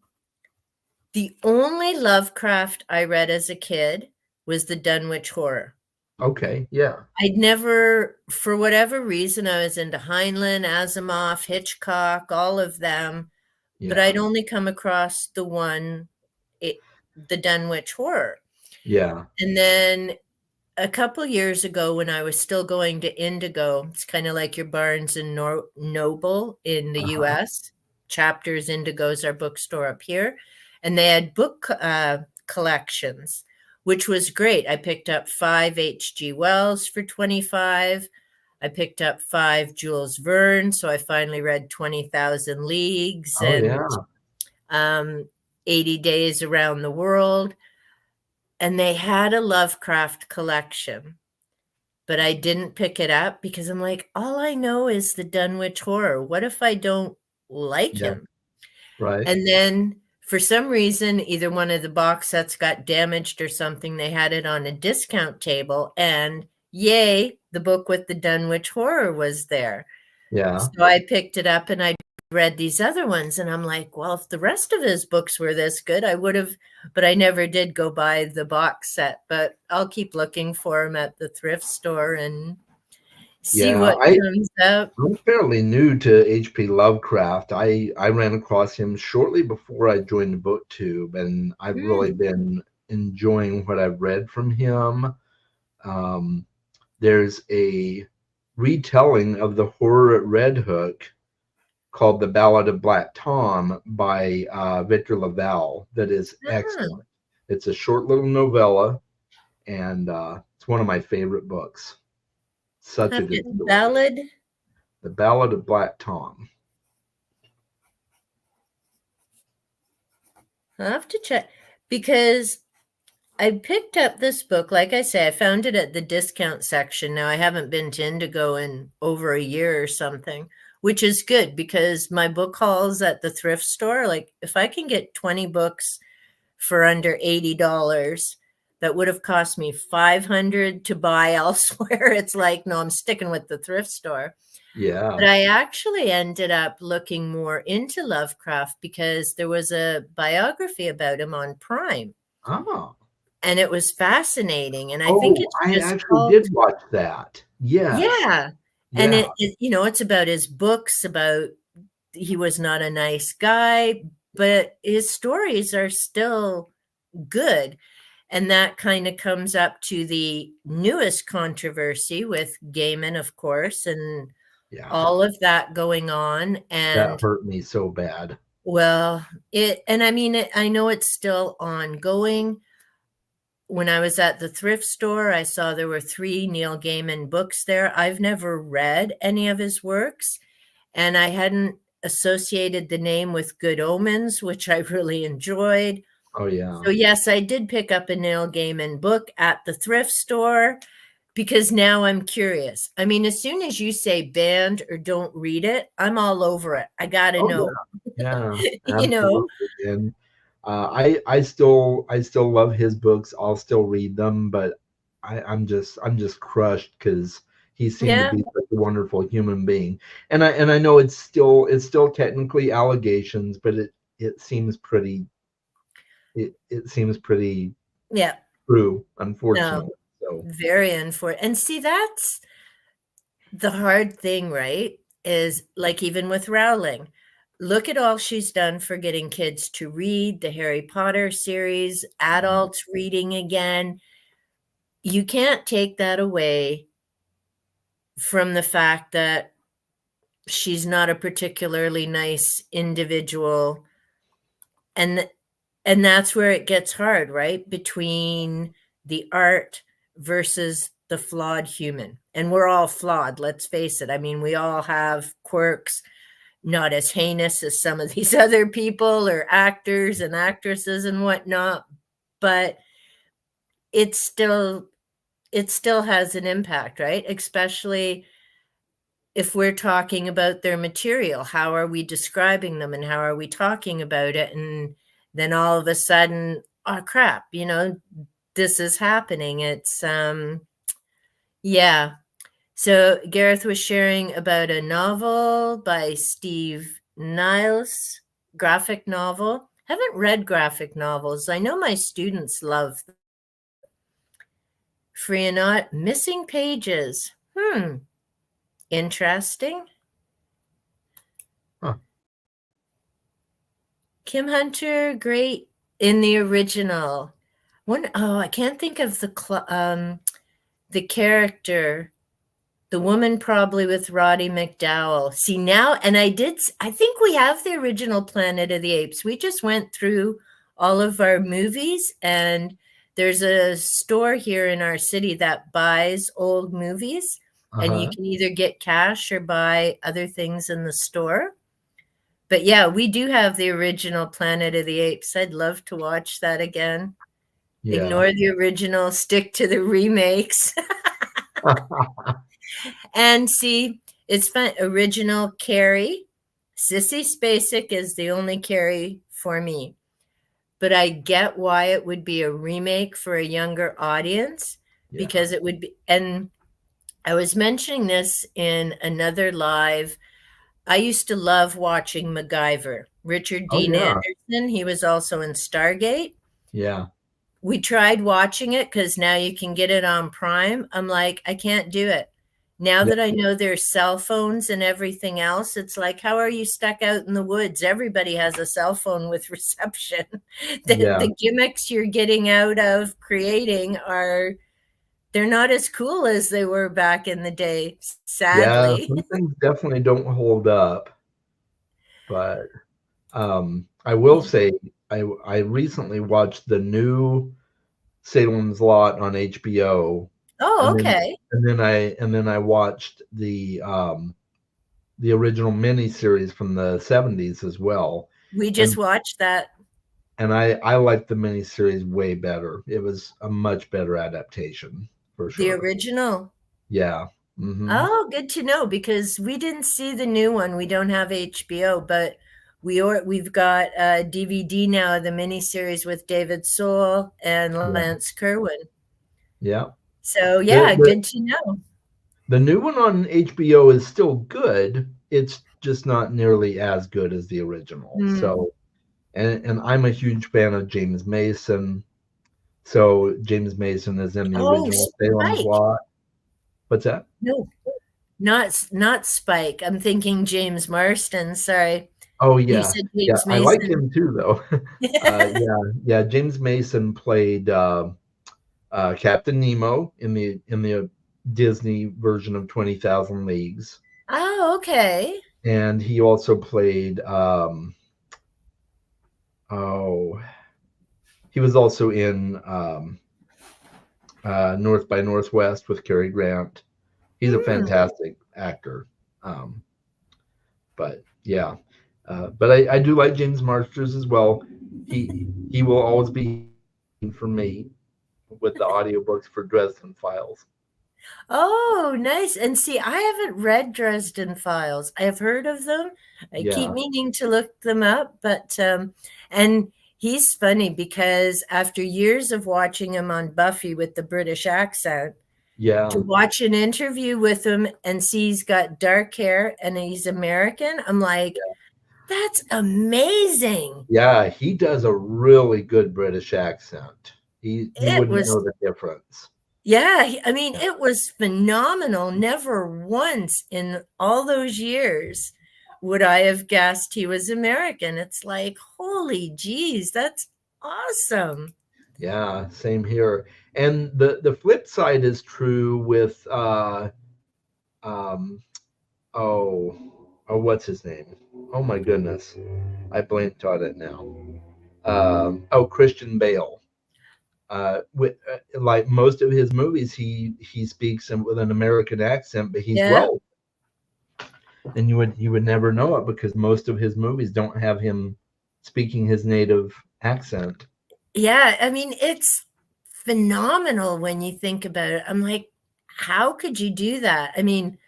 A: the only Lovecraft I read as a kid was the Dunwich Horror.
B: Okay, yeah,
A: I'd never, for whatever reason, I was into Heinlein, Asimov, Hitchcock, all of them, but
B: yeah,
A: I'd only come across the one, it, the Dunwich Horror.
B: yeah.
A: And then a couple years ago, when I was still going to Indigo, it's kind of like your Barnes and Noble in the
B: Uh-huh.
A: US. Chapters Indigo's our bookstore up here, and they had book collections, which was great. I picked up 5 H.G. Wells for 25. I picked up 5 Jules Verne, so I finally read 20,000 Leagues
B: Oh
A: and
B: yeah,
A: 80 Days Around the World. And they had a Lovecraft collection, but I didn't pick it up because I'm like, all I know is the Dunwich Horror. What if I don't like
B: yeah,
A: him?
B: right.
A: And then for some reason, either one of the box sets got damaged or something. They had it on a discount table, and yay, the book with the Dunwich Horror was there.
B: Yeah,
A: So I picked it up and I read these other ones, and I'm like, well, if the rest of his books were this good, I would have, but I never did go buy the box set. But I'll keep looking for them at the thrift store and see
B: yeah.
A: what comes up.
B: I'm fairly new to H.P. Lovecraft. I ran across him shortly before I joined the BookTube, and I've really
A: Mm.
B: been enjoying what I've read from him. Um, there's a retelling of the horror at Red Hook called The Ballad of Black Tom by Victor LaValle that is
A: Ah,
B: excellent. It's a short little novella, and it's one of my favorite books. Such a good story.
A: ballad.
B: The Ballad of Black Tom.
A: I'll have to check because I picked up this book. Like I say, I found it at the discount section. Now I haven't been to Indigo in over a year or something, which is good because my book hauls at the thrift store, like if I can get 20 books for under $80 that would have cost me 500 to buy elsewhere, it's like, no, I'm sticking with the thrift store. But
B: Yeah.
A: I actually ended up looking more into Lovecraft because there was a biography about him on Prime,
B: Oh.
A: and it was fascinating. And I think
B: Oh,
A: it's
B: I
A: just
B: actually
A: called,
B: did watch that. Yes.
A: yeah. And
B: Yeah.
A: it's about his books, about he was not a nice guy, but his stories are still good. And that kind of comes up to the newest controversy with Gaiman, of course, and
B: Yeah.
A: all of that going on.
B: That
A: And
B: hurt me so bad.
A: well, and I mean, I know it's still ongoing. When I was at the thrift store, I saw there were 3 Neil Gaiman books there. I've never read any of his works, and I hadn't associated the name with Good Omens, which I really enjoyed.
B: Oh yeah.
A: So, yes, I did pick up a Neil Gaiman book at the thrift store because now I'm curious. I mean, as soon as you say banned or don't read it, I'm all over it. I got to
B: Oh
A: know,
B: yeah. Yeah,
A: you know?
B: absolutely. And I still love his books. I'll still read them, but I'm just crushed because he seemed to
A: Yeah.
B: be such a wonderful human being. And I know it's still technically allegations, but it seems pretty
A: Yeah.
B: true,
A: No,
B: unfortunately. So
A: very unfortunate. And see, that's the hard thing, right? is like even with Rowling. Look at all she's done for getting kids to read the Harry Potter series, adults reading again. You can't take that away from the fact that she's not a particularly nice individual. And and that's where it gets hard, right? Between the art versus the flawed human. And we're all flawed, let's face it. I mean, we all have quirks, not as heinous as some of these other people or actors and actresses and whatnot, but it's still it still has an impact, right? Especially if we're talking about their material. How are we describing them and how are we talking about it? And then all of a sudden, oh crap, this is happening. It's yeah. So Gareth was sharing about a novel by Steve Niles, graphic novel. Haven't read graphic novels. I know my students love Freonot. Missing pages. Interesting.
B: Huh.
A: Kim Hunter, great in the original. I can't think of the character. The woman probably with Roddy McDowell. See now, and I think we have the original Planet of the Apes. We just went through all of our movies, and there's a store here in our city that buys old movies, and you can either get cash or buy other things in the store. But yeah, we do have the original Planet of the Apes. I'd love to watch that again.
B: Yeah.
A: Ignore the original, stick to the remakes. And see, it's fun. Original Carrie. Sissy Spacek is the only Carrie for me. But I get why it would be a remake for a younger audience, because it would be. And I was mentioning this in another live. I used to love watching MacGyver. Richard Dean Anderson, he was also in Stargate.
B: Yeah.
A: We tried watching it because now you can get it on Prime. I'm like, I can't do it. Now that I know there's cell phones and everything else, it's like, how are you stuck out in the woods? Everybody has a cell phone with reception. The gimmicks you're getting out of creating they're not as cool as they were back in the day, sadly.
B: Some things definitely don't hold up. But I will say I recently watched the new Salem's Lot on HBO.
A: Oh, okay.
B: And then I watched the original miniseries from the 70s as well.
A: We just watched that.
B: And I liked the miniseries way better. It was a much better adaptation for sure.
A: The original?
B: Yeah.
A: Oh, good to know, because we didn't see the new one. We don't have HBO, but we've got a DVD now of the miniseries with David Soul and Lance Kerwin.
B: Yeah.
A: So yeah, good to know.
B: The new one on HBO is still good. It's just not nearly as good as the original. So, and I'm a huge fan of James Mason. So James Mason is in the original Salem's Lot. What's that?
A: No, not Spike. I'm thinking James Marston. Sorry.
B: Oh yeah,
A: you said James Mason.
B: I like him too, though. Yeah. James Mason played Captain Nemo in the Disney version of 20,000 Leagues.
A: Oh, okay.
B: And he also played he was also in North by Northwest with Cary Grant. He's a fantastic actor. But yeah, but I do like James Marsters as well. He will always be for me with the audiobooks for Dresden Files.
A: Oh, nice. And see, I haven't read Dresden Files. I have heard of them. I keep meaning to look them up, but and he's funny because after years of watching him on Buffy with the British accent, to watch an interview with him and see he's got dark hair and he's American, I'm like, that's amazing.
B: Yeah, he does a really good British accent. You wouldn't know the difference.
A: Yeah, I mean, it was phenomenal. Never once in all those years would I have guessed he was American. It's like, holy geez, that's awesome.
B: Yeah, same here. And the flip side is true with um oh what's his name? Oh my goodness, I blanked on it now. Christian Bale. With like most of his movies, he speaks with an American accent, but he's
A: Yeah.
B: Welsh, and you would never know it because most of his movies don't have him speaking his native accent.
A: Yeah. I mean, it's phenomenal when you think about it. I'm like, how could you do that? I mean,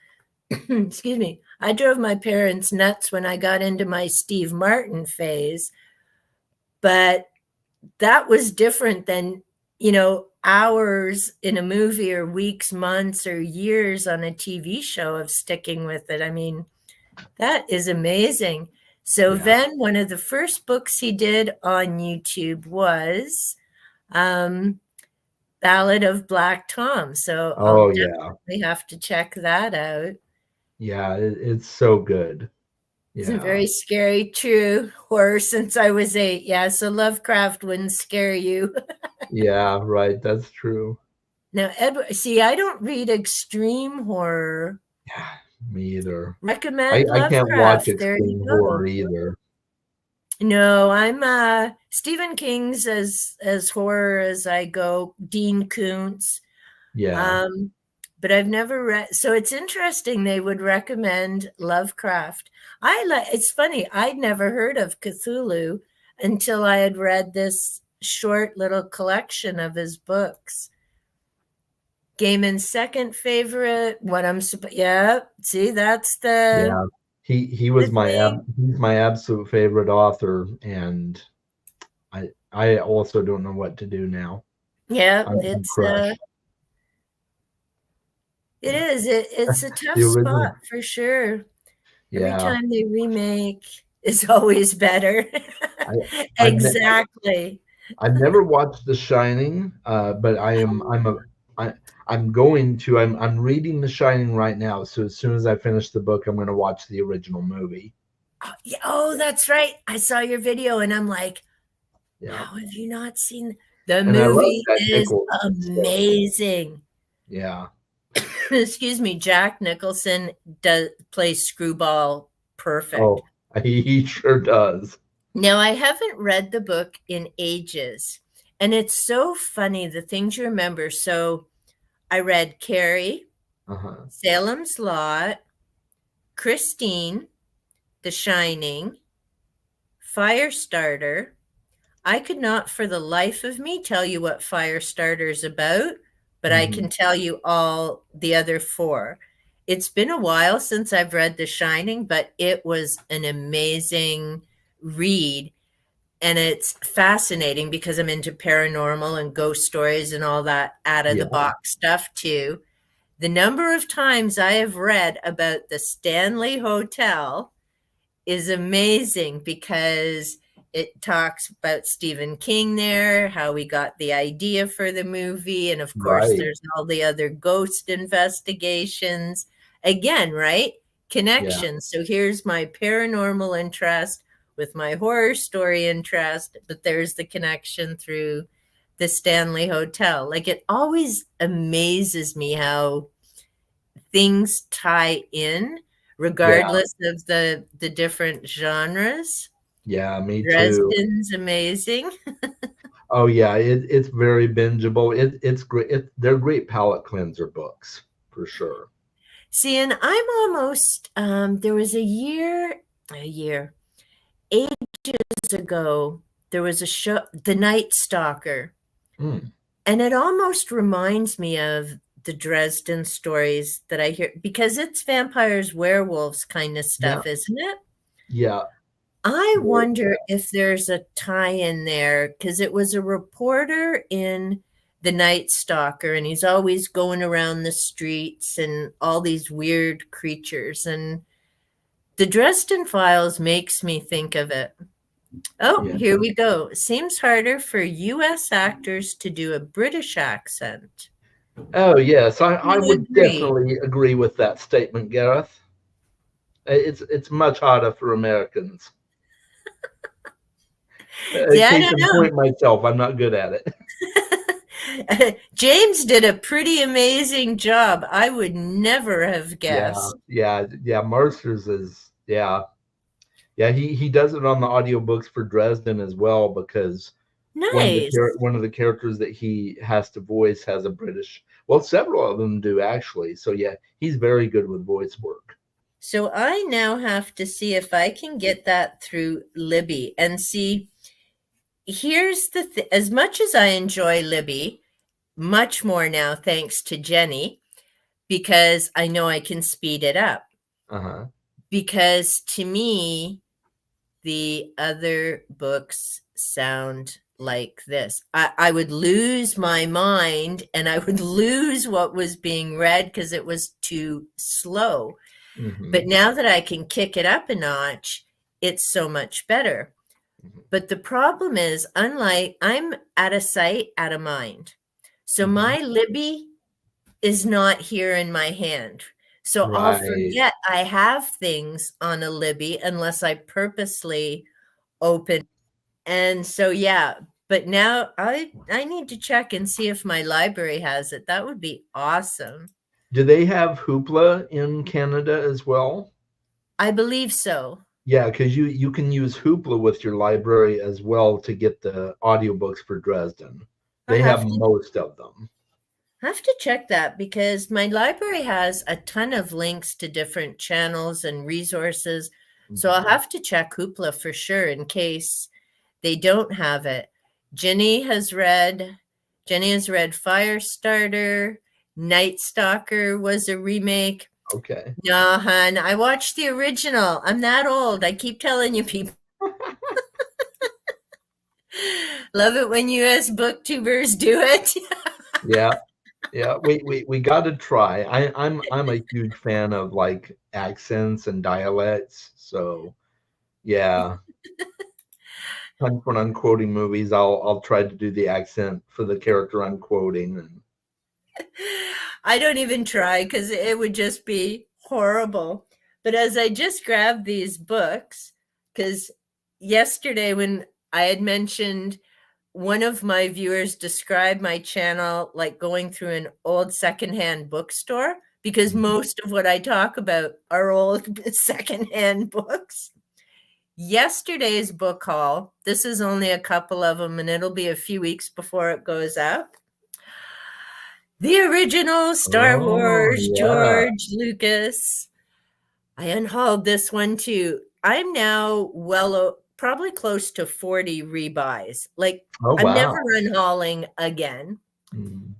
A: excuse me. I drove my parents nuts when I got into my Steve Martin phase, but that was different than, hours in a movie or weeks, months, or years on a TV show of sticking with it. I mean, that is amazing. So
B: Yeah.
A: then one of the first books he did on YouTube was um, Ballad of Black Tom. So I'll
B: Oh yeah.
A: definitely have to check that out.
B: Yeah. It's so good.
A: Isn't
B: Yeah.
A: very scary, true horror since I was 8. Yeah, so Lovecraft wouldn't scare you.
B: Yeah. Right. That's true.
A: Now, Edward, see, I don't read extreme horror.
B: Yeah. Me either. I
A: Recommend
B: I can't watch
A: Lovecraft. There you
B: extreme
A: go.
B: horror either.
A: No, I'm Stephen King's as horror as I go. Dean Koontz.
B: Yeah.
A: Um, but I've never read. So it's interesting. They would recommend Lovecraft. I like. It's funny. I'd never heard of Cthulhu until I had read this short little collection of his books. Gaiman's second favorite. Yeah. See, that's
B: Yeah. He
A: the
B: was
A: thing.
B: he's my absolute favorite author, and I also don't know what to do now.
A: Yeah,
B: I'm crushed.
A: it is. It's a tough
B: The
A: spot
B: original.
A: for sure. Every
B: Yeah.
A: time they remake is always better.
B: I I've ne-
A: Exactly.
B: I've never watched The Shining, but I I'm going to. I'm reading The Shining right now. So as soon as I finish the book, I'm going to watch the original movie.
A: Oh, yeah, oh, that's right. I saw your video and I'm like,
B: Yeah,
A: how have you not seen the
B: and I love
A: movie
B: Jack
A: is
B: Nicholson. So
A: amazing.
B: yeah.
A: Excuse me, Jack Nicholson does play Screwball perfect.
B: Oh, he sure does.
A: Now, I haven't read the book in ages, and it's so funny the things you remember. So I read Carrie,
B: Uh-huh.
A: Salem's Lot, Christine, The Shining, Firestarter. I could not for the life of me tell you what Firestarter is about, but I
B: Hmm.
A: can tell you all the other four. It's been a while since I've read The Shining, but it was an amazing read. And it's fascinating because I'm into paranormal and ghost stories and all that out of the
B: Yeah.
A: box stuff too. The number of times I have read about the Stanley Hotel is amazing because it talks about Stephen King there, how we got the idea for the movie, and of course,
B: Right.
A: there's all the other ghost investigations. Again, right?
B: Yeah.
A: Connections. So here's my paranormal interest with my horror story interest, but there's the connection through the Stanley Hotel. Like it always amazes me how things tie in
B: Yeah.
A: regardless of the different genres.
B: Yeah. Me too.
A: Dresden's amazing.
B: Oh yeah. It's very bingeable. It's great. They're great palate cleanser books for sure.
A: See, and I'm almost there was a year, ages ago, there was a show, The Night Stalker,
B: Mm.
A: and it almost reminds me of the Dresden stories that I hear because it's vampires, werewolves kind of
B: Yeah.
A: stuff, isn't it?
B: Yeah.
A: I
B: Very-
A: wonder if there's a tie in there because it was a reporter in The Night Stalker, and he's always going around the streets and all these weird creatures. And the Dresden Files makes me think of it. Oh,
B: Yeah.
A: here we go. Seems harder for US actors to do a British accent.
B: Oh yes, I
A: You
B: would
A: agree?
B: definitely agree with that statement, Gareth. It's much harder for Americans.
A: Yeah, I
B: Case in
A: don't
B: point, myself, I'm not good at it.
A: know. James did a pretty amazing job. I would never have
B: Yeah,
A: guessed.
B: yeah, yeah. Marsters is yeah. He does it on the audiobooks for Dresden as well because
A: Nice.
B: one of the characters that he has to voice has a British. Well, several of them do actually. So yeah, he's very good with voice work.
A: So I now have to see if I can get that through Libby and see. Here's the as much as I enjoy Libby, much more now thanks to Jenny, because I know I can speed it up.
B: Uh huh.
A: Because to me, the other books sound like this. I would lose my mind and I would lose what was being read because it was too slow. But
B: Hmm.
A: now that I can kick it up a notch, it's so much better. But the problem is, unlike I'm at a sight, at a mind. So
B: Hmm.
A: my Libby is not here in my hand. So I'll
B: Right.
A: forget I have things on a Libby unless I purposely open. And so yeah, but now I need to check and see if my library has it. That would be awesome.
B: Do they have Hoopla in Canada as well?
A: I believe so.
B: Yeah, because you can use Hoopla with your library as well to get the audiobooks for Dresden.
A: I
B: They have
A: have to
B: most of them.
A: check that because my library has a ton of links to different channels and resources. So I'll
B: Mhm.
A: have to check Hoopla for sure in case they don't have it. Jenny has read Jenny has read Firestarter. Night Stalker was a remake.
B: Okay.
A: No, hun, I watched the original. I'm that old. I keep telling you people. Love it when US booktubers do it.
B: Yeah, yeah. We got to try. I'm a huge fan of like accents and dialects. So yeah, when I'm quoting movies, I'll try to do the accent for the character I'm quoting. And
A: I don't even try because it would just be horrible. But as I just grabbed these books, because yesterday when I had mentioned one of my viewers described my channel like going through an old secondhand bookstore, because most of what I talk about are old secondhand books. Yesterday's book haul, this is only a couple of them, and it'll be a few weeks before it goes up. The original Star
B: oh
A: Wars,
B: yeah.
A: George Lucas. I unhauled this one too. I'm now probably close to 40 rebuys. Like,
B: Oh
A: I'm never
B: wow.
A: unhauling again.
B: Mm.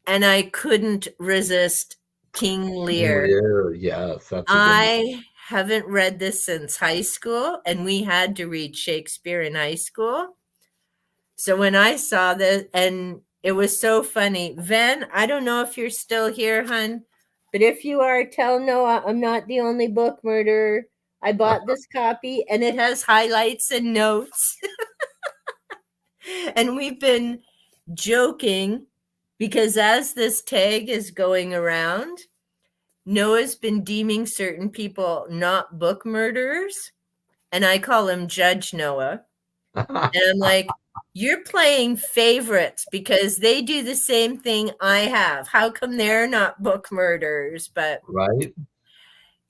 A: And I couldn't resist King
B: King
A: Lear.
B: Lear, yes, that's a good one.
A: I haven't read this since high school, and we had to read Shakespeare in high school. So when I saw this, and it was so funny, Ven, I don't know if you're still here, hun, but if you are, tell Noah I'm not the only book murderer. I bought this copy, and it has highlights and notes. And we've been joking because as this tag is going around, Noah's been deeming certain people not book murderers, and I call him Judge Noah. And I'm like, you're playing favorites because they do the same thing I have. How come they're not book murderers? But,
B: Right?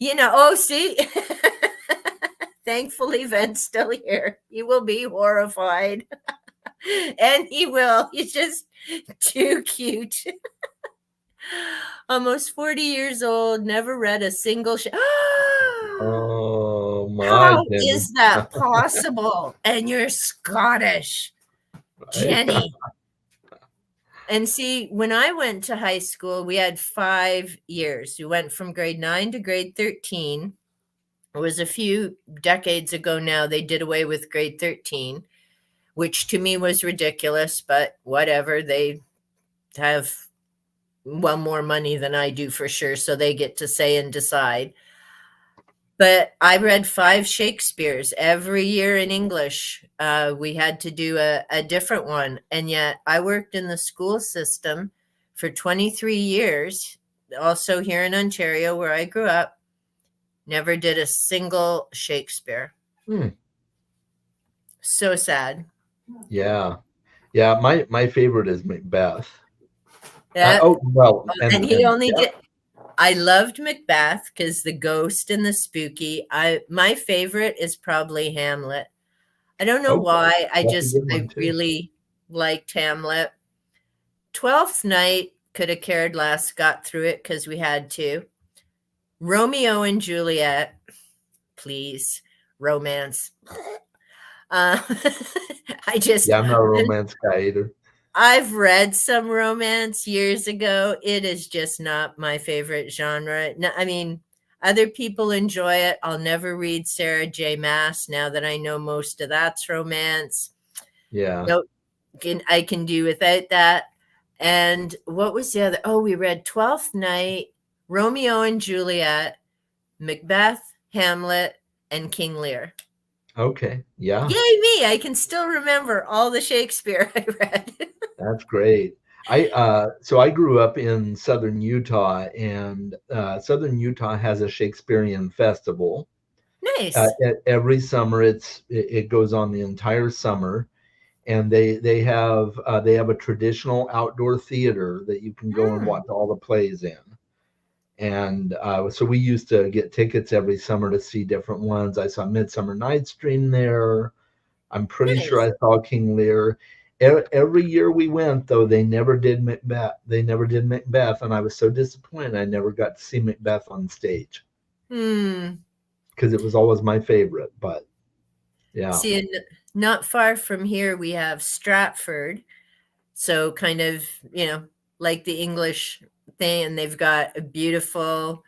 A: oh, see, thankfully, Ben's still here. He will be horrified. And he will. He's just too cute. Almost 40 years old, never read a single.
B: Oh my
A: How
B: goodness.
A: is that possible? And you're Scottish,
B: Right?
A: Jenny. And see, when I went to high school, we had 5 years. We went from grade 9 to grade 13. It was a few decades ago now. They did away with grade 13, which to me was ridiculous, but whatever. They have well more money than I do for sure, so they get to say and decide. But I read 5 Shakespeares every year in English. We had to do a different one. And yet I worked in the school system for 23 years, also here in Ontario where I grew up, never did a single Shakespeare.
B: Hmm.
A: So sad.
B: Yeah. Yeah. My favorite is Macbeth.
A: Yeah.
B: Oh well,
A: And he
B: and
A: only
B: yeah.
A: did. I loved Macbeth because the ghost and the spooky. My favorite is probably Hamlet. I don't know
B: Okay,
A: why.
B: that's a good
A: I
B: one too.
A: really liked Hamlet. Twelfth Night could have cared less. Got through it because we had to. Romeo and Juliet, please, romance. Uh, I just
B: Yeah, I'm not a romance guy either.
A: I've read some romance years ago. It is just not my favorite genre. No, I mean, other people enjoy it. I'll never read Sarah J. Maas now that I know most of that's romance.
B: Yeah.
A: Nope, I can do without that. And what was the other? Oh, we read Twelfth Night, Romeo and Juliet, Macbeth, Hamlet, and King Lear.
B: Okay. Yeah.
A: Yay me! I can still remember all the Shakespeare I read.
B: That's great. I grew up in southern Utah, and southern Utah has a Shakespearean festival.
A: Nice.
B: Every summer, it goes on the entire summer, and they have a traditional outdoor theater that you can go and
A: Mm,
B: watch all the plays in. And so we used to get tickets every summer to see different ones. I saw Midsummer Night's Dream there. I'm pretty sure
A: nice.
B: I saw King Lear. Every year we went, though, they never did Macbeth. They never did Macbeth, and I was so disappointed I never got to see Macbeth on stage
A: Hmm.
B: because it was always my favorite. But yeah,
A: See, not far from here, we have Stratford. So, kind of, you know, like the English thing, and they've got a beautiful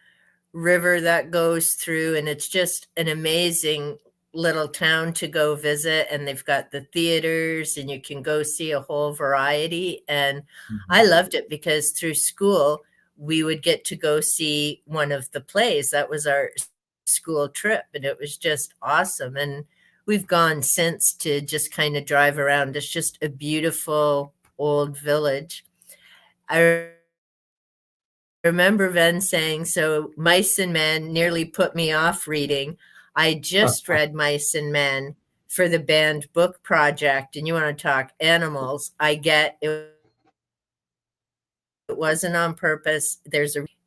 A: river that goes through, and it's just an amazing little town to go visit. And they've got the theaters, and you can go see a whole variety. And I
B: mhm.
A: loved it because through school, we would get to go see one of the plays. That was our school trip, and it was just awesome. And we've gone since to just kind of drive around. It's just a beautiful old village. I remember Ven saying, so Mice and Men nearly put me off reading. I just read Mice and Men for the band book project. And you want to talk animals? I get it. It wasn't on purpose.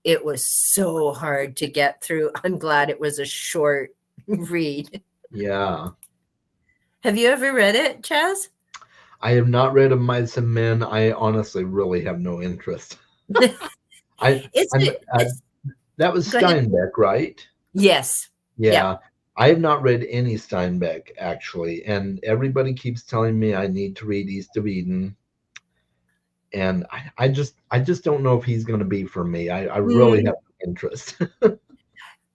A: It was so hard to get through. I'm glad it was a short read.
B: Yeah.
A: Have you ever read it, Chaz?
B: I have not read of Mice and Men. I honestly really have no interest. I
A: It's
B: I'm
A: it's
B: That was
A: go ahead.
B: Steinbeck, right?
A: Yes. Yeah.
B: Yeah. I have not read any Steinbeck actually, and everybody keeps telling me I need to read East of Eden, and I just don't know if he's going to be for me. I really have
A: Mm.
B: no interest.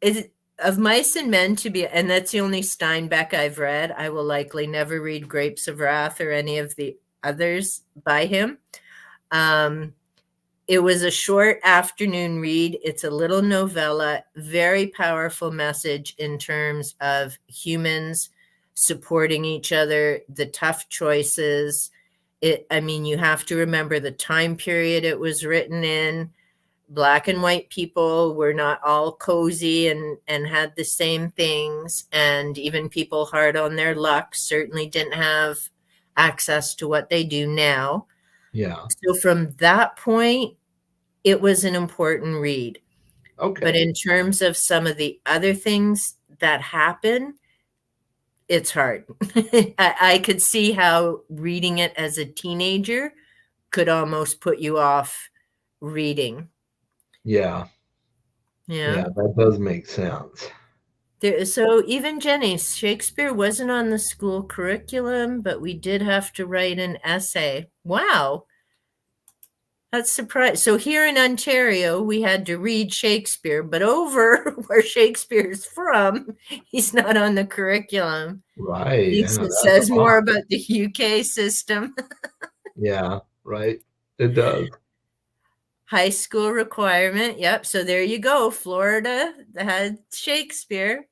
A: Is of Mice and Men to be, and that's the only Steinbeck I've read. I will likely never read Grapes of Wrath or any of the others by him. Um, it was a short afternoon read. It's a little novella, very powerful message in terms of humans supporting each other, the tough choices. I mean, you have to remember the time period it was written in. Black and white people were not all cozy and had the same things, and even people hard on their luck certainly didn't have access to what they do now.
B: Yeah.
A: So from that point, it was an important read. But
B: Okay.
A: in terms of some of the other things that happen, it's hard. I could see how reading it as a teenager could almost put you off reading.
B: Yeah.
A: Yeah.
B: Yeah, that does make sense.
A: So even Jenny, Shakespeare wasn't on the school curriculum, but we did have to write an essay. Wow, that's surprising. So here in Ontario, we had to read Shakespeare, but over where Shakespeare's from, he's not on the curriculum.
B: Right.
A: Thinks
B: Yeah,
A: it
B: that's
A: says more
B: odd.
A: about the UK system.
B: Yeah, right. It does.
A: High school requirement. Yep. So there you go. Florida had Shakespeare.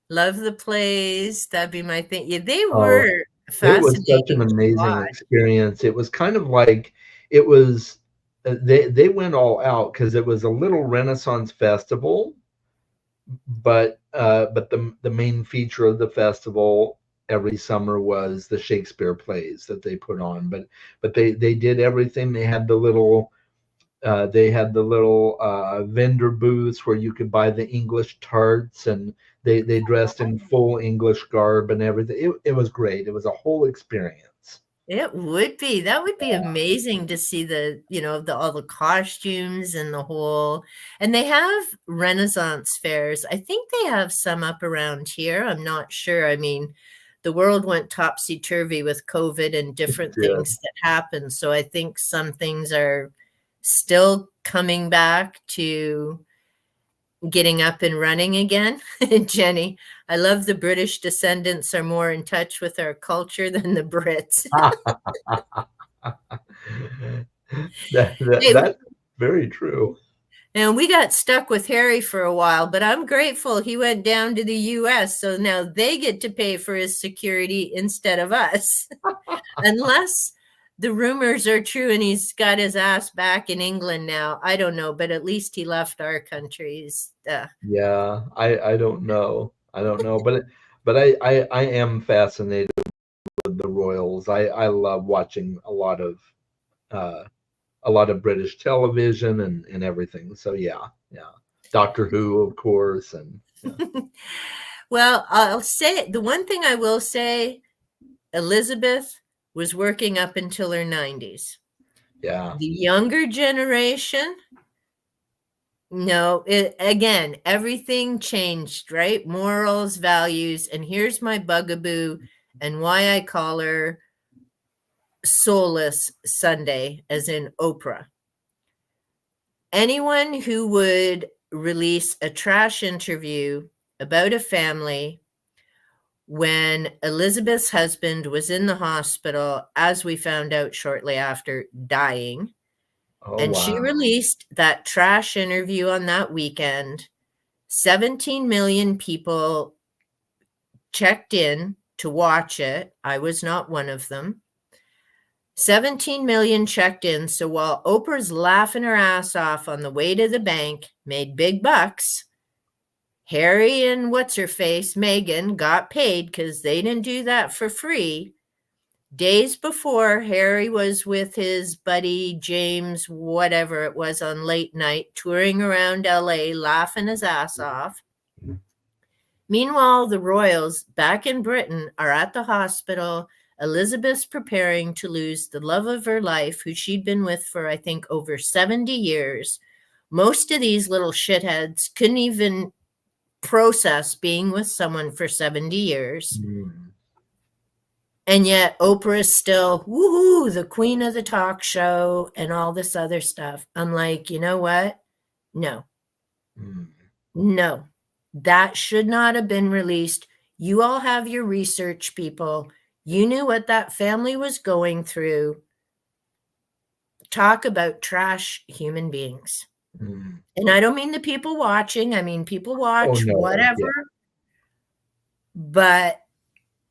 A: Love the plays. That'd be my thing. Yeah, they
B: Oh,
A: were
B: it was such
A: fascinating
B: an
A: to
B: amazing
A: watch.
B: experience. It was kind of like it was they went all out because it was a little Renaissance festival, but the main feature of the festival every summer was the Shakespeare plays that they put on. But they did everything. They had the little vendor booths where you could buy the English tarts, and they dressed in full English garb and everything. It was great. It was a whole experience.
A: It would be. That would be amazing to see the, all the costumes and the whole, and they have Renaissance fairs. I think they have some up around here. I'm not sure. I mean, the world went topsy-turvy with COVID and
B: It
A: different
B: did.
A: things that happened. So I think some things are still coming back to getting up and running again. Jenny, I love the British descendants are more in touch with our culture than the Brits. Hey,
B: That's very true.
A: and we got stuck with Harry for a while, but I'm grateful he went down to the US. So now they get to pay for his security instead of us. Unless the rumors are true and he's got his ass back in England now. I don't know, but at least he left our countries.
B: Yeah, I don't know. I don't know, but I am fascinated with the royals. I love watching uh a lot of British television and everything. So yeah, yeah. Doctor Who, of course, and yeah.
A: Well, I'll say the one thing I will say, Elizabeth was working up until her 90s.
B: Yeah.
A: The younger generation, no, again, everything changed, right? Morals, values, and here's my bugaboo and why I call her Soulless Sunday, as in Oprah. Anyone who would release a trash interview about a family when Elizabeth's husband was in the hospital, as we found out shortly after, dying,
B: Oh
A: and she
B: wow.
A: released that trash interview on that weekend. 17 million people checked in to watch it. I was not one of them. 17 million checked in. So while Oprah's laughing her ass off on the way to the bank, made big bucks, Harry and what's her face, Meghan, got paid because they didn't do that for free. Days before, Harry was with his buddy James, whatever it was, on late night, touring around LA, laughing his ass off. Meanwhile, the royals back in Britain are at the hospital. Elizabeth's preparing to lose the love of her life, who she'd been with for, I think, over 70 years. Most of these little shitheads couldn't even process being with someone for 70 years.
B: Mm,
A: And yet Oprah is still, woohoo, the queen of the talk show and all this other stuff. I'm like, you know what? No,
B: mm,
A: no, that should not have been released. You all have your research people. You knew what that family was going through. Talk about trash human beings.
B: mm.
A: And I don't mean the people watching. I mean, people
B: Oh
A: watch
B: no.
A: whatever,
B: Yeah.
A: but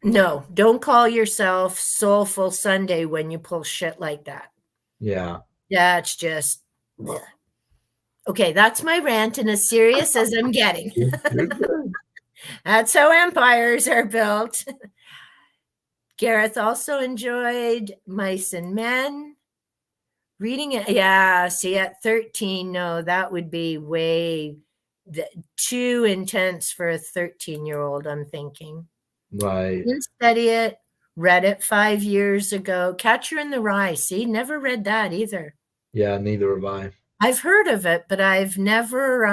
A: no, don't call yourself Soulful Sunday when you pull shit like that.
B: Yeah.
A: That's just, ugh. Okay, that's my rant, and as serious as I'm getting.
B: You're good.
A: That's how empires are built. Gareth also enjoyed Mice and Men. Reading it, yeah, see, at 13, no, that would be way too intense for a 13-year-old, I'm thinking.
B: Right.
A: Didn't study it, read it 5 years ago. Catcher in the Rye, see, never read that either.
B: Yeah, neither have I.
A: I've heard of it, but I've never,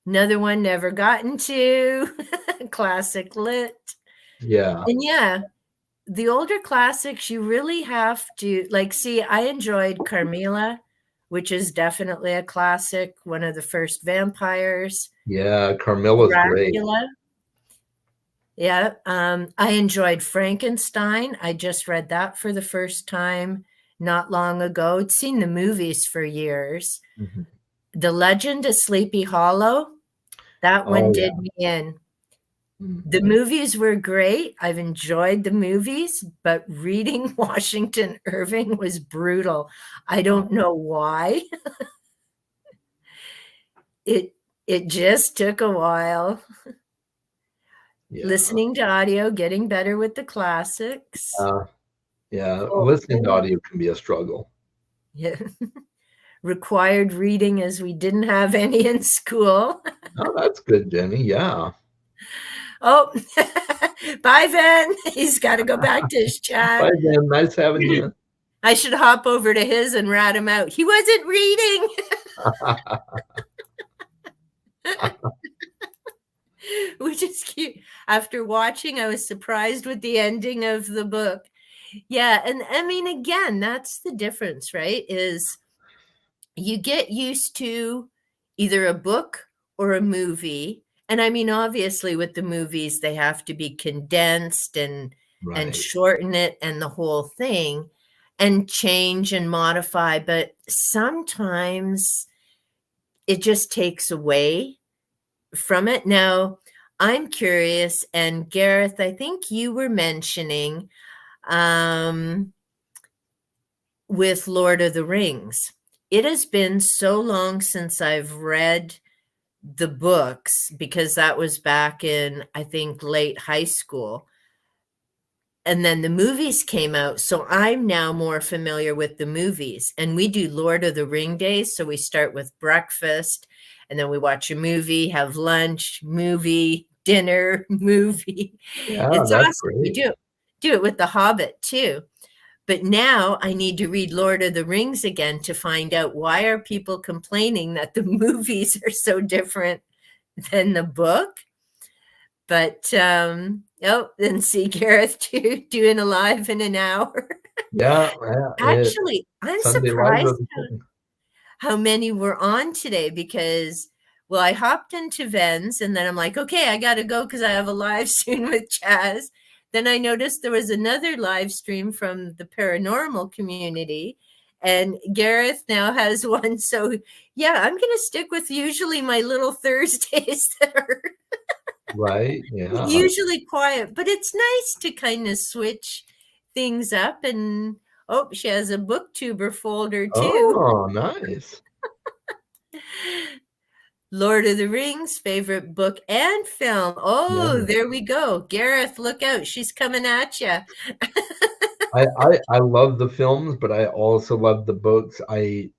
A: another one never gotten to. Classic lit.
B: Yeah.
A: And yeah, the older classics, you really have to, like, see, I enjoyed Carmilla, which is definitely a classic, one of the first vampires.
B: Yeah, Carmilla's great.
A: Dracula. Yeah. I enjoyed Frankenstein. I just read that for the first time not long ago. I'd seen the movies for years.
B: Mhm.
A: The Legend of Sleepy Hollow, that one
B: Oh yeah.
A: did me in. The
B: Mhm.
A: movies were great. I've enjoyed the movies, but reading Washington Irving was brutal. I
B: Oh,
A: don't know why. It it just took a while.
B: yeah.
A: Listening to audio, getting better with the classics.
B: Uh, yeah,
A: Oh,
B: listening to audio can be a struggle.
A: yeah. Required reading as we didn't have any in school.
B: Oh, that's good, Jenny. Yeah.
A: Oh, bye, Ben. He's got to go back to his chat.
B: Bye, then. Nice having you.
A: I should hop over to his and rat him out. He wasn't reading. Which is cute. After watching, I was surprised with the ending of the book. Yeah, and I mean, again, that's the difference, right? Is you get used to either a book or a movie. And I mean, obviously, with the movies, they have to be condensed and
B: Right.
A: shorten it and the whole thing and change and modify. But sometimes it just takes away from it. Now, I'm curious, and Gareth, I think you were mentioning um, with Lord of the Rings. It has been so long since I've read the books because that was back in, I think, late high school. And then the movies came out. So I'm now more familiar with the movies. And we do Lord of the Ring days. So we start with breakfast and then we watch a movie, have lunch, movie, dinner, movie.
B: Yeah,
A: It's
B: that's
A: awesome. We
B: great.
A: do it with The Hobbit too. But now I need to read Lord of the Rings again to find out why are people complaining that the movies are so different than the book. But oh, and see Gareth doing a live in an hour.
B: Yeah, yeah.
A: Actually, I'm
B: Sunday Live
A: surprised
B: of the thing.
A: how many were on today because, well, I hopped into Ven's and then I'm like, okay, I got to go because I have a live soon with Chaz. Then I noticed there was another live stream from the paranormal community. And Gareth now has one. So, yeah, I'm going to stick with usually my little Thursdays that are
B: Right. Yeah.
A: usually quiet, but it's nice to kind of switch things up. And oh, she has a booktuber folder too.
B: Oh, nice.
A: Lord of the Rings, favorite book and film. Oh,
B: Yeah.
A: there we go. Gareth, look out. She's coming at you.
B: I love the films, but I also love the books. I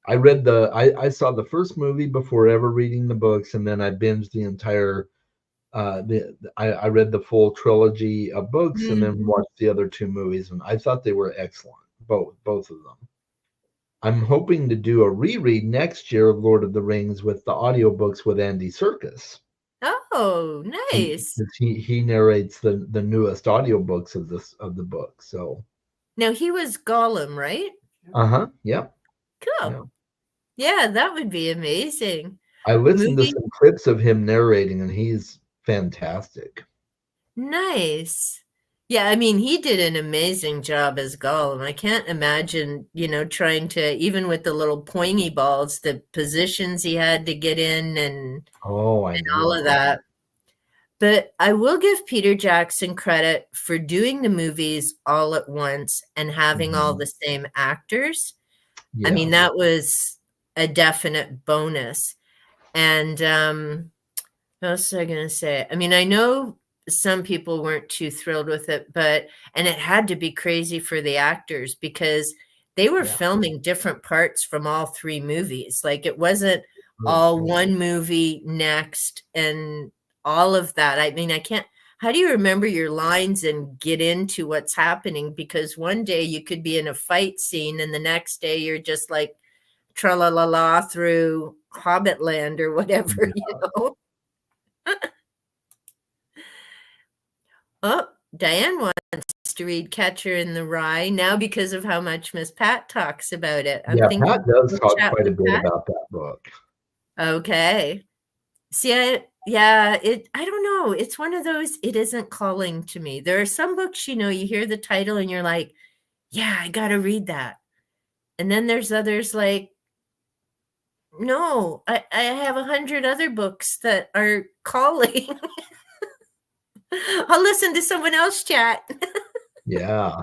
B: saw the first movie before ever reading the books, and then I binged the entire I read the full trilogy of books and then
A: Mm.
B: watched the other two movies, and I thought they were excellent, both of them. I'm hoping to do a reread next year of Lord of the Rings with the audiobooks with Andy Serkis.
A: Oh, nice.
B: 'Cause he narrates the newest audiobooks of the book. So
A: Now he was Gollum, right?
B: uh-huh. Yep.
A: Cool.
B: Yeah.
A: Yeah, that would be amazing.
B: I listened to
A: Movie,
B: some clips of him narrating and he's fantastic.
A: nice. Yeah, I mean, he did an amazing job as Gollum. I can't imagine, trying to, even with the little pointy balls, the positions he had to get in
B: Oh, I
A: and all of
B: know.
A: that. But I will give Peter Jackson credit for doing the movies all at once and having all
B: Mhm.
A: the same actors. I mean,
B: Yeah.
A: that was a definite bonus. And what else was I going to say? I mean, I know some people weren't too thrilled with it, and it had to be crazy for the actors because they were
B: Yeah.
A: filming different parts from all three movies. Like it wasn't
B: Right.
A: all one movie next and all of that. I mean, I can't, how do you remember your lines and get into what's happening? Because one day you could be in a fight scene and the next day you're just like tra la la la through Hobbitland or whatever,
B: Yeah.
A: Oh, Diane wants to read Catcher in the Rye now because of how much Miss Pat talks about it. I'm
B: Yeah,
A: thinking
B: Pat does
A: we'll
B: talk
A: chat
B: quite a
A: with
B: bit
A: Pat.
B: about that book.
A: Okay. See, I don't know. It's one of those, it isn't calling to me. There are some books, you hear the title and you're like, yeah, I got to read that. And then there's others like, no, I have 100 other books that are calling. I'll listen to someone else chat.
B: Yeah.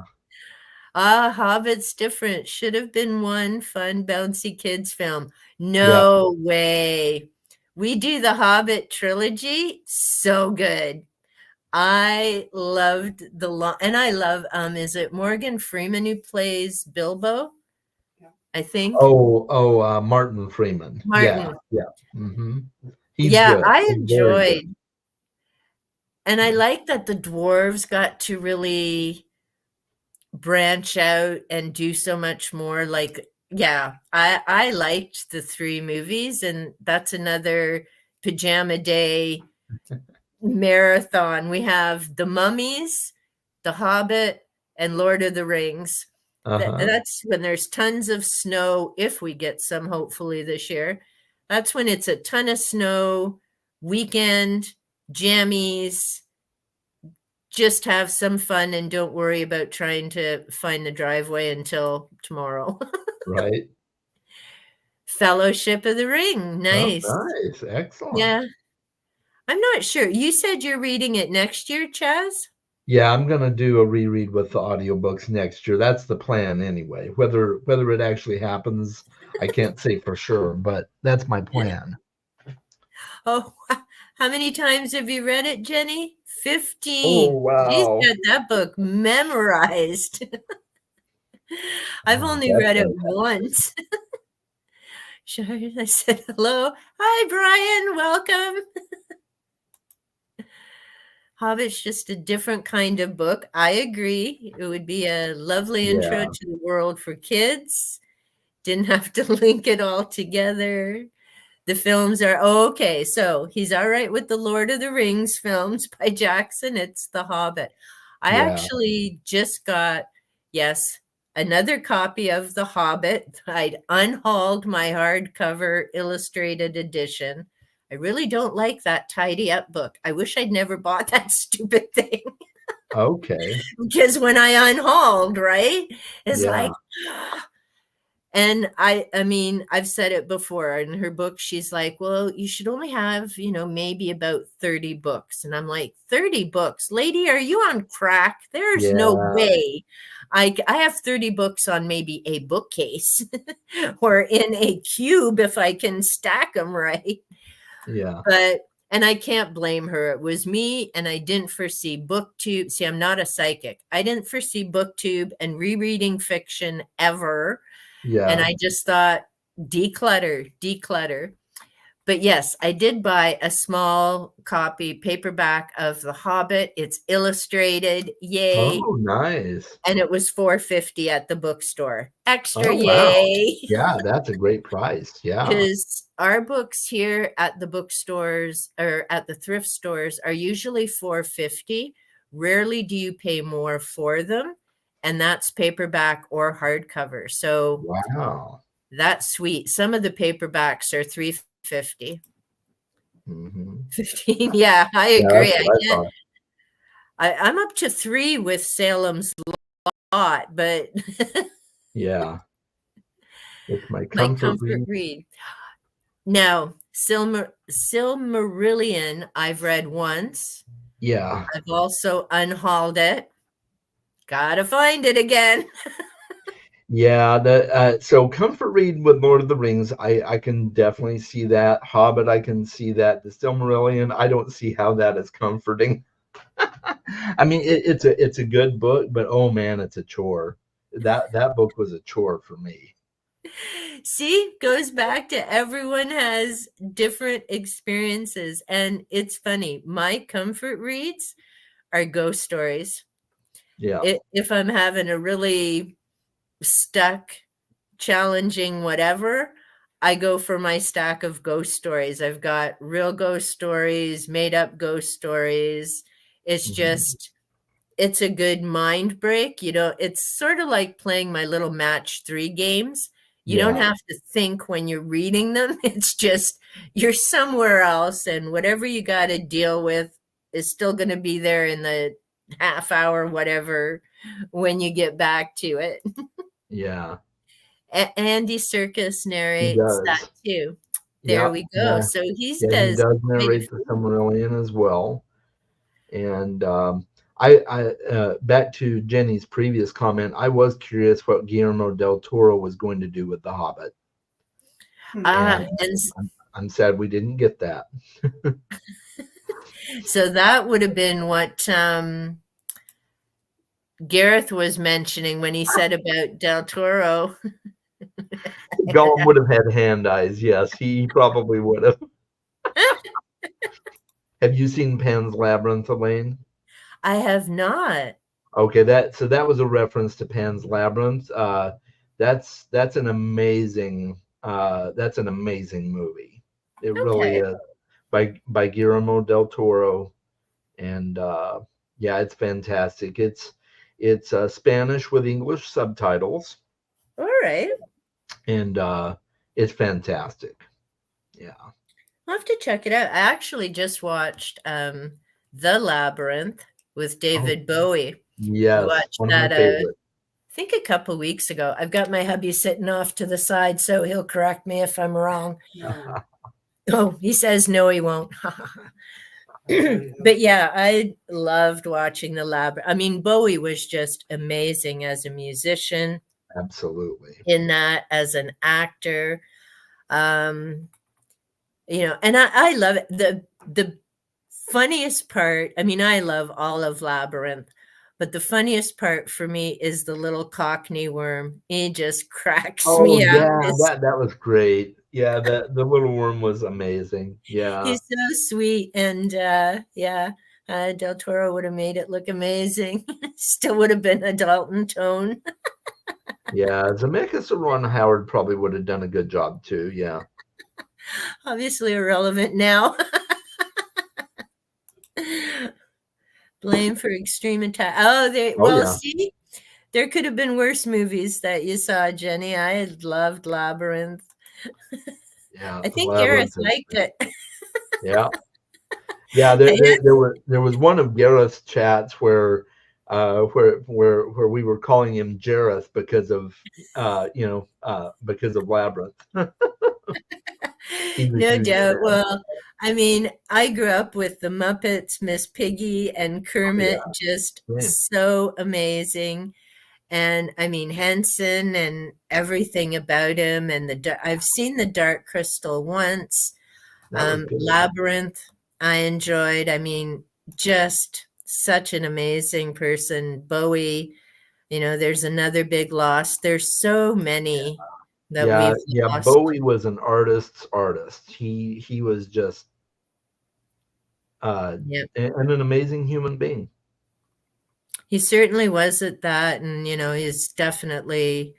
A: Ah, Hobbit's different. Should have been one fun, bouncy kids film.
B: Yeah.
A: No way. We do the Hobbit trilogy. So good. I loved and I love, is it Morgan Freeman who plays Bilbo? I think.
B: Martin Freeman. Yeah.
A: Martin.
B: Yeah. Hmm. He's
A: Yeah,
B: good.
A: I
B: He's very good.
A: enjoyed. And I
B: Yeah.
A: like that the dwarves got to really branch out and do so much more. Like, yeah, I liked the three movies, and that's another pajama day marathon. We have The Mummies, The Hobbit, and Lord of the Rings.
B: Uh-huh.
A: That's when there's tons of snow, if we get some, hopefully this year. That's when it's a ton of snow, weekend, jammies, just have some fun and don't worry about trying to find the driveway until tomorrow.
B: Right.
A: Fellowship of the Ring.
B: Oh,
A: Nice.
B: nice. Excellent.
A: Yeah. I'm not sure. You said you're reading it next year, Chaz?
B: Yeah, I'm gonna do a reread with the audiobooks next year. That's the plan anyway. Whether it actually happens, I can't say for sure, but that's my plan.
A: Oh, how many times have you read it, Jenny?
B: Oh,
A: 15. She's
B: wow.
A: got that book memorized. I've
B: Oh,
A: only
B: that's
A: read it
B: fantastic.
A: once. Sure. I said, hello. Hi, Brian. Welcome. Hobbit's just a different kind of book. I agree. It would be a lovely intro
B: Yeah.
A: to the world for kids. Didn't have to link it all together. The films are okay. So he's all right with the Lord of the Rings films by Jackson. It's The Hobbit. I
B: Yeah.
A: actually just got, yes, another copy of The Hobbit. I'd unhauled my hardcover illustrated edition. I really don't like that tidy up book. I wish I'd never bought that stupid thing
B: Okay.
A: because when I unhauled, right, it's
B: Yeah.
A: like, and I mean, I've said it before in her book. She's like, well, you should only have, maybe about 30 books. And I'm like, 30 books, lady, are you on crack? There's no
B: Yeah.
A: way. I have 30 books on maybe a bookcase or in a cube if I can stack them right.
B: Yeah.
A: And I can't blame her. It was me, and I didn't foresee booktube. See, I'm not a psychic. I didn't foresee booktube and rereading fiction ever. And
B: Yeah.
A: I just thought, declutter, declutter. But yes, I did buy a small copy paperback of The Hobbit. It's illustrated. Yay.
B: Oh, nice.
A: And it was $4.50 at the bookstore. Extra
B: Oh, wow.
A: yay.
B: Yeah, that's a great price. Yeah.
A: Because our books here at the bookstores or at the thrift stores are usually $4.50. Rarely do you pay more for them, and that's paperback or hardcover. So
B: Wow.
A: that's sweet. Some of the paperbacks are $3.50.
B: Hmm.
A: 15. Yeah, I
B: Yeah,
A: agree.
B: that's
A: I
B: what I
A: can't.
B: thought.
A: I'm up to 3 with Salem's Lot, but
B: Yeah. It's my
A: my
B: comfort
A: comfort
B: read.
A: read. Now, Silmarillion, I've read once.
B: Yeah.
A: I've also unhauled it. Gotta find it again.
B: Yeah, so comfort read with Lord of the Rings, I can definitely see that. Hobbit, I can see that. The Silmarillion, I don't see how that is comforting. I mean, it's a good book, but oh man, it's a chore. That book was a chore for me.
A: See, goes back to everyone has different experiences. And it's funny. My comfort reads are ghost stories.
B: Yeah.
A: If I'm having a really stuck, challenging whatever, I go for my stack of ghost stories. I've got real ghost stories, made up ghost stories. It's
B: Hmm.
A: just, it's a good mind break. It's sort of like playing my little match 3 games. You don't
B: Yeah.
A: have to think when you're reading them. It's just you're somewhere else, and whatever you got to deal with is still going to be there in the half hour, whatever, when you get back to it.
B: Yeah.
A: Andy Serkis
B: He
A: narrates that
B: does.
A: too. There
B: Yeah.
A: we go.
B: Yeah.
A: So he
B: Yeah, he
A: does
B: does
A: quite a
B: narrate the
A: few.
B: Silmarillion as well. And back to Jenny's previous comment, I was curious what Guillermo del Toro was going to do with The Hobbit, and
A: And
B: I'm sad we didn't get that.
A: so that would have been what Gareth was mentioning when he said about Del Toro.
B: Gollum would have had hand eyes. Yes, he probably would have. Have you seen Pan's Labyrinth, Elaine?
A: I have not.
B: Okay, that was a reference to Pan's Labyrinth. That's an amazing movie. It really
A: Okay.
B: is, by Guillermo del Toro, and yeah, it's fantastic. It's Spanish with English subtitles,
A: All right.
B: and it's fantastic. Yeah.
A: I'll have to check it out. I actually just watched The Labyrinth with
B: Oh,
A: David Bowie. I
B: yes,
A: watched
B: one of my
A: that
B: favorites.
A: I think a couple weeks ago. I've got my hubby sitting off to the side, so he'll correct me if I'm wrong.
C: No.
A: Oh, he says no, he won't. But yeah, I loved watching the Labyrinth. I mean, Bowie was just amazing as a musician,
B: Absolutely.
A: in that, as an actor. Um, and I love it. The funniest part, I mean, I love all of Labyrinth, but the funniest part for me is the little Cockney worm. He just cracks
B: Oh
A: me up.
B: yeah, that was great. Yeah, the little worm was amazing. Yeah.
A: He's so sweet, and yeah, Del Toro would have made it look amazing. Still would have been a Dalton tone.
B: Yeah, Zemeckis and Ron Howard probably would have done a good job too. Yeah.
A: Obviously irrelevant now. Blame for extreme attack. Oh,
B: Oh
A: well,
B: yeah.
A: see, there could have been worse movies that you saw, Jenny. I had loved Labyrinth.
B: Yeah.
A: I think Gareth
B: Labyrinth is
A: liked
B: great.
A: it.
B: Yeah. Yeah, there was one of Gareth's chats where we were calling him Jareth because of Labyrinth. He's a
A: No
B: huge
A: doubt.
B: fan.
A: Well, I mean, I grew up with the Muppets, Miss Piggy, and
B: Oh
A: Kermit,
B: yeah.
A: just
B: Same.
A: so amazing. And I mean, Henson and everything about him. And I've seen the Dark Crystal once.
B: That was good.
A: Labyrinth, I enjoyed. I mean, just such an amazing person. Bowie, there's another big loss. There's so many that
B: Yeah,
A: we've
B: yeah.
A: lost.
B: Bowie was an artist's artist. He was just uh,
A: Yeah.
B: and an amazing human being.
A: He certainly was at that, and he's definitely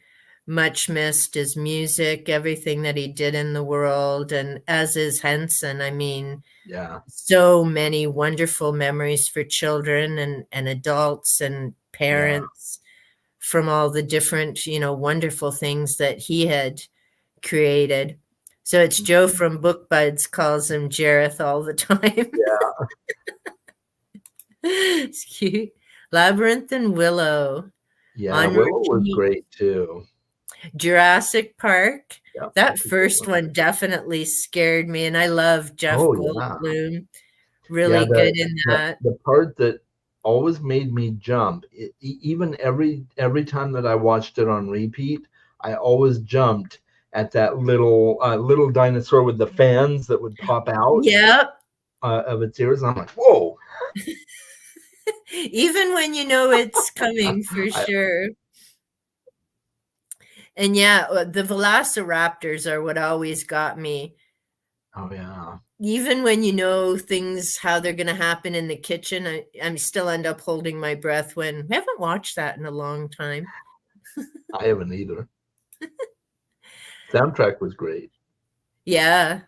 A: much missed. His music, everything that he did in the world, and as is Henson. I mean,
B: Yeah,
A: so many wonderful memories for children and adults and
B: yeah.
A: parents from all the different, wonderful things that he had created. So it's Joe from Book Buds calls him Jareth all the time.
B: Yeah,
A: It's cute. Labyrinth and Willow.
B: yeah.
A: En
B: Willow was
A: Repeat.
B: great too.
A: Jurassic Park.
B: Yeah,
A: That
B: that's a good
A: first
B: one.
A: one definitely scared me, and I love Jeff
B: Oh yeah,
A: Goldblum.
B: yeah.
A: Really
B: The
A: good in
B: the,
A: that.
B: the part that always made me jump, even every time that I watched it on repeat, I always jumped at that little dinosaur with the fans that would pop out
A: Yep.
B: of its ears. I'm like, whoa!
A: Even when you know it's coming for
B: I,
A: sure. And yeah, the velociraptors are what always got me.
B: oh yeah.
A: Even when you know things, how they're going to happen in the kitchen, I'm still end up holding my breath when we haven't watched that in a long time.
B: I haven't either. Soundtrack was great.
A: Yeah.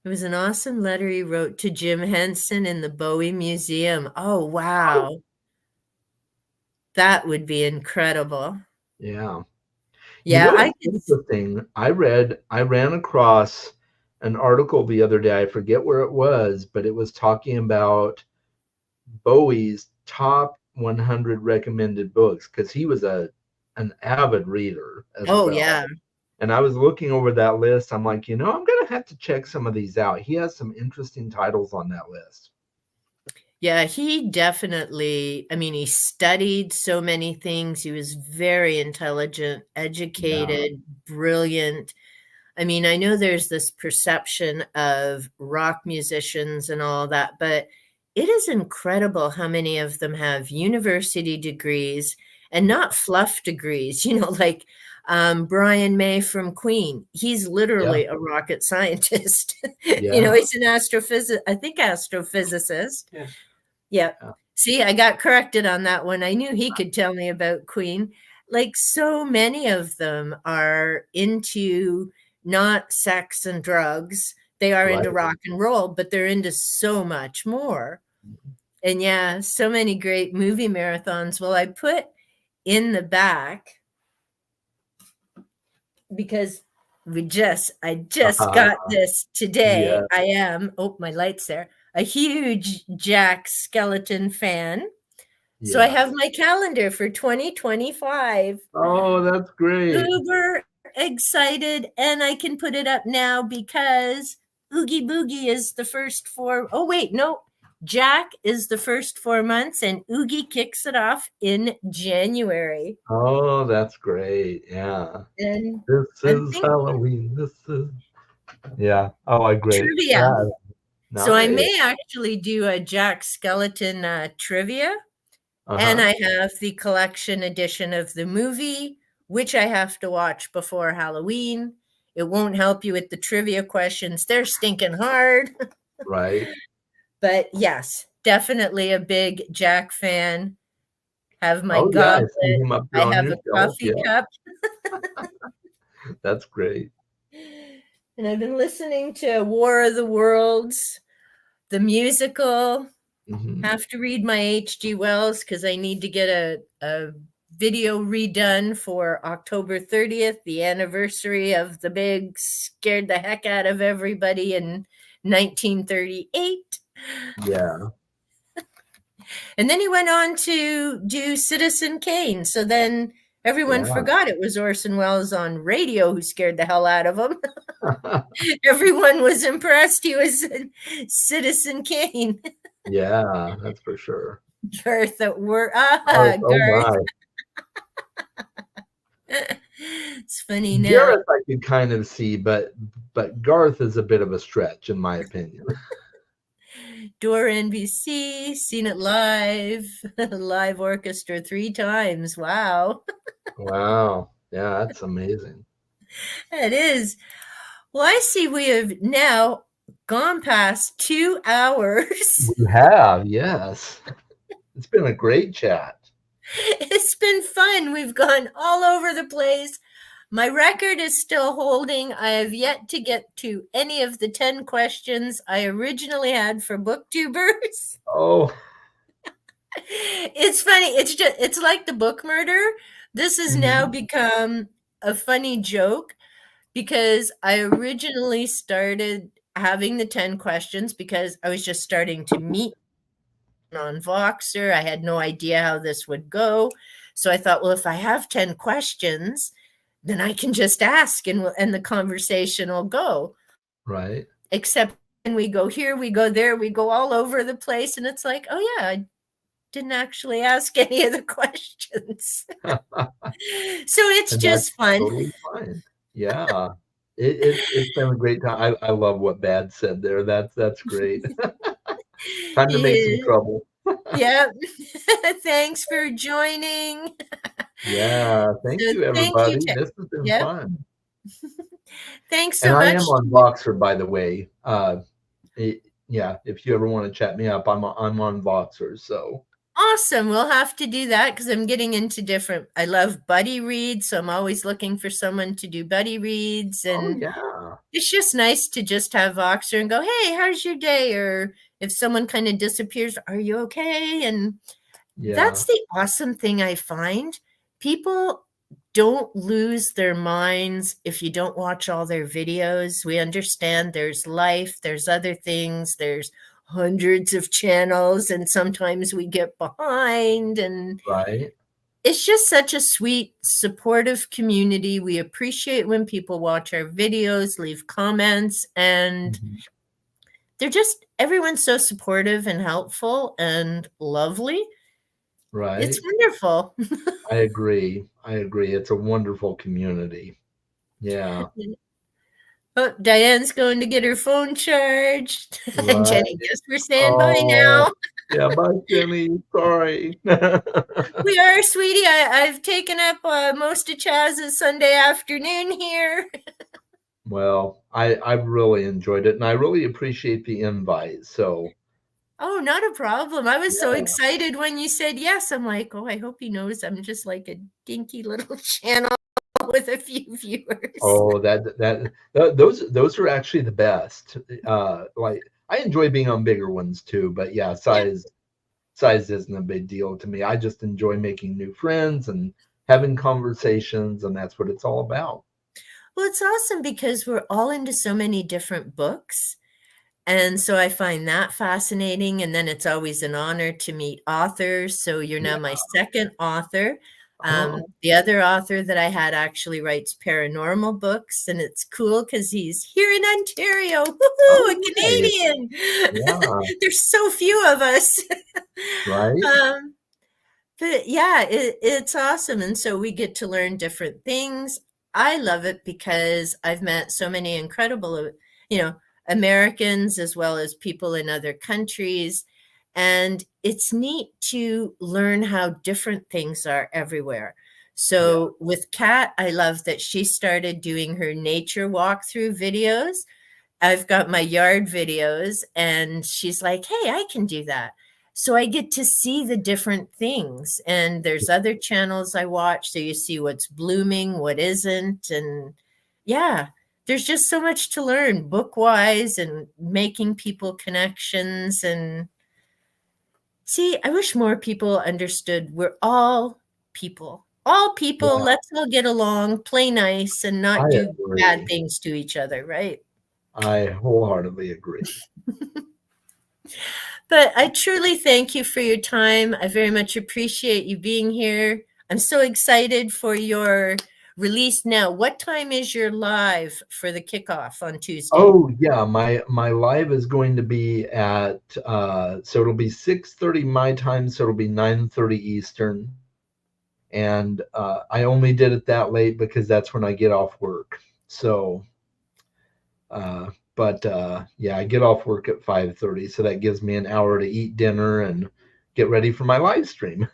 A: It was an awesome letter he wrote to Jim Henson in the Bowie Museum. Oh, wow. That would be incredible.
B: Yeah. You
A: Yeah,
B: know,
A: I
B: it's
A: could.
B: interesting. I ran across an article the other day. I forget where it was, but it was talking about Bowie's top 100 recommended books because he was an avid reader as
A: Oh,
B: well.
A: yeah.
B: And I was looking over that list. I'm like, I'm going to have to check some of these out. He has some interesting titles on that list.
A: Yeah, he definitely, I mean, he studied so many things. He was very intelligent,
B: Yeah.
A: educated, brilliant. I mean, I know there's this perception of rock musicians and all that, but it is incredible how many of them have university degrees and
B: Yeah.
A: not fluff degrees, like Brian May from Queen. He's
B: Yeah.
A: literally a rocket scientist.
B: Yeah.
A: He's an astrophysicist, I think astrophysicist.
B: Yeah.
A: Yeah. See, I got corrected on that one. I knew he could tell me about Queen. Like so many of them are into not sex and drugs. They are
B: Right.
A: into rock and roll, but they're into so much more. And yeah, so many great movie marathons. Well, I put in the back because I just got this today.
B: Yeah.
A: I am, oh, my light's there, a huge Jack Skeleton fan. So I
B: Yeah.
A: have my calendar for 2025.
B: Oh, that's great.
A: Uber excited, and I can put it up now because Oogie Boogie is the first four. Oh, wait, no. Jack is the first 4 months, and Oogie kicks it off in January.
B: Oh, that's great. Yeah.
A: And
B: This
A: I
B: is
A: think
B: Halloween. This is, yeah. Oh, great.
A: trivia.
B: Yeah.
A: So I
B: Nice.
A: may actually do a Jack Skeleton trivia. And
B: Uh-huh.
A: I have the collection edition of the movie, which I have to watch before Halloween. It won't help you with the trivia questions. They're stinking hard.
B: Right.
A: But yes, definitely a big Jack fan. Have my
B: Oh, yeah. I
A: goblet.
B: see him up there
A: I
B: on
A: have
B: your
A: a
B: shelf.
A: coffee
B: Yeah.
A: cup.
B: That's great.
A: And I've been listening to War of the Worlds, the musical.
B: Hmm.
A: Have to read my H.G. Wells because I need to get a video redone for October 30th, the anniversary of the big scared the heck out of everybody in 1938.
B: Yeah.
A: And then he went on to do Citizen Kane. So then everyone
B: Yeah.
A: forgot it was Orson Welles on radio who scared the hell out of him. Everyone was impressed he was in Citizen Kane.
B: Yeah, that's for sure.
A: Garth at work.
B: Oh
A: Garth.
B: my.
A: It's funny now.
B: Gareth I could kind of see, but Garth is a bit of a stretch in my opinion.
A: Door NBC, seen it live, live orchestra 3 times. Wow.
B: Wow. Yeah, that's amazing.
A: It is. Well, I see we have now gone past 2 hours.
B: We have, yes. It's been a great chat.
A: It's been fun. We've gone all over the place. My record is still holding. I have yet to get to any of the 10 questions I originally had for booktubers.
B: Oh,
A: It's funny. It's like the book murder. This has now
B: mhm.
A: become a funny joke because I originally started having the 10 questions because I was just starting to meet on Voxer. I had no idea how this would go. So I thought, well, if I have 10 questions, then I can just ask and the conversation will go.
B: Right.
A: Except when we go here, we go there, we go all over the place. And it's like, oh, yeah, I didn't actually ask any of the questions. So it's
B: And that's
A: just fun.
B: totally fine. Yeah. It's been a great time. I love what Bad said there. That's great. Time to make some
A: Yeah.
B: trouble.
A: Yep. Thanks for joining.
B: Yeah. Thank
A: So
B: you,
A: thank you.
B: everybody. This has been
A: Yep.
B: fun.
A: Thanks
B: And
A: so
B: I
A: much.
B: am on Voxer, by the way. Yeah, if you ever want to chat me up, I'm on Voxer. So
A: Awesome. We'll have to do that because I'm getting into different. I love buddy reads, so I'm always looking for someone to do buddy reads.
B: oh
A: And
B: yeah.
A: it's just nice to just have Voxer and go, hey, how's your day? Or if someone kind of disappears, are you okay? And
B: Yeah.
A: that's the awesome thing I find. People don't lose their minds if you don't watch all their videos. We understand there's life, there's other things, there's hundreds of channels, and sometimes we get behind. And
B: Right.
A: it's just such a sweet, supportive community. We appreciate when people watch our videos, leave comments, and
B: Mhm.
A: they're just everyone's so supportive and helpful and lovely. It's
B: Right.
A: wonderful.
B: I agree. I agree. It's a wonderful community. Yeah.
A: Oh, Diane's going to get her phone charged. And
B: Right.
A: Jenny, guess we're saying bye
B: Oh,
A: now.
B: yeah. Bye, Jenny. Sorry.
A: We are, sweetie. I've taken up most of Chaz's Sunday afternoon here.
B: Well, I've really enjoyed it, and I really appreciate the invite. So,
A: Oh, not a problem. I was so
B: yeah.
A: excited when you said yes. I'm like, oh, I hope he knows I'm just like a dinky little channel with a few viewers.
B: Oh, those are actually the best. Like I enjoy being on bigger ones too, but yeah,
A: Yeah.
B: size isn't a big deal to me. I just enjoy making new friends and having conversations, and that's what it's all about.
A: Well, it's awesome because we're all into so many different books. And so I find that fascinating. And then it's always an honor to meet authors. So you're now
B: Yeah.
A: my second author.
B: Oh,
A: The other author that I had actually writes paranormal books, and it's cool because he's here in Ontario. Woohoo, a
B: oh, nice.
A: Canadian.
B: Yeah.
A: There's so few of us.
B: Right.
A: um, but yeah, it's awesome. And so we get to learn different things. I love it because I've met so many incredible, you know, Americans as well as people in other countries. And it's neat to learn how different things are everywhere.
B: Yeah.
A: So with Kat, I love that she started doing her nature walkthrough videos. I've got my yard videos, and she's like, "Hey, I can do that." So I get to see the different things. And there's other channels I watch, so you see what's blooming, what isn't. And yeah, there's just so much to learn book-wise and making people connections. And see, I wish more people understood we're all people. All people,
B: Yeah.
A: let's all get along, play nice, and
B: I
A: not do bad
B: agree.
A: things to each other, right?
B: I wholeheartedly agree.
A: But I truly thank you for your time. I very much appreciate you being here. I'm so excited for your release now. What time is your live for the kickoff on Tuesday?
B: Oh yeah, my live is going to be at so it'll be 6:30 my time, so it'll be 9:30 Eastern. And I only did it that late because that's when I get off work. So but yeah, I get off work at 5:30, so that gives me an hour to eat dinner and get ready for my live stream.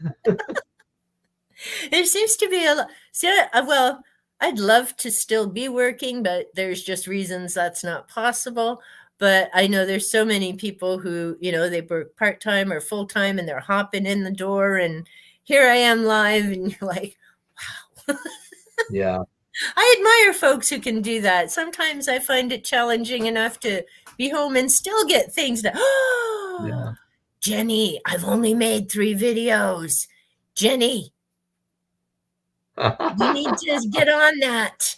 A: There seems to be a lot. See, well, I'd love to still be working, but there's just reasons that's not possible. But I know there's so many people who, they work part time or full time and they're hopping in the door. And here I am live, and you're like, wow.
B: Yeah.
A: I admire folks who can do that. Sometimes I find it challenging enough to be home and still get things done.
B: Yeah.
A: Jenny, I've only made 3 videos. Jenny, you need to get on that.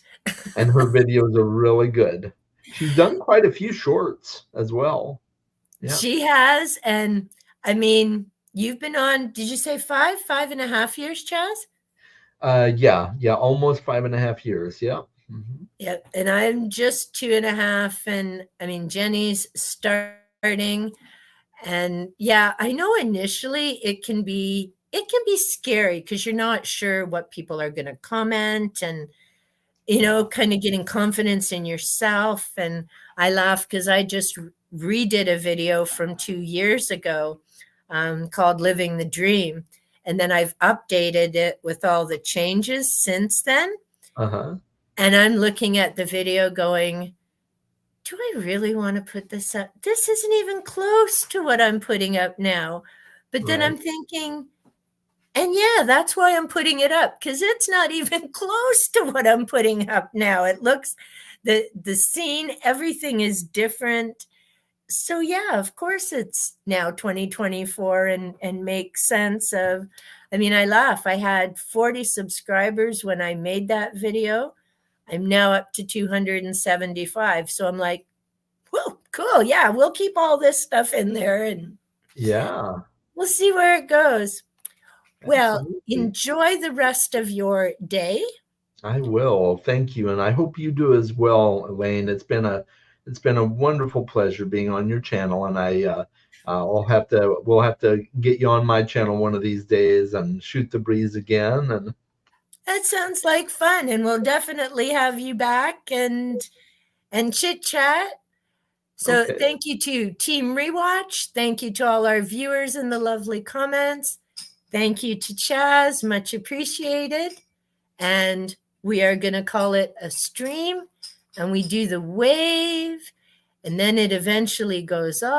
B: And her videos are really good. She's done quite a few shorts as well. Yeah.
A: She has. And I mean, you've been on, did you say 5.5 years, Chaz?
B: Yeah, almost 5.5 years. Yeah. Mhm.
A: Yeah. And I'm just 2.5. And I mean, Jenny's starting. And yeah, I know initially it can be scary because you're not sure what people are going to comment, and
B: Yeah.
A: kind of getting confidence in yourself. And I laugh because I just redid a video from 2 years ago, called Living the Dream. And then I've updated it with all the changes since then.
B: Uh-huh.
A: And I'm looking at the video going, do I really want to put this up? This isn't even close to what I'm putting up now. But then
B: Right.
A: I'm thinking, and yeah, that's why I'm putting it up, because it's not even close to what I'm putting up now. It looks, the scene, everything is different. So yeah, of course it's now 2024, and makes sense of, I mean, I laugh. I had 40 subscribers when I made that video. I'm now up to 275. So I'm like, whoa, cool. Yeah, we'll keep all this stuff in there, and
B: Yeah.
A: we'll see where it goes. Well,
B: Absolutely.
A: enjoy the rest of your day.
B: I will. Thank you. And I hope you do as well, Elaine. It's been a It's been a wonderful pleasure being on your channel, and we'll have to get you on my channel one of these days and shoot the breeze again. And
A: That sounds like fun, and we'll definitely have you back and chit chat. So
B: okay,
A: thank you to Team Rewatch. Thank you to all our viewers in the lovely comments. Thank you to Chaz, much appreciated. And we are going to call it a stream, and we do the wave, and then it eventually goes off.